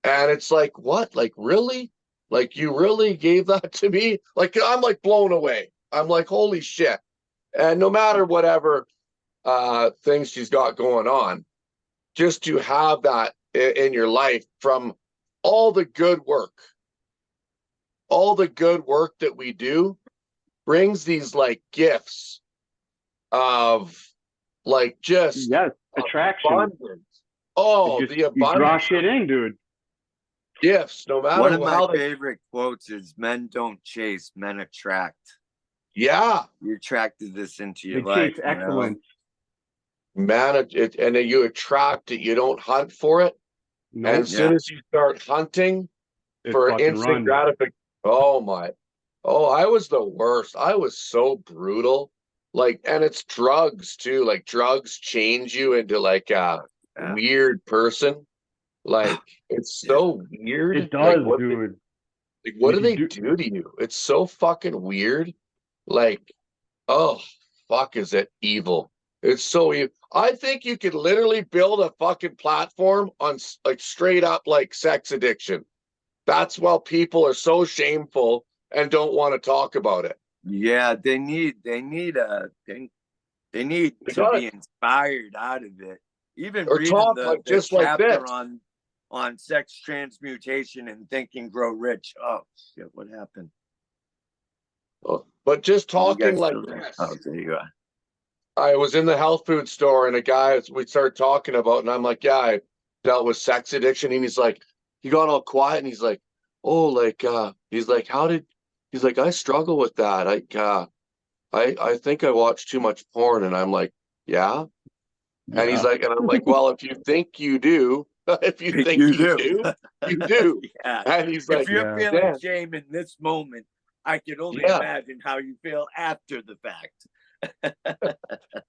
And it's like, what? Like, really? Like, you really gave that to me? Like, I'm like blown away. I'm like, holy shit. And no matter whatever things she's got going on, just to have that in your life from all the good work that we do brings these like gifts of like just attraction. Abundance. Oh, the abundance. You draw shit in, dude. Gifts, no matter one of my favorite quotes is men don't chase, men attract. Yeah. You attracted this into your life. Chase excellence. Man, and then you attract it, you don't hunt for it. Nope. And as soon as you start hunting for instant gratification, I was the worst. I was so brutal. Like, and it's drugs too. Like, drugs change you into like a weird person. Like, it's so weird. It does, dude. What do they do to you? It's so fucking weird. Like, oh, fuck, is it evil? It's so evil. I think you could literally build a fucking platform on like straight up like sex addiction. That's why people are so shameful and don't want to talk about it. Yeah, they need to be inspired out of it. Even or reading talk the like just chapter like this on sex transmutation and Think and Grow Rich. Oh shit, what happened? But just talking like this. Oh, there you are. I was in the health food store and a guy we started talking about, and I'm like, yeah, I dealt with sex addiction. And he's like, he got all quiet and he's like, oh, like, he's like, he's like, I struggle with that. I think I watch too much porn. And I'm like, yeah. And he's like, and I'm like, well, if you think you do, if you think you do, you do. Yeah. And he's like, if you're feeling shame in this moment, I can only imagine how you feel after the fact.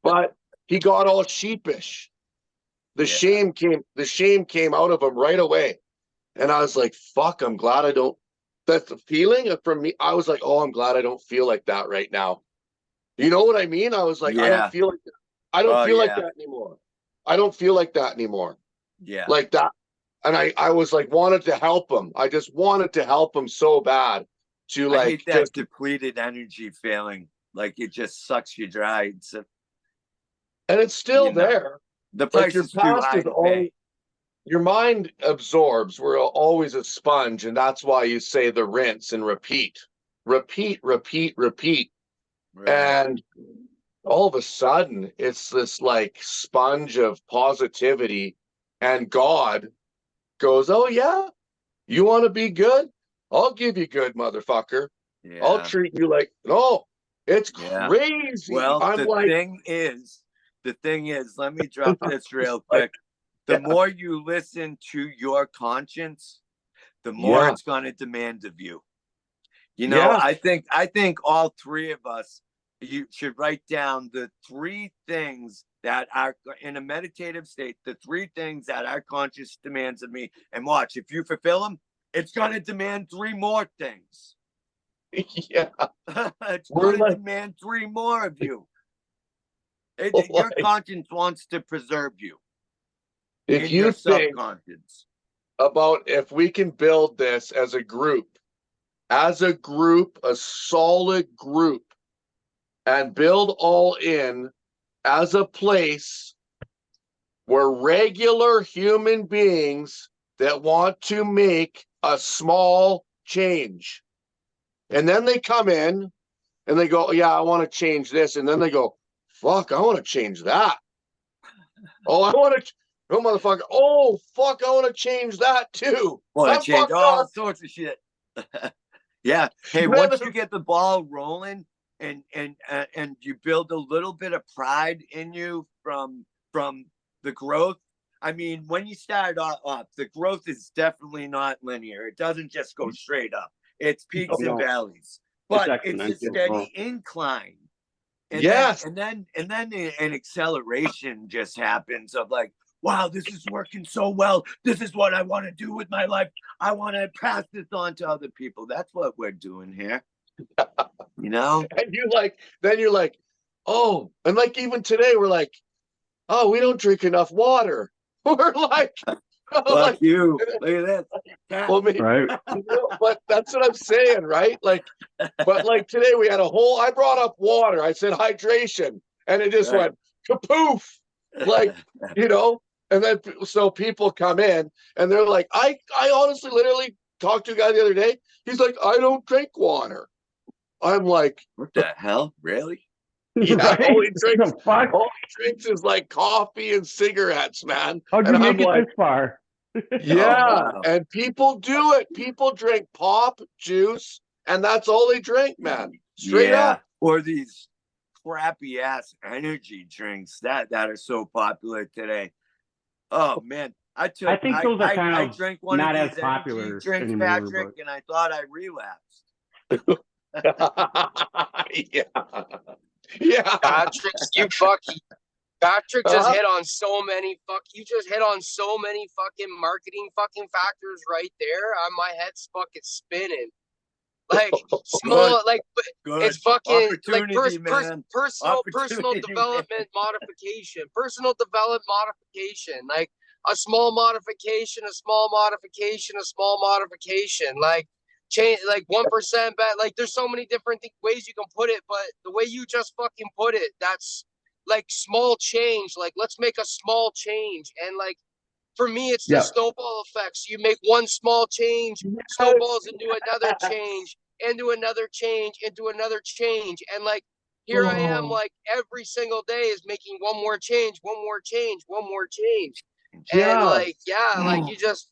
But he got all sheepish. The shame came out of him right away. And I was like, fuck, I'm glad I don't. That's the feeling from me. I was like, oh, I'm glad I don't feel like that right now. You know what I mean? I was like, I don't feel like that. I don't feel like that anymore. I don't feel like that anymore. Yeah. Like that. And I was like, wanted to help him. I just wanted to help him so bad to like. I hate that depleted energy feeling. Like it just sucks you dry. And it's still there. The price is too high to pay. Your mind absorbs. We're always a sponge, and that's why you say the rinse and repeat. repeat. Right. And all of a sudden, it's this like sponge of positivity, and God goes, "Oh yeah, you want to be good? I'll give you good, motherfucker. Yeah. I'll treat you like no." It's Yeah. crazy. Well, I'm the like, thing is, let me drop this real quick. The more you listen to your conscience, the more it's going to demand of you. You know, I think all three of us, you should write down the 3 things that are in a meditative state, the 3 things that our conscious demands of me. And watch, if you fulfill them, it's going to demand 3 more things. Yeah. It's going to demand 3 more of you. Your conscience wants to preserve you. If you think about if we can build this as a group, a solid group, and build all in as a place where regular human beings that want to make a small change, and then they come in and they go, yeah, I want to change this, and then they go, fuck, I want to change that. Oh, I want to, oh motherfucker, oh fuck, I want to change that too. Want to change all sorts of shit. Yeah. Hey, once you get the ball rolling and you build a little bit of pride in you from the growth. I mean, when you start off, the growth is definitely not linear. It doesn't just go straight up. It's peaks and valleys, but it's a steady incline. And then an acceleration just happens of like, wow, this is working so well. This is what I want to do with my life. I want to pass this on to other people. That's what we're doing here. You know? And then you're like, oh, and like even today, we're like, oh, we don't drink enough water. We're like, fuck you. Look at that. Well, maybe, right. But that's what I'm saying, right? Like, but like today we had I brought up water. I said hydration, and it just went kapoof. Like, you know, and then so people come in and they're like, I honestly literally talked to a guy the other day. He's like, I don't drink water. I'm like, what the hell? Really? Yeah, right? all he drinks is like coffee and cigarettes, man. How'd you make it this far? Yeah, wow. And people do it. People drink pop, juice, and that's all they drink, man. Straight up. Or these crappy ass energy drinks that are so popular today. Oh man, I think those are kind of drank one not of as popular drinks, anymore, Patrick, and I thought I relapsed. Yeah. Patrick, you fucking Patrick just hit on so many fucking marketing fucking factors right there. My head's fucking spinning. Like small, like it's fucking like personal development modification. Personal development modification. Like a small modification, a small modification, a small modification. Like change, like 1% bet. Like there's so many different ways you can put it, but the way you just fucking put it, that's like small change. Like let's make a small change, and like for me, it's the snowball effect. So you make one small change, snowballs into another change, into another change, into another change, and like here I am, like every single day is making one more change, one more change, one more change. And like, like you just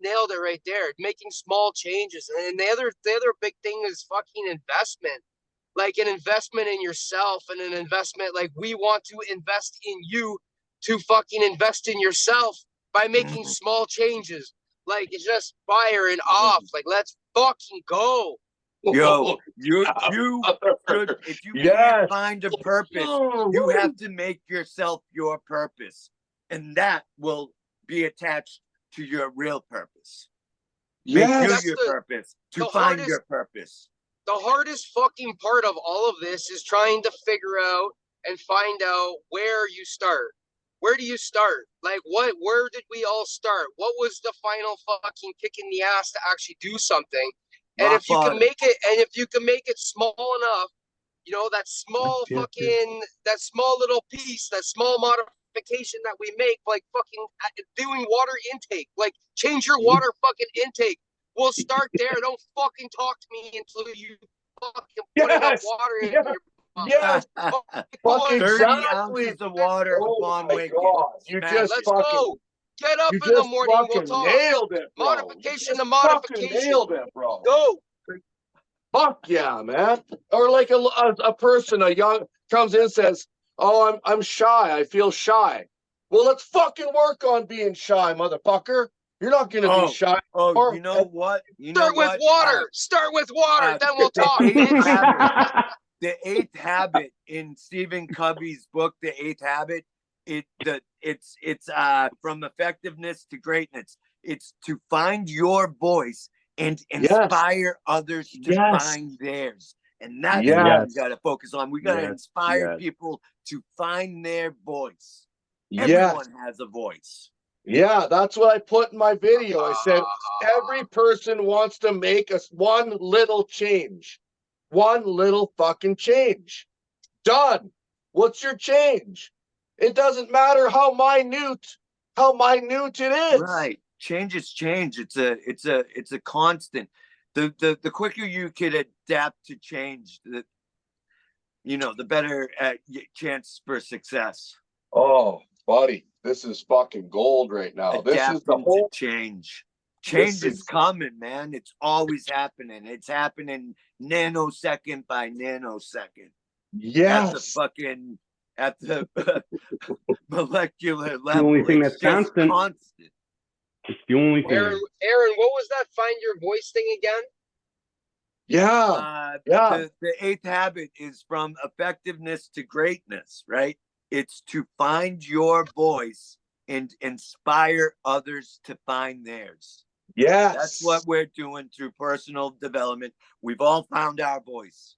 nailed it right there. Making small changes. And the other big thing is fucking investment. Like an investment in yourself, and an investment, like we want to invest in you to fucking invest in yourself by making small changes. Like it's just firing off. Like let's fucking go. Yo, you should, if you can't find a purpose, you have to make yourself your purpose. And that will be attached to your real purpose. Make you your purpose to find your purpose. The hardest fucking part of all of this is trying to figure out and find out where you start. Where do you start? Like where did we all start? What was the final fucking kick in the ass to actually do something? And if you can make it small enough, you know, that small little piece, that small modification that we make, like fucking doing water intake, like change your water fucking intake. We'll start there. Don't fucking talk to me until you fucking put enough water in your mouth. Yes. Fucking 30 exactly. ounces of water upon waking. You Man, just Let's fucking, go. Get up you in the just morning. We'll fucking talk. nailed it, bro. Modification You to just fucking modification. nailed it, bro. Go. Fuck yeah, man. Or like a person, a young, comes in and says, oh, I'm shy. I feel shy. Well, let's fucking work on being shy, motherfucker. You're not going to be shy. Oh, you know what? Start with water. Start with water. Then we'll talk, bitch. The eighth habit in Stephen Covey's book, The Eighth Habit, it's from effectiveness to greatness. It's to find your voice and inspire others to find theirs. And that's what we got to focus on. We got to inspire people to find their voice. Everyone has a voice. Yeah, that's what I put in my video. I said, every person wants to make us one little change. One little fucking change. Done. What's your change? It doesn't matter how minute it is. Right. Change is change. It's a constant. The quicker you could adapt to change, the better chance for success. Oh, buddy, this is fucking gold right now. Adapting this is the whole change. Change is coming, man. It's always happening. It's happening nanosecond by nanosecond. Yes. At the molecular level. The only thing that's constant. It's the only thing. Aaron, what was that find your voice thing again? The eighth habit is from effectiveness to greatness, right? It's to find your voice and inspire others to find theirs. Yes. That's what we're doing through personal development. We've all found our voice.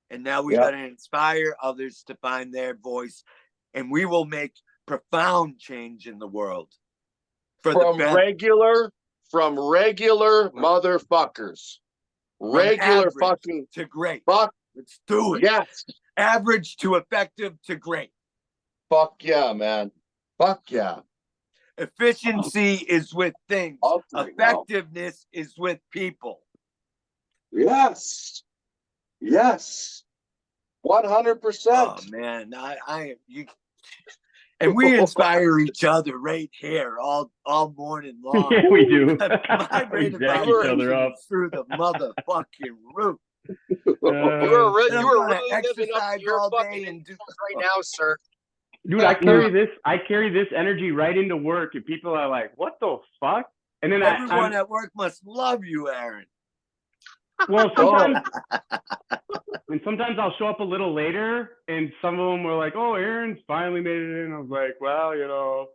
And now we got to inspire others to find their voice. And we will make profound change in the world. From regular motherfuckers. Regular fucking to great. Fuck. Let's do it. Yes. Average to effective to great. Fuck yeah, man. Fuck yeah. Efficiency is with things. Effectiveness is with people. Yes. Yes. 100%. Oh man, and we inspire each other right here all morning long. Yeah, we do. My rate of other up through the motherfucking roof. You were really exercise all day and do right now, sir. Dude, I carry this energy right into work, and people are like, "What the fuck?" And then everyone at work must love you, Aaron. Well, sometimes I'll show up a little later, and some of them were like, "Oh, Aaron's finally made it in." I was like, "Well, I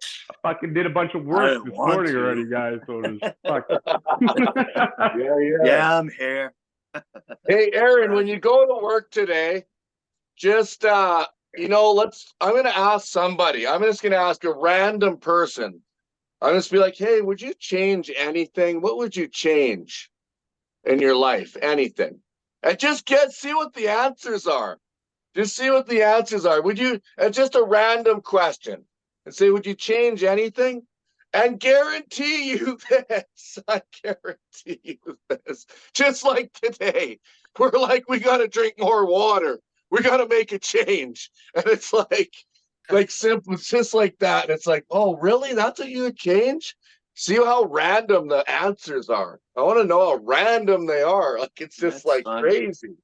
fucking did a bunch of work this morning already, guys." So fuck. Yeah, I'm here. Hey, Aaron, when you go to work today, just I'm going to ask somebody. I'm just going to ask a random person. I'm just be like, "Hey, would you change anything? What would you change in your life? Anything?" And just see what the answers are. Just see what the answers are. Would you? And just a random question, and say, "Would you change anything?" And guarantee you this. I guarantee you this. Just like today, we're like, we got to drink more water. We got to make a change. And it's like simple. It's just like that. And it's like, oh, really? That's what you would change? See how random the answers are. I want to know how random they are. Like, it's just crazy.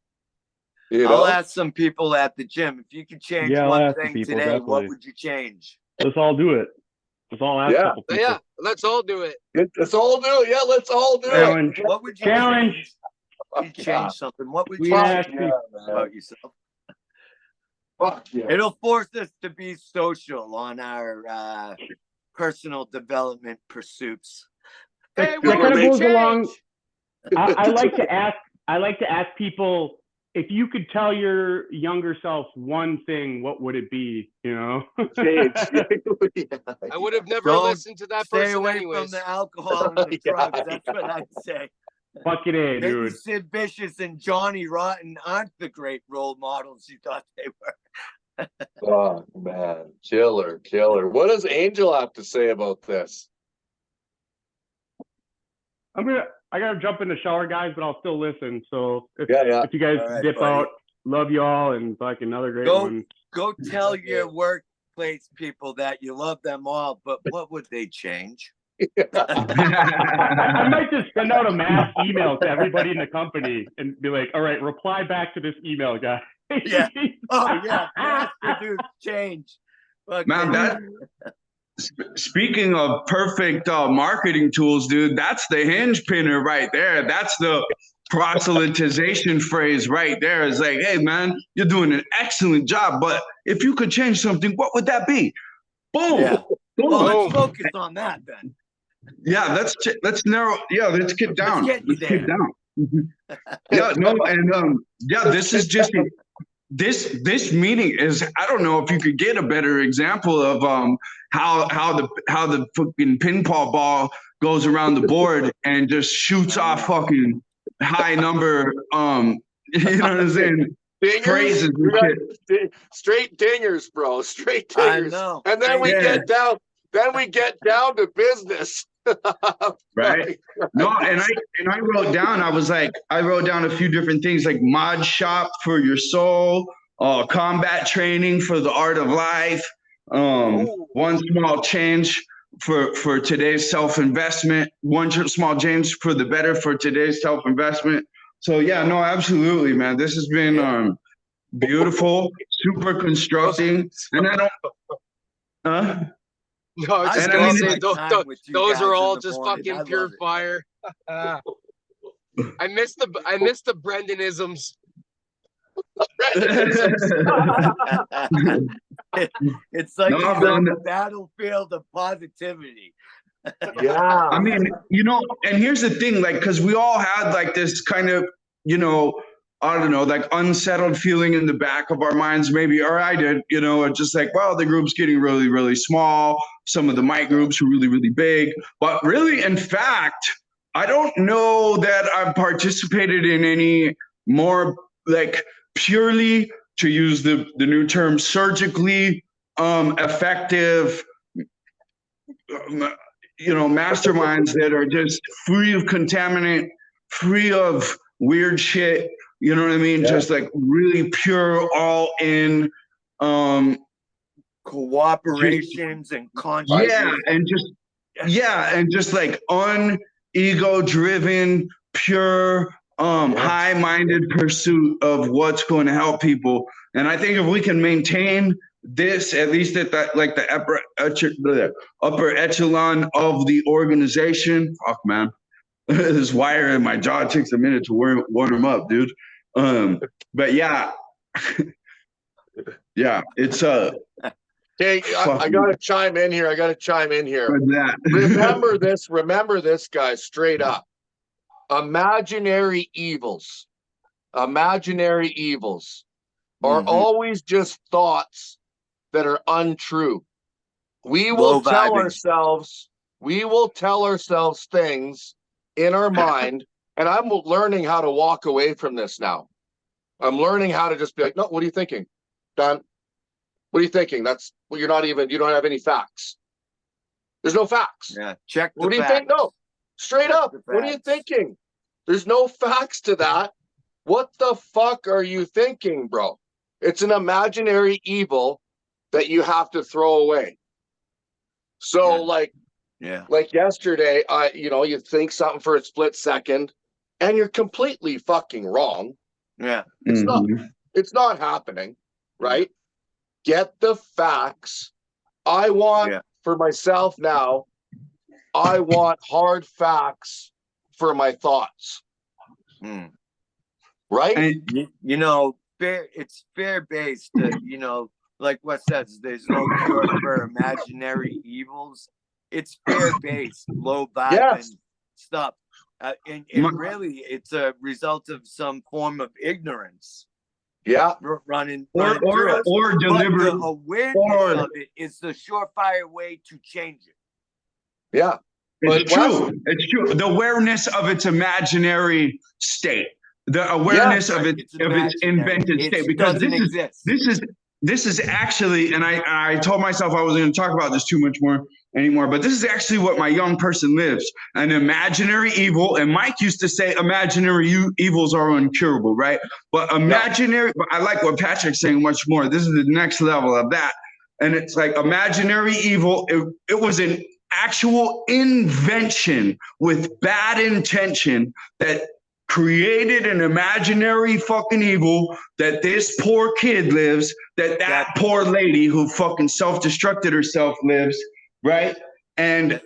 I'll ask some people at the gym. If you could change one thing today, definitely. What would you change? Let's all do it. Let's all ask couple people. Yeah, let's all do it. Let's all do it. Yeah, let's all do it. What would you change? Change something. What would you change about yourself? Fuck yeah. It'll force us to be social on our personal development pursuits. Hey, that kind of goes along. I like to ask people, if you could tell your younger self one thing, what would it be? Change. I would have never listened to that person. Stay away anyways. from the alcohol and the drugs. That's what I'd say. Fuck it in, Maybe dude. Sid Vicious and Johnny Rotten aren't the great role models you thought they were. Oh man, killer. What does Angel have to say about this? I'm I gotta jump in the shower, guys, but I'll still listen. So if you guys dip buddy. out, love y'all and fucking another great one. Go tell your workplace people that you love them all, but what would they change? I might just send out a mass email to everybody in the company and be like, all right, reply back to this email, guys. Yeah. Oh yeah. Mass produce change. Okay. Man, speaking of perfect marketing tools, dude, that's the hinge pinner right there. That's the proselytization phrase right there. It's like, hey, man, you're doing an excellent job, but if you could change something, what would that be? Boom. Yeah. Boom. Well, let's focus on that then. Yeah, let's narrow. Yeah, let's get down. Let's get down. Yeah, no, and yeah, this is just this meeting is. I don't know if you could get a better example of how the fucking pinball ball goes around the board and just shoots off fucking high number. You know what I'm saying? Dingers? Phrases and shit. Straight dingers, bro. Straight dingers. I know. And then we get down. Then we get down to business. Right. No, and I wrote down. I wrote down a few different things like mod shop for your soul, combat training for the art of life, one small change for today's self-investment, one small change for the better for today's self-investment. So yeah, no, absolutely, man. This has been beautiful, super constructing, and I don't. No, I was just gonna say those are all just fucking pure fire. I miss the Brendanisms. It's like he's on the battlefield of positivity. Yeah. I mean, you know, and here's the thing, like, because we all had like this kind of, you know, I don't know, like unsettled feeling in the back of our minds, maybe, or I did, you know, just like, well, the group's getting really, really small. Some of the mic groups are really, really big. But really, in fact, I don't know that I've participated in any more like purely, to use the new term, surgically effective, you know, masterminds that are just free of contaminant, free of weird shit. You know what I mean? Yeah. Just like really pure, all in cooperations and conscious. Yeah, and just like un-ego driven, pure, high-minded pursuit of what's going to help people. And I think if we can maintain this, at least at that, like the upper echelon of the organization, fuck man, this wire in my jaw takes a minute to warm up, dude. But yeah, yeah, it's Hey, I gotta chime in here. Remember this, guys, straight up. Imaginary evils are always just thoughts that are untrue. We will tell ourselves things in our mind. And I'm learning how to walk away from this now. I'm learning how to just be like, no, what are you thinking? Don, what are you thinking? You don't have any facts. There's no facts. Yeah, check the What do you think? No, straight up. What are you thinking? There's no facts to that. What the fuck are you thinking, bro? It's an imaginary evil that you have to throw away. So like yesterday, you think something for a split second and you're completely fucking wrong. Yeah. It's not happening, right? Get the facts. I want for myself now, I want hard facts for my thoughts. Right? And, you know, it's fair based to, you know, like what says there's no cure for imaginary evils. It's fair based, low vibe and stuff. And really, it's a result of some form of ignorance. Yeah, running or deliberate. The awareness of it is the surefire way to change it. Yeah, it's true. It's true. The awareness of its imaginary state, the awareness of its invented state, because this this is actually, and I told myself I wasn't going to talk about this too much more anymore, but this is actually what my young person lives, an imaginary evil. And Mike used to say imaginary evils are incurable, right? But imaginary, I like what Patrick's saying much more. This is the next level of that. And it's like imaginary evil. It was an actual invention with bad intention that created an imaginary fucking evil that this poor kid lives, that poor lady who fucking self-destructed herself lives, right? And the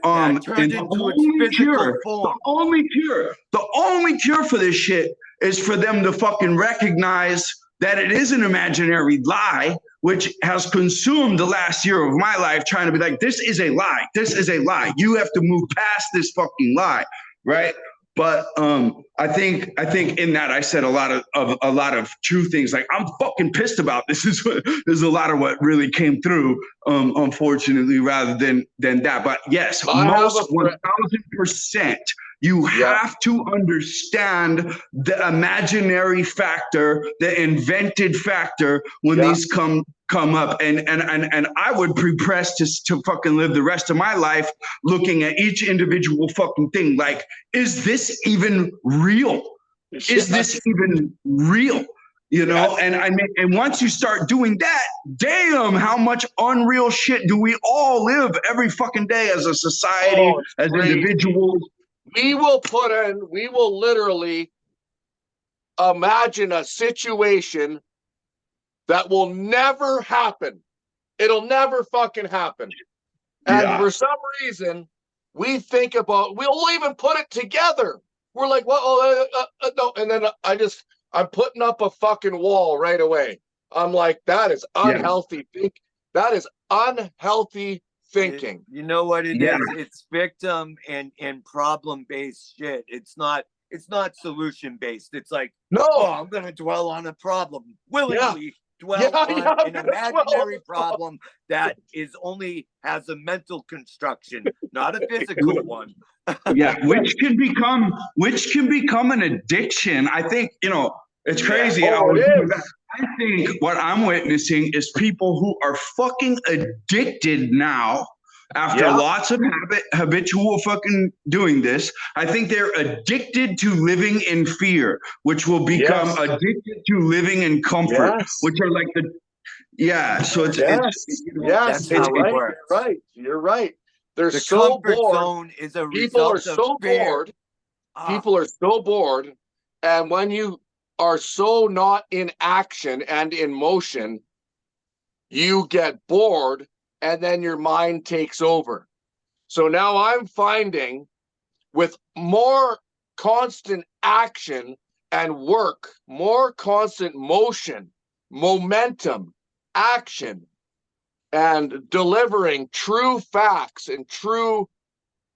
only cure for this shit is for them to fucking recognize that it is an imaginary lie, which has consumed the last year of my life trying to be like, this is a lie. This is a lie. You have to move past this fucking lie, right? But I think in that I said a lot of true things. Like, I'm fucking pissed about this. Is a lot of what really came through, unfortunately, rather than that. But yes, most 1000%. You have to understand the imaginary factor, the invented factor when these come up. And I would be pressed to fucking live the rest of my life looking at each individual fucking thing. Like, is this even real? Is this even real? You know, and once you start doing that, damn, how much unreal shit do we all live every fucking day as a society, as individuals. We will literally imagine a situation that will never happen. It'll never fucking happen. And for some reason, we'll even put it together. We're like, well, no. And then I'm putting up a fucking wall right away. I'm like, that is unhealthy. That is unhealthy thinking. You know what it is? It's victim and problem-based shit. It's not solution-based. It's like, I'm gonna dwell on a problem. Willingly dwell on an imaginary problem that has a mental construction, not a physical one. which can become an addiction. I think, it's crazy. I think what I'm witnessing is people who are fucking addicted now after lots of habitual fucking doing this. I think they're addicted to living in fear, which will become addicted to living in comfort, which are like so it's that's how it works. You're right. They're the so comfort bored. Zone is a People are result so of fear. bored. People are so bored, and when you are so not in action and in motion, you get bored, and then your mind takes over. So now I'm finding with more constant action and work, more constant motion, momentum, action, and delivering true facts and true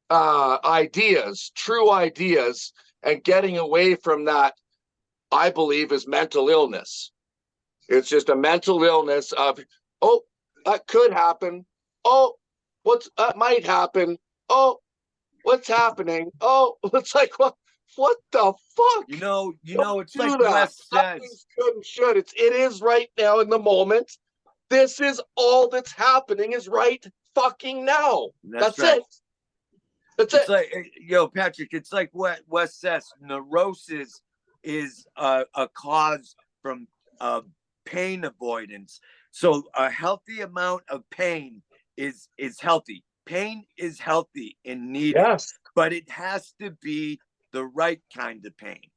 ideas, and getting away from that, I believe, is mental illness. It's just a mental illness of, that could happen. That might happen. What's happening? It's like, what the fuck? You know, it's like Wes says. It is right now in the moment. This is all that's happening is right fucking now. That's right. it. That's it's it. Like, Patrick, it's like what Wes says. Neurosis is a cause from pain avoidance. So a healthy amount of pain is healthy. Pain is healthy and needed, but it has to be the right kind of pain.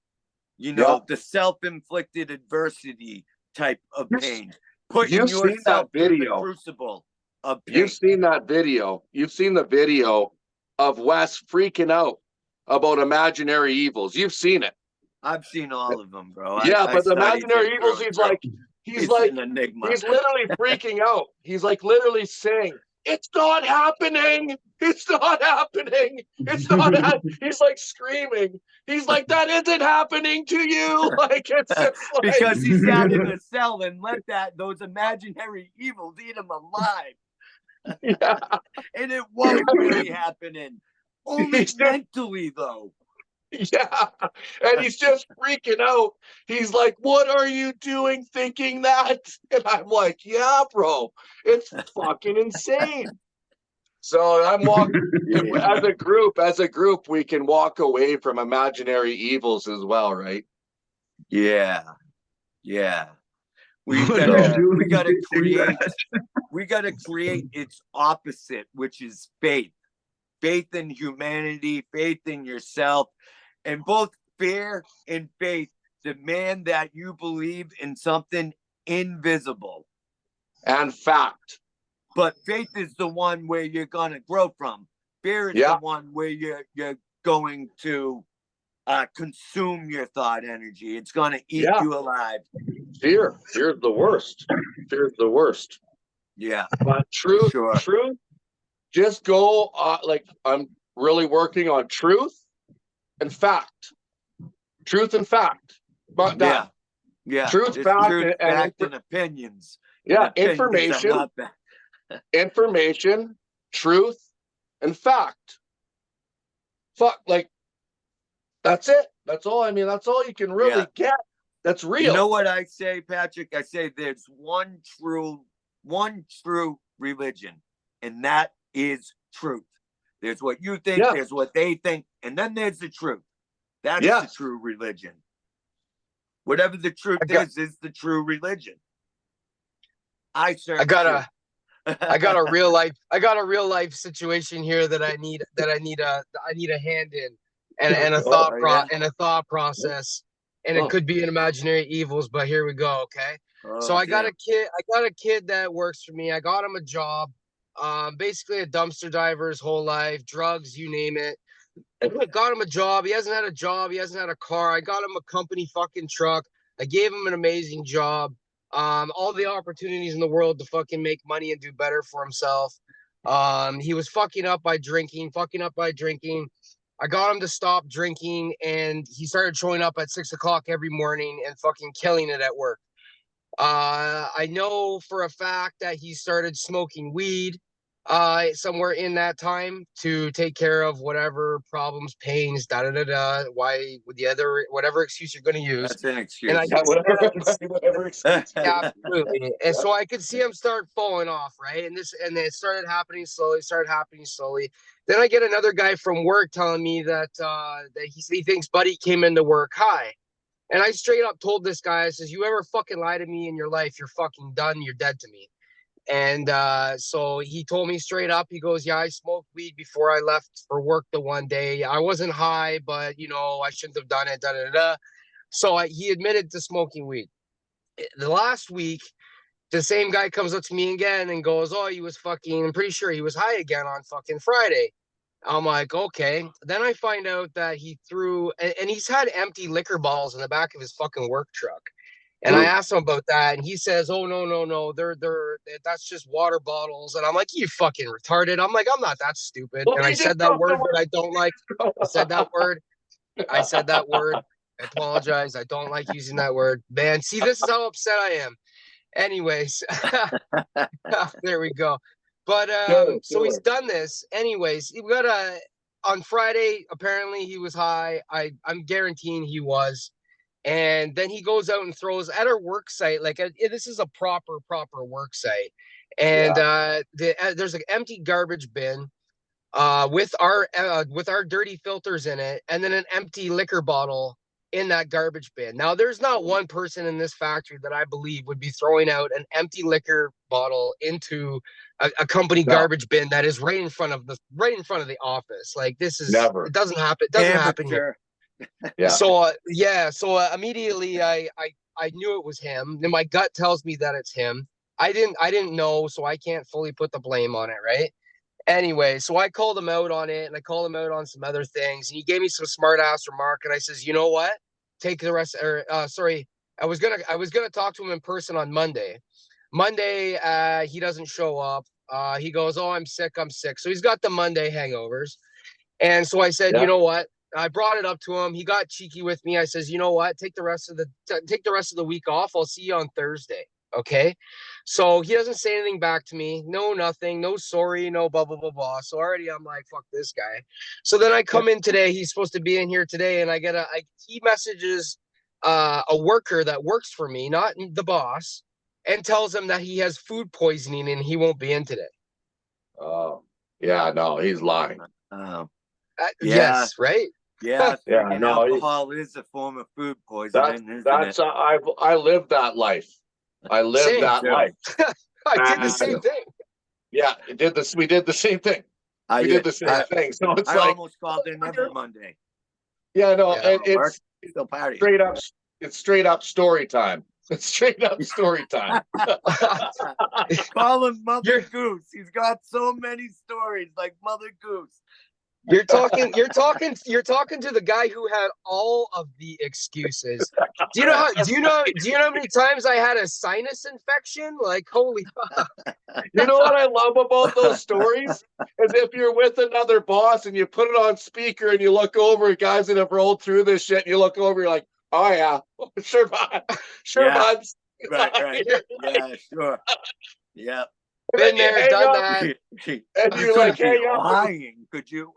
The self-inflicted adversity type of pain. Putting yourself through the crucible of pain. You've seen that video. You've seen the video of Wes freaking out about imaginary evils. You've seen it. I've seen all of them, bro. But the imaginary evils, he's an enigma. He's literally freaking out. He's like literally saying, "It's not happening. It's not happening. It's not." He's like screaming. He's like, "That isn't happening to you." Like, it's just like... because he sat in a cell and let those imaginary evils eat him alive. And it wasn't really happening. Only mentally, though. Yeah. And he's just freaking out. He's like, what are you doing thinking that? And I'm like, yeah, bro, it's fucking insane. So I'm walking as a group, we can walk away from imaginary evils as well, right? Yeah. Yeah. We gotta create its opposite, which is faith. Faith in humanity, faith in yourself, and both fear and faith demand that you believe in something invisible. And fact. But faith is the one where you're gonna grow from. Fear is the one where you're going to consume your thought energy. It's gonna eat you alive. Fear's the worst. Fear's the worst. Yeah. But truth, just go like I'm really working on truth and fact. Truth and fact. But yeah. Truth, fact, and opinions. Yeah, opinions information, truth, and fact. Fuck, like that's it. That's all. I mean, that's all you can really get. That's real. You know what I say, Patrick? I say there's one true religion, and that is truth. There's what you think, there's what they think, and then there's the truth. That's the true religion. Whatever the truth is the true religion. I got a real life situation here that I need a hand in, and a thought process. And it could be an imaginary evils, but here we go. Okay. So I got a kid that works for me. I got him a job, basically a dumpster diver his whole life, drugs, you name it. Got him a job. He hasn't had a job. He hasn't had a car. I got him a company fucking truck. I gave him an amazing job. All the opportunities in the world to fucking make money and do better for himself. He was fucking up by drinking. I got him to stop drinking, and he started showing up at 6 o'clock every morning and fucking killing it at work. I know for a fact that he started smoking weed somewhere in that time to take care of whatever problems, pains, why the other whatever excuse you're going to use. That's an excuse. And whatever excuse. Yeah, absolutely. And so I could see him start falling off, right? And it started happening slowly. Then I get another guy from work telling me that he thinks Buddy came into work high. And I straight up told this guy, I says, you ever fucking lie to me in your life, you're fucking done. You're dead to me. And so he told me straight up, he goes, yeah, I smoked weed before I left for work the one day. I wasn't high, but, I shouldn't have done it. So he admitted to smoking weed. The last week, the same guy comes up to me again and goes, oh, I'm pretty sure he was high again on fucking Friday. I'm like, okay. Then I find out that he threw, and he's had empty liquor bottles in the back of his fucking work truck. And I asked him about that, and he says, oh, no, that's just water bottles. And I'm like, you fucking retarded. I'm like, I'm not that stupid. And I said that word that I don't like. I said that word. I apologize. I don't like using that word. Man, see, this is how upset I am. Anyways, there we go. But so he's done this. Anyways, we got on Friday, apparently he was high. I'm guaranteing he was. And then he goes out and throws at our work site. Like this is a proper work site. And there's an empty garbage bin with our dirty filters in it, and then an empty liquor bottle in that garbage bin. Now, there's not one person in this factory that I believe would be throwing out an empty liquor bottle into a company garbage bin that is right in front of the office. Like this is never. It doesn't happen. It doesn't happen here. Yeah. So immediately I knew it was him. Then my gut tells me that it's him. I didn't know, so I can't fully put the blame on it, right? Anyway, so I called him out on it, and I called him out on some other things, and he gave me some smart ass remark, and I says, you know what? Take the rest. I was gonna talk to him in person on Monday. Monday, he doesn't show up. He goes, oh, I'm sick. So he's got the Monday hangovers, and so I said, you know what? I brought it up to him. He got cheeky with me. I says, you know what? Take the rest of the week off. I'll see you on Thursday. Okay. So he doesn't say anything back to me. No, nothing. No, sorry. No, blah, blah, blah, blah. So already I'm like, fuck this guy. So then I come in today. He's supposed to be in here today. And he messages a worker that works for me, not the boss, and tells him that he has food poisoning and he won't be in today. Oh, yeah, no, he's lying. Yes, right? Yeah, yeah, no, alcohol is a form of food poisoning. I lived that life. I lived that life. I did the same thing. Yeah, we did the same thing. We did the same thing. So it's I almost called in every Monday. Yeah, no, and it's still partying. Straight up. It's straight up story time. It's straight up story time. Call him Mother Goose. He's got so many stories like Mother Goose. You're talking to the guy who had all of the excuses. Do you know how many times I had a sinus infection? Like, holy fuck. You know what I love about those stories? Is if you're with another boss and you put it on speaker and you look over at guys that have rolled through this shit and you look over, you're like, oh yeah, sure, bud. Sure, bud. Right. Yeah, sure. Yeah. Been there, done that. And you're like, hey, lying, could you?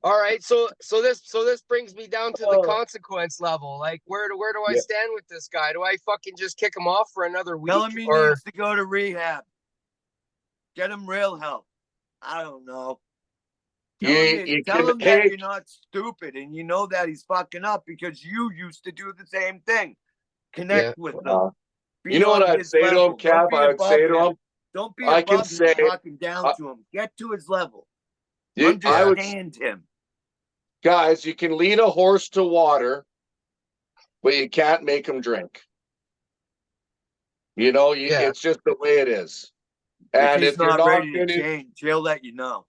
All right, so this brings me down to the consequence level. Like, where do I stand with this guy? Do I fucking just kick him off for another week? Tell him he needs to go to rehab. Get him real help. I don't know. Tell him that you're not stupid and you know that he's fucking up because you used to do the same thing. Connect with him. You know what I'd say to him, Cap? I would say to him, don't be above him, talking down to him. Get to his level. Understand him. Guys, you can lead a horse to water, but you can't make him drink. You know, it's just the way it is. And if you're not ready to change, he'll let you know.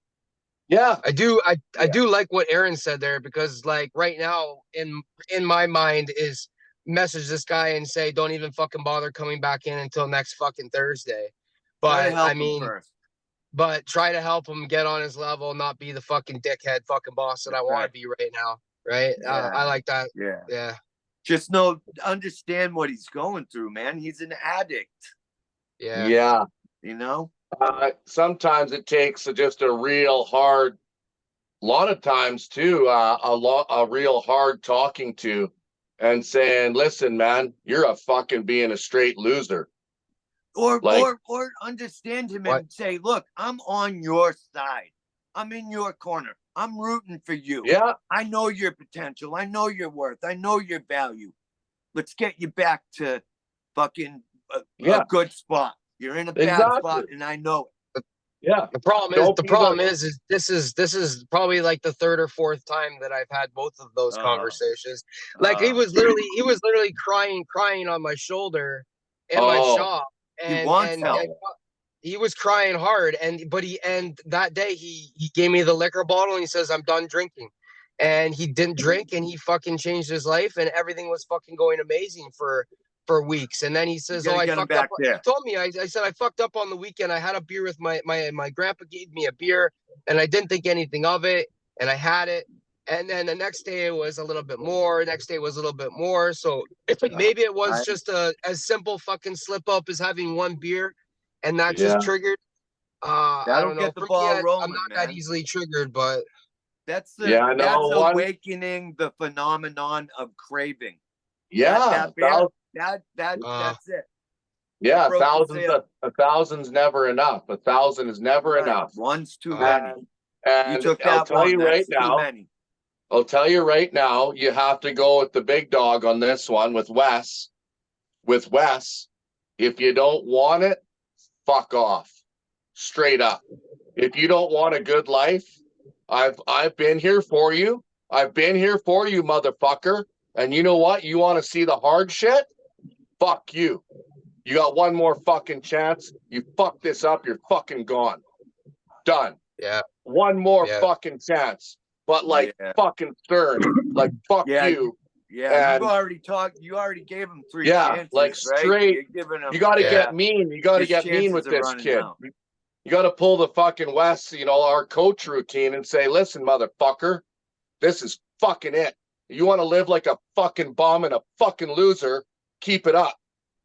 Yeah, I do. I do like what Aaron said there because, like, right now in my mind is message this guy and say, don't even fucking bother coming back in until next fucking Thursday. But I mean, but try to help him get on his level, not be the fucking dickhead fucking boss that I want to be right now. Right? I like that. Yeah. Just understand what he's going through, man. He's an addict. Yeah. You know. Sometimes it takes just a real hard. A lot of times too, a real hard talking to. And saying, listen, man, you're a fucking being a straight loser. Or understand him and say, look, I'm on your side. I'm in your corner. I'm rooting for you. Yeah. I know your potential. I know your worth. I know your value. Let's get you back to fucking a good spot. You're in a bad spot, and I know it. Yeah. The problem is this is probably like the third or fourth time that I've had both of those conversations. Like he was literally crying on my shoulder in my shop, and he was crying hard. And that day he gave me the liquor bottle and he says, I'm done drinking. And he didn't drink and he fucking changed his life and everything was fucking going amazing for weeks. And then he says, I fucked up. He told me, I said, I fucked up on the weekend. I had a beer with my grandpa gave me a beer and I didn't think anything of it. And I had it. And then the next day it was a little bit more. Next day was a little bit more. So maybe it was just as simple fucking slip up as having one beer. And that just triggered. I don't know. Get the ball rolling, I'm not that easily triggered, but that's awakening the phenomenon of craving. Yeah. That's it. Yeah, a thousand's never enough. 1,000 is never enough. One's too many. And you took that I'll tell you right now, you have to go with the big dog on this one with Wes. With Wes, if you don't want it, fuck off. Straight up. If you don't want a good life, I've been here for you. I've been here for you, motherfucker. And you know what? You want to see the hard shit? Fuck you. You got one more fucking chance. You fuck this up, you're fucking gone. Done. Yeah. One more fucking chance. But fucking stern. Like fuck you. Yeah, and you already gave him 3 chances. Like straight. Right? You gotta get mean. You gotta get mean with this kid. Out. You gotta pull the fucking West, our coach routine and say, listen, motherfucker, this is fucking it. You want to live like a fucking bum and a fucking loser, keep it up.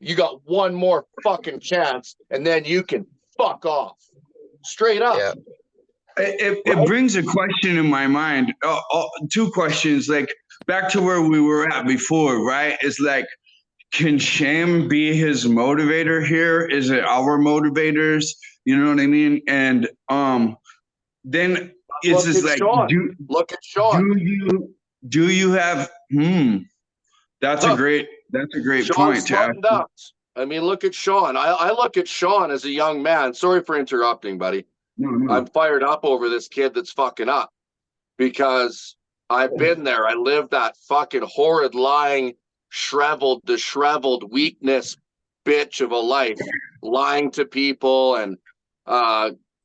You got one more fucking chance, and then you can fuck off. Straight up. Yeah. It brings a question in my mind. Two questions, like back to where we were at before, right? It's like, can shame be his motivator here? Is it our motivators? You know what I mean? And then it's just like, look at Sean. Do you have? That's a great point. Up. I mean, look at Sean. I look at Sean as a young man. Sorry for interrupting, buddy. No. I'm fired up over this kid that's fucking up because I've been there. I lived that fucking horrid, lying, disheveled weakness bitch of a life, lying to people and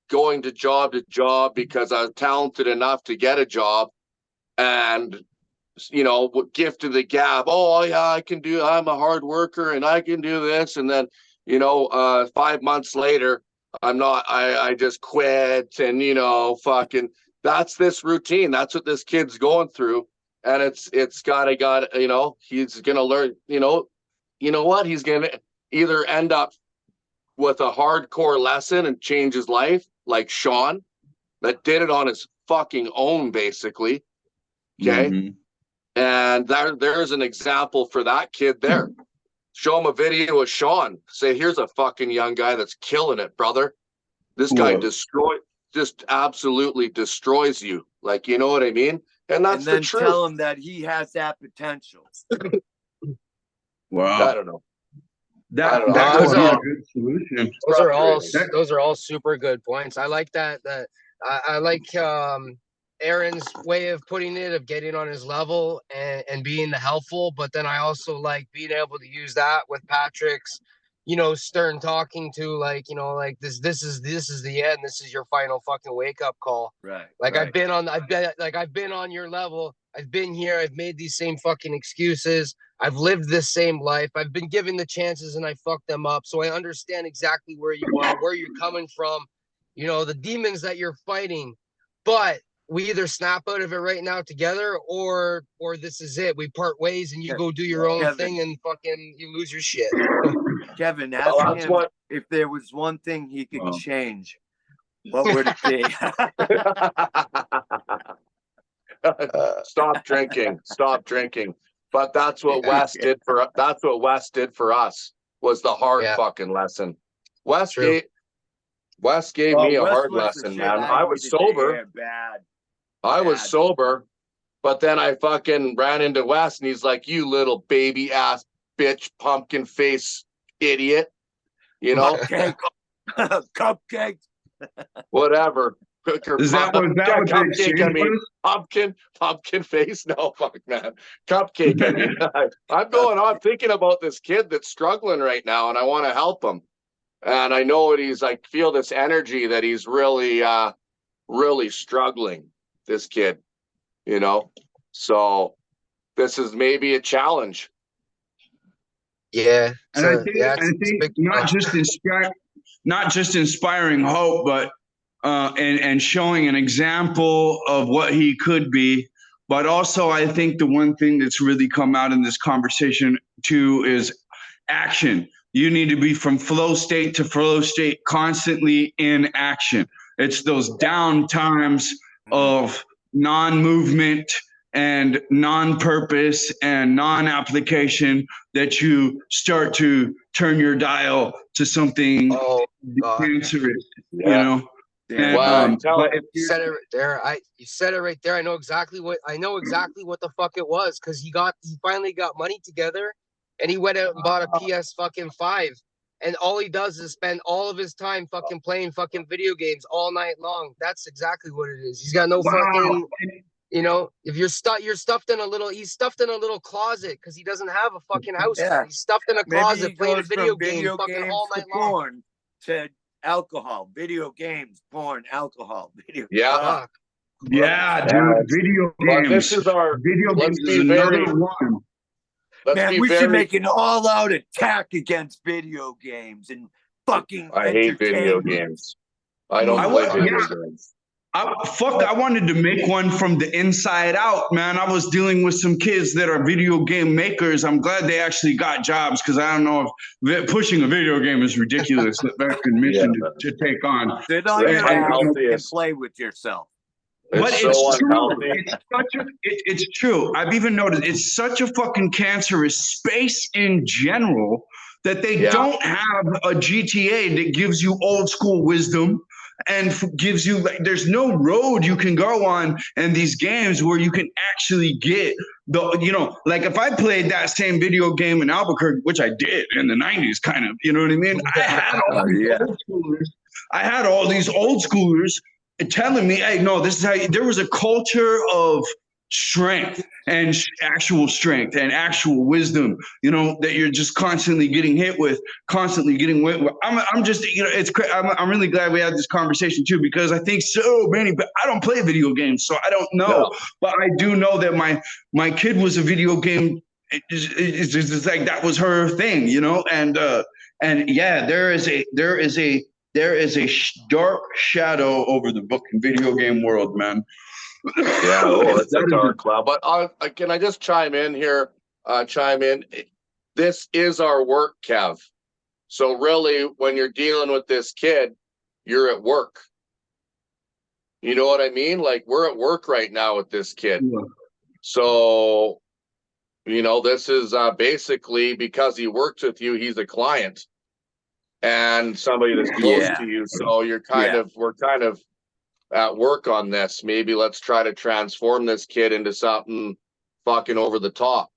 going to job because I was talented enough to get a job and, you know, gift of the gab. Oh, yeah, I'm a hard worker and I can do this. And then, you know, 5 months later, I just quit and, you know, fucking, that's this routine. That's what this kid's going through. And it's gotta, you know, he's going to learn, you know what? He's going to either end up with a hardcore lesson and change his life like Sean that did it on his fucking own, basically. Okay. And there's an example for that kid there. Show him a video of Sean. Say, here's a fucking young guy that's killing it, brother. This guy just absolutely destroys you. Like, you know what I mean? And that's the truth. Tell him that he has that potential. Wow. I don't know. That would be a good solution. Those are all super good points. I like that. I like Aaron's way of putting it, of getting on his level and being the helpful, but then I also like being able to use that with Patrick's, you know, stern talking to, like, you know, like this is the end. This is your final fucking wake up call. Right. Like I've been on your level. I've been here. I've made these same fucking excuses. I've lived this same life. I've been given the chances and I fucked them up. So I understand exactly where you are, where you're coming from, you know, the demons that you're fighting, but we either snap out of it right now together or this is it. We part ways and you go do your own thing and fucking you lose your shit. Kevin, ask him if there was one thing he could change, what would it be? Stop drinking. But that's what Wes did for us, was the hard fucking lesson. Wes gave me a hard lesson, man. I was sober. I was sober, but then I fucking ran into Wes and he's like, you little baby ass bitch, pumpkin face idiot. You know? Cupcake. Whatever. Is that what cupcake? I mean, pumpkin face. No, fuck, man. Cupcake. I mean, I'm thinking about this kid that's struggling right now, and I want to help him. And I know he's like, feel this energy that he's really, really struggling. This kid, you know. So this is maybe a challenge. Yeah, and I think not just inspiring hope, but and showing an example of what he could be. But also, I think the one thing that's really come out in this conversation too is action. You need to be from flow state to flow state, constantly in action. It's those down times of non-movement and non-purpose and non-application that you start to turn your dial to something cancerous, you know. And, wow, you said it right there. You said it right there. I know exactly what the fuck it was, because he finally got money together, and he went out and bought a PS fucking 5, and all he does is spend all of his time fucking playing fucking video games all night long. That's exactly what it is. He's got no fucking, you know, if he's stuffed in a little closet because he doesn't have a fucking house. Yeah. He's stuffed in a closet playing a video game fucking all night long. To alcohol, video games, porn, alcohol, video. Yeah. Yeah, dude. Video games. This is video games is another one. Man, we should make an all-out attack against video games and fucking. I hate video games. I don't play video games. I wanted to make one from the inside out, man. I was dealing with some kids that are video game makers. I'm glad they actually got jobs, because I don't know if pushing a video game is ridiculous. American mission to take on. Sit on your ass and play with yourself. But it's true. It's true. I've even noticed it's such a fucking cancerous space in general that they don't have a GTA that gives you old school wisdom and gives you, like, there's no road you can go on in these games where you can actually get the, you know, like if I played that same video game in Albuquerque, which I did in the 90s, kind of, you know what I mean? I had all these old schoolers telling me, hey, no, this is how there was a culture of strength and actual strength and actual wisdom, you know, that you're just constantly getting hit with, constantly getting with. I'm just, you know, I'm really glad we had this conversation too, because I think so many, but I don't play video games, so I don't know, but I do know that my kid was a video game. It's just like, that was her thing, you know? And yeah, there is a dark shadow over the book and video game world, man. Yeah, it's a dark cloud. But can I just chime in here? This is our work, Kev. So really, when you're dealing with this kid, you're at work. You know what I mean? Like, we're at work right now with this kid. Yeah. So, you know, this is basically because he works with you, he's a client and somebody that's close to you. So you're we're kind of at work on this. Maybe let's try to transform this kid into something fucking over the top.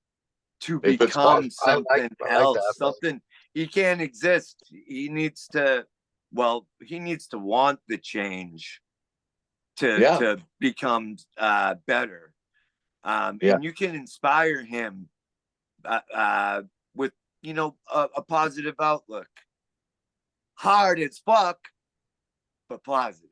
To become something else, something he can't exist. He needs to, he needs to want the change to become better. And you can inspire him with, you know, a positive outlook. Hard as fuck, but positive.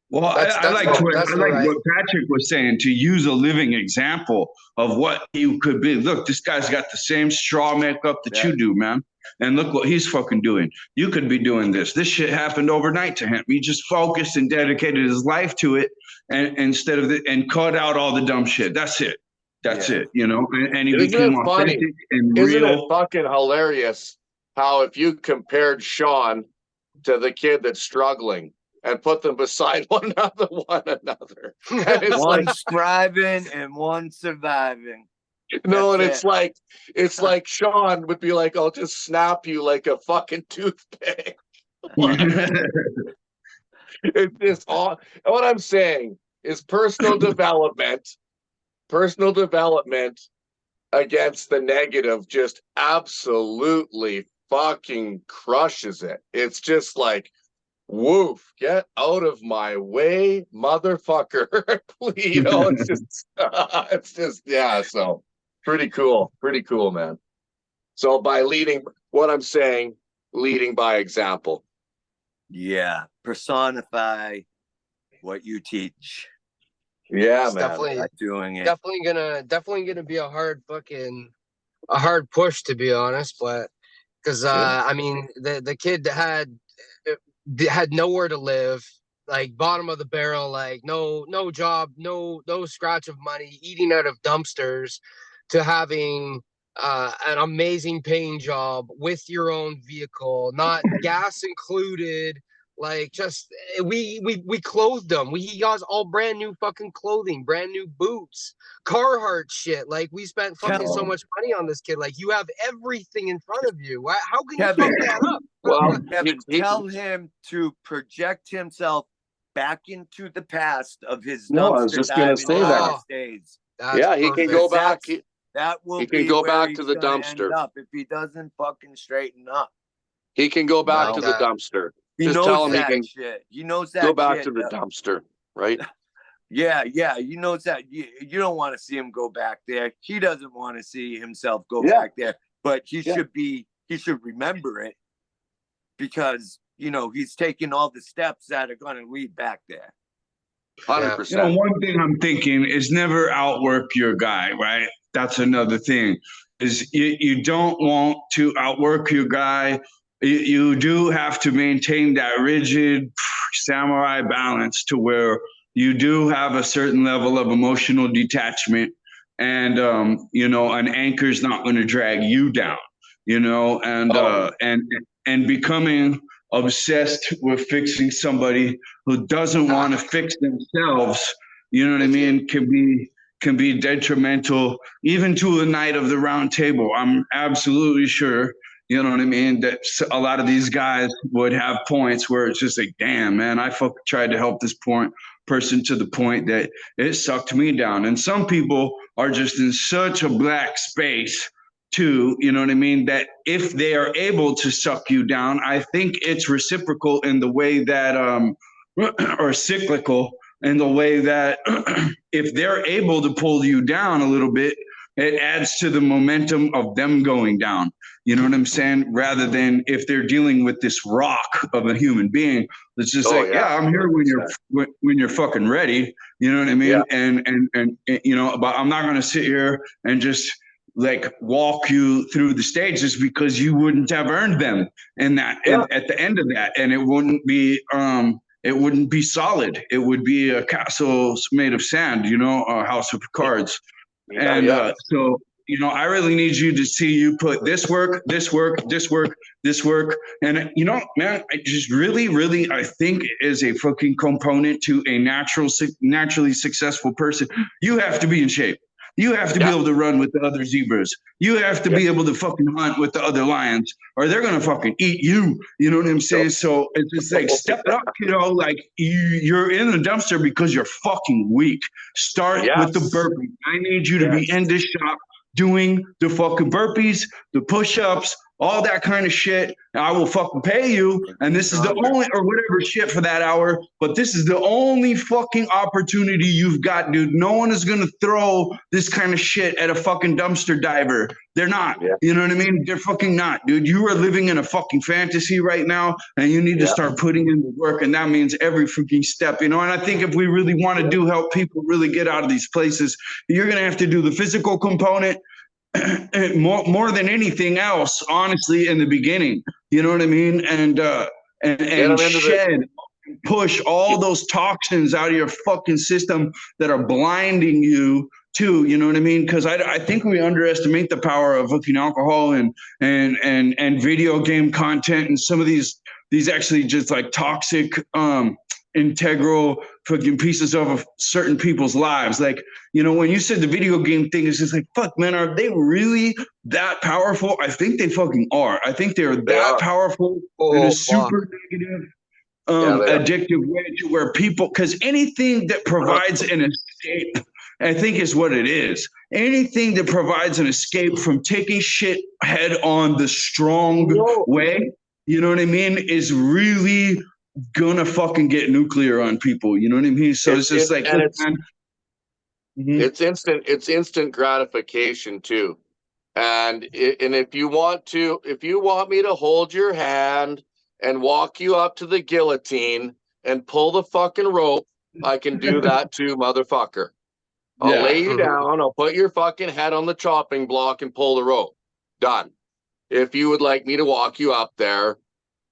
Well, I like what Patrick was saying, to use a living example of what he could be. Look, this guy's got the same straw makeup that you do, man. And look what he's fucking doing. You could be doing this. This shit happened overnight to him. He just focused and dedicated his life to it, and instead of and cut out all the dumb shit. That's it. That's it. You know, and he became authentic and real. Isn't it fucking hilarious how if you compared Sean to the kid that's struggling and put them beside one another. One striving and one surviving. No, and it's like Sean would be like, I'll just snap you like a fucking toothpick. It's just all. What I'm saying is personal development against the negative just absolutely fucking crushes it. It's just like, woof, get out of my way, motherfucker. You know, it's just so pretty cool, man. So by leading by example. Yeah, personify what you teach. Yeah, it's man. Definitely doing it. Definitely gonna be a hard push, to be honest, but because I mean the kid had nowhere to live, like bottom of the barrel, like no job, no scratch of money, eating out of dumpsters, to having an amazing paying job with your own vehicle, not gas included. Like, just we clothed him. He got all brand new fucking clothing, brand new boots, Carhartt shit. Like, we spent fucking so much money on this kid. Like, you have everything in front of you. How can you fuck that up? Well, Kevin, tell him to project himself back into the past of his. No, I was just gonna say that. Days. He can go back. That will. He can go back to the dumpster if he doesn't fucking straighten up. He can go back to the dumpster. Just tell him he can. Shit. He knows that. Go back to the dumpster, right? Yeah. He knows that. You don't want to see him go back there. He doesn't want to see himself go back there. But he should be. He should remember it, because you know he's taking all the steps that are going to lead back there. 100%. You know, one thing I'm thinking is never outwork your guy, right? That's another thing. Is you don't want to outwork your guy. You do have to maintain that rigid samurai balance to where you do have a certain level of emotional detachment, and an anchor is not going to drag you down, and becoming obsessed with fixing somebody who doesn't want to fix themselves, can be detrimental even to a night of the round table. I'm absolutely sure, that a lot of these guys would have points where it's just like, damn, man, I fucking tried to help this person to the point that it sucked me down. And some people are just in such a black space too, that if they are able to suck you down, I think it's reciprocal in the way that, or cyclical in the way that if they're able to pull you down a little bit, it adds to the momentum of them going down. You know what I'm saying? Rather than if they're dealing with this rock of a human being, it's just I'm here when you're fucking ready. You know what I mean? Yeah. And but I'm not gonna sit here and just like walk you through the stages because you wouldn't have earned them and that at the end of that, and it wouldn't be solid. It would be a castle made of sand, a house of cards. So, I really need you to see you put this work. And, man, I just really, I think is a fucking component to a naturally successful person. You have to be in shape. You have to be able to run with the other zebras. You have to be able to fucking hunt with the other lions, or they're gonna fucking eat you. You know what I'm saying? So it's just like, step it up, like you're in the dumpster because you're fucking weak. Start with the burpees. I need you to be in this shop doing the fucking burpees, the push-ups, all that kind of shit. I will fucking pay you. And this is the only, or whatever shit for that hour, but this is the only fucking opportunity you've got, dude. No one is going to throw this kind of shit at a fucking dumpster diver. They're not. Yeah. You know what I mean? They're fucking not, dude. You are living in a fucking fantasy right now, and you need to start putting in the work. And that means every freaking step, And I think if we really want to help people really get out of these places, you're going to have to do the physical component more than anything else, honestly, in the beginning. You know what I mean? And shed, push all those toxins out of your fucking system that are blinding you too. You know what I mean? Because I think we underestimate the power of fucking alcohol and video game content and some of these actually just like toxic integral fucking pieces of certain people's lives. Like, when you said the video game thing, is just like, fuck, man, are they really that powerful? I think they fucking are. I think they're that powerful in a super negative, addictive way to where people, because anything that provides an escape, I think is what it is. Anything that provides an escape from taking shit head on the strong way, you know what I mean, is really gonna fucking get nuclear on people. You know what I mean? So it's just like, it's instant gratification too. And if you want me to hold your hand and walk you up to the guillotine and pull the fucking rope, I can do that too, motherfucker. I'll lay you down. I'll put your fucking head on the chopping block and pull the rope. Done. If you would like me to walk you up there,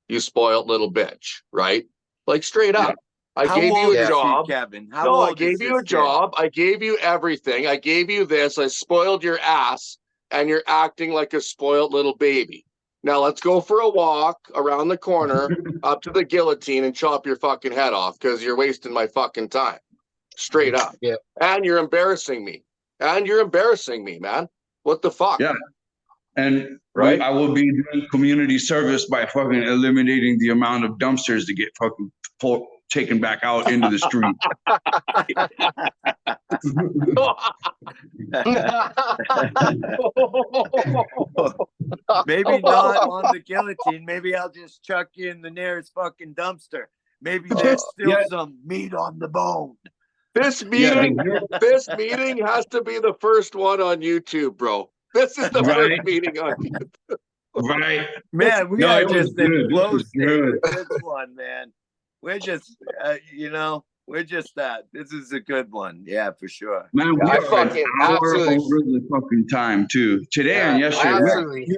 you spoiled little bitch, right? Like straight up. I gave you a job, Kevin. I gave you a job. I gave you everything. I gave you this. I spoiled your ass, and you're acting like a spoiled little baby. Now let's go for a walk around the corner up to the guillotine and chop your fucking head off because you're wasting my fucking time. Straight up. Yeah. And you're embarrassing me. Man. What the fuck? Yeah. And I will be doing community service by fucking eliminating the amount of dumpsters to get fucking taken back out into the street. Maybe not on the guillotine. Maybe I'll just chuck you in the nearest fucking dumpster. Maybe there's still some meat on the bone. This meeting has to be the first one on YouTube, bro. This is the first meeting on YouTube. Right. Man, we are just explosive this one, man. We're just, we're just that. This is a good one. Yeah, for sure. Man, we fucking absolutely over the fucking time, too. Today and yesterday. I absolutely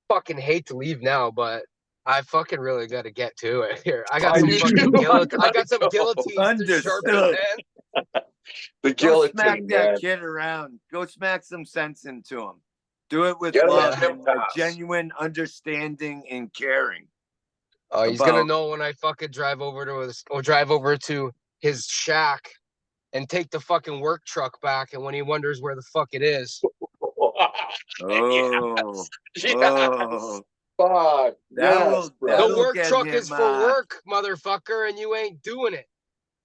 fucking hate to leave now, but I fucking really got to get to it here. I got some fucking guillotines to sharpen, man. The Go smack guillotine, that man. kid around. Go smack some sense into him. Do it with Get him a love gym and like pass. genuine understanding and caring. Oh, he's gonna know when I fucking drive over to his shack and take the fucking work truck back, and when he wonders where the fuck it is. Oh, Yes. oh. Fuck. Yes, bro. The work get truck him, is for work, motherfucker, and you ain't doing it.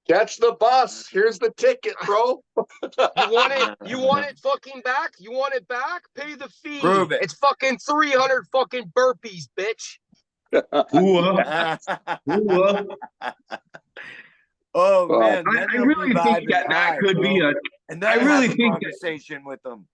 Catch the bus. Here's the ticket, bro. You want it? You want it fucking back? You want it back? Pay the fee. Prove it. It's fucking 300 fucking burpees, bitch. Oh man, I really think that could be a. And then I really have a think conversation with them.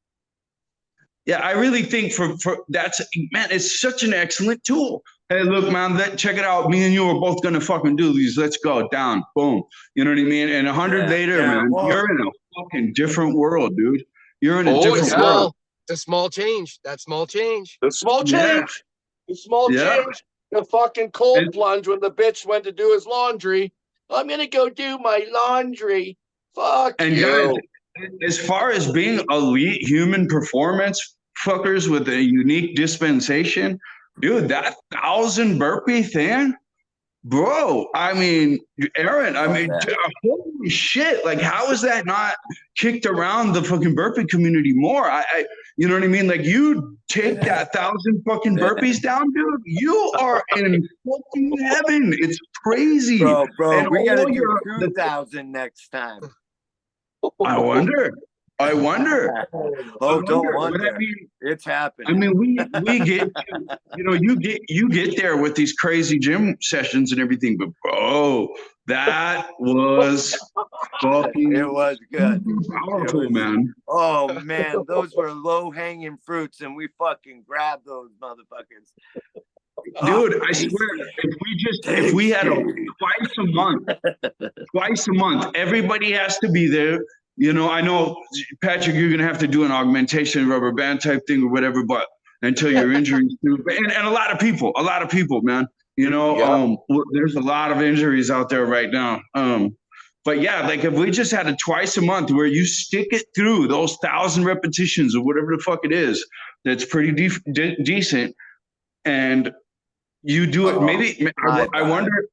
Yeah, I really think for that's, man, it's such an excellent tool. Hey, look, man, check it out. Me and you are both gonna fucking do these. Let's go down, boom. You know what I mean? And 100 later, man, you're in a fucking different world, dude. You're in a different world. The small change. That small change. The small change. The small change. The fucking cold plunge when the bitch went to do his laundry. I'm gonna go do my laundry. Fuck and you. Guys, as far as being elite human performance fuckers with a unique dispensation, dude, that 1,000 burpee thing, bro. I mean, Aaron, I mean, holy shit! Like, how is that not kicked around the fucking burpee community more? I you know what I mean? Like, you take that 1,000 fucking burpees down, dude. You are in fucking heaven. It's crazy, bro. And we gotta do 2,000 next time. I wonder. Oh, don't wonder. I mean, it's happening. I mean, we get, you know, you get there with these crazy gym sessions and everything, but bro, that was fucking. It was good. Powerful, man. Oh man, those were low-hanging fruits, and we fucking grabbed those motherfuckers. Dude, I swear, if we had twice a month, everybody has to be there. You know, I know, Patrick, you're gonna have to do an augmentation rubber band type thing or whatever, but until your injuries too, and a lot of people, man. You know, there's a lot of injuries out there right now. But yeah, like if we just had it twice a month where you stick it through those 1,000 repetitions or whatever the fuck it is, that's pretty decent, and you do it. Maybe I wonder.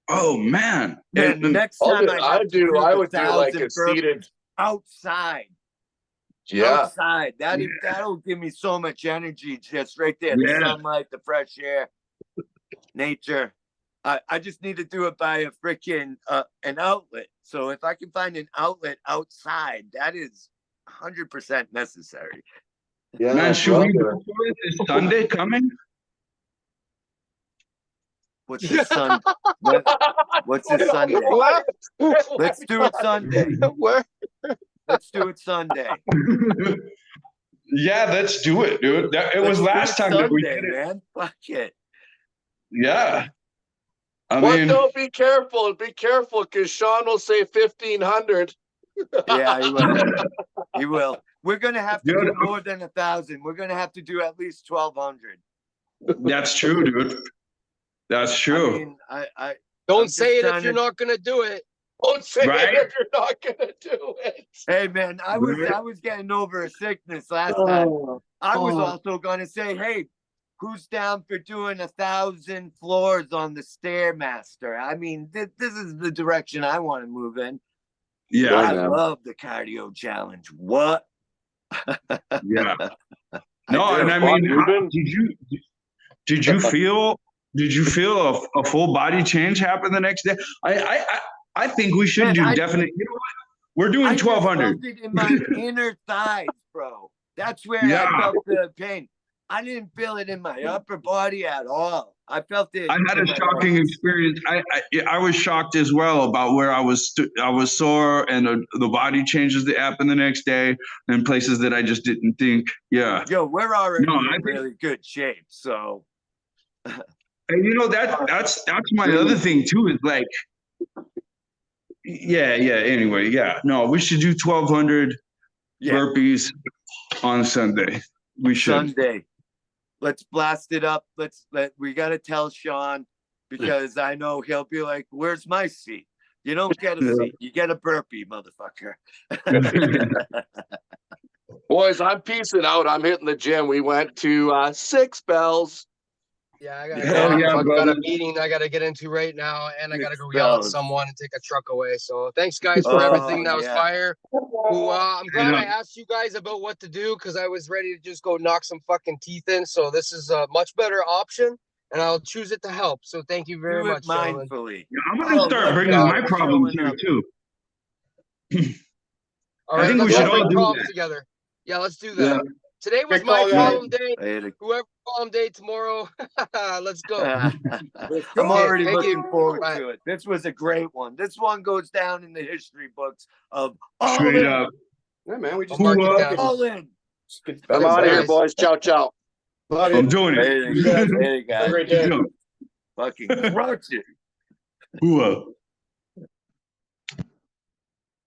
Oh man! And next time I would do like a seated outside. Yeah, outside. That'll give me so much energy just right there. The sunlight, the fresh air, nature. I just need to do it by a freaking an outlet. So if I can find an outlet outside, that is 100% necessary. Yeah, man, should we go for it? Is Sunday coming? What's this Sunday? What's this Sunday? Let's do it Sunday. Let's do it Sunday. Yeah, let's do it, dude. It was last time that we did it. Man. Fuck it. Yeah. I mean, don't be careful, because Sean will say 1,500. Yeah, he will. He will. We're gonna have to do more than 1,000. We're gonna have to do at least 1,200. That's true, dude. That's true. I mean, I don't say it if you're not gonna do it. Don't say it if you're not gonna do it. Hey man, I was getting over a sickness last time. I was also gonna say, hey, who's down for doing 1,000 floors on the Stairmaster? I mean, this is the direction I want to move in. Yeah, I love the cardio challenge. What? Yeah. No, and I mean, did you feel a full body change happen the next day? I think we should definitely. You know what? We're doing 1,200. I felt it in my inner thighs, bro. That's where I felt the pain. I didn't feel it in my upper body at all. I felt it. I had a shocking experience. I was shocked as well about where I was sore, and the body changes that happened the next day, and places that I just didn't think. Yeah. Yo, we're already in really good shape. So. And you know that's my other thing too. Is like, yeah. Anyway, no, we should do 1,200 burpees on Sunday. We should. Sunday. Let's blast it up. We got to tell Sean, because I know he'll be like, where's my seat? You don't get a seat. You get a burpee, motherfucker. Boys, I'm peacing out. I'm hitting the gym. We went to 6 Bells. Yeah, I gotta Hell yeah, got brother. a meeting I gotta get into right now, and I gotta go yell at someone and take a truck away. So thanks, guys, for everything. That was fire. I'm glad I asked you guys about what to do because I was ready to just go knock some fucking teeth in. So this is a much better option, and I'll choose it to help. So thank you very much, gentlemen. Mindfully. Yeah, I'm gonna start bringing my problems here too. All right, I think we should all do problems that together. Yeah, let's do that. Yeah. Today was my problem day. Whoever problem day tomorrow. Let's go. I'm already looking forward to it. This was a great one. This one goes down in the history books of all straight in. up. Yeah, man, we just mark it down. All in. I'm out of here, boys. Ciao, ciao. Love I'm you. doing it. Hey, Have a great day. fucking crush it. Ooh,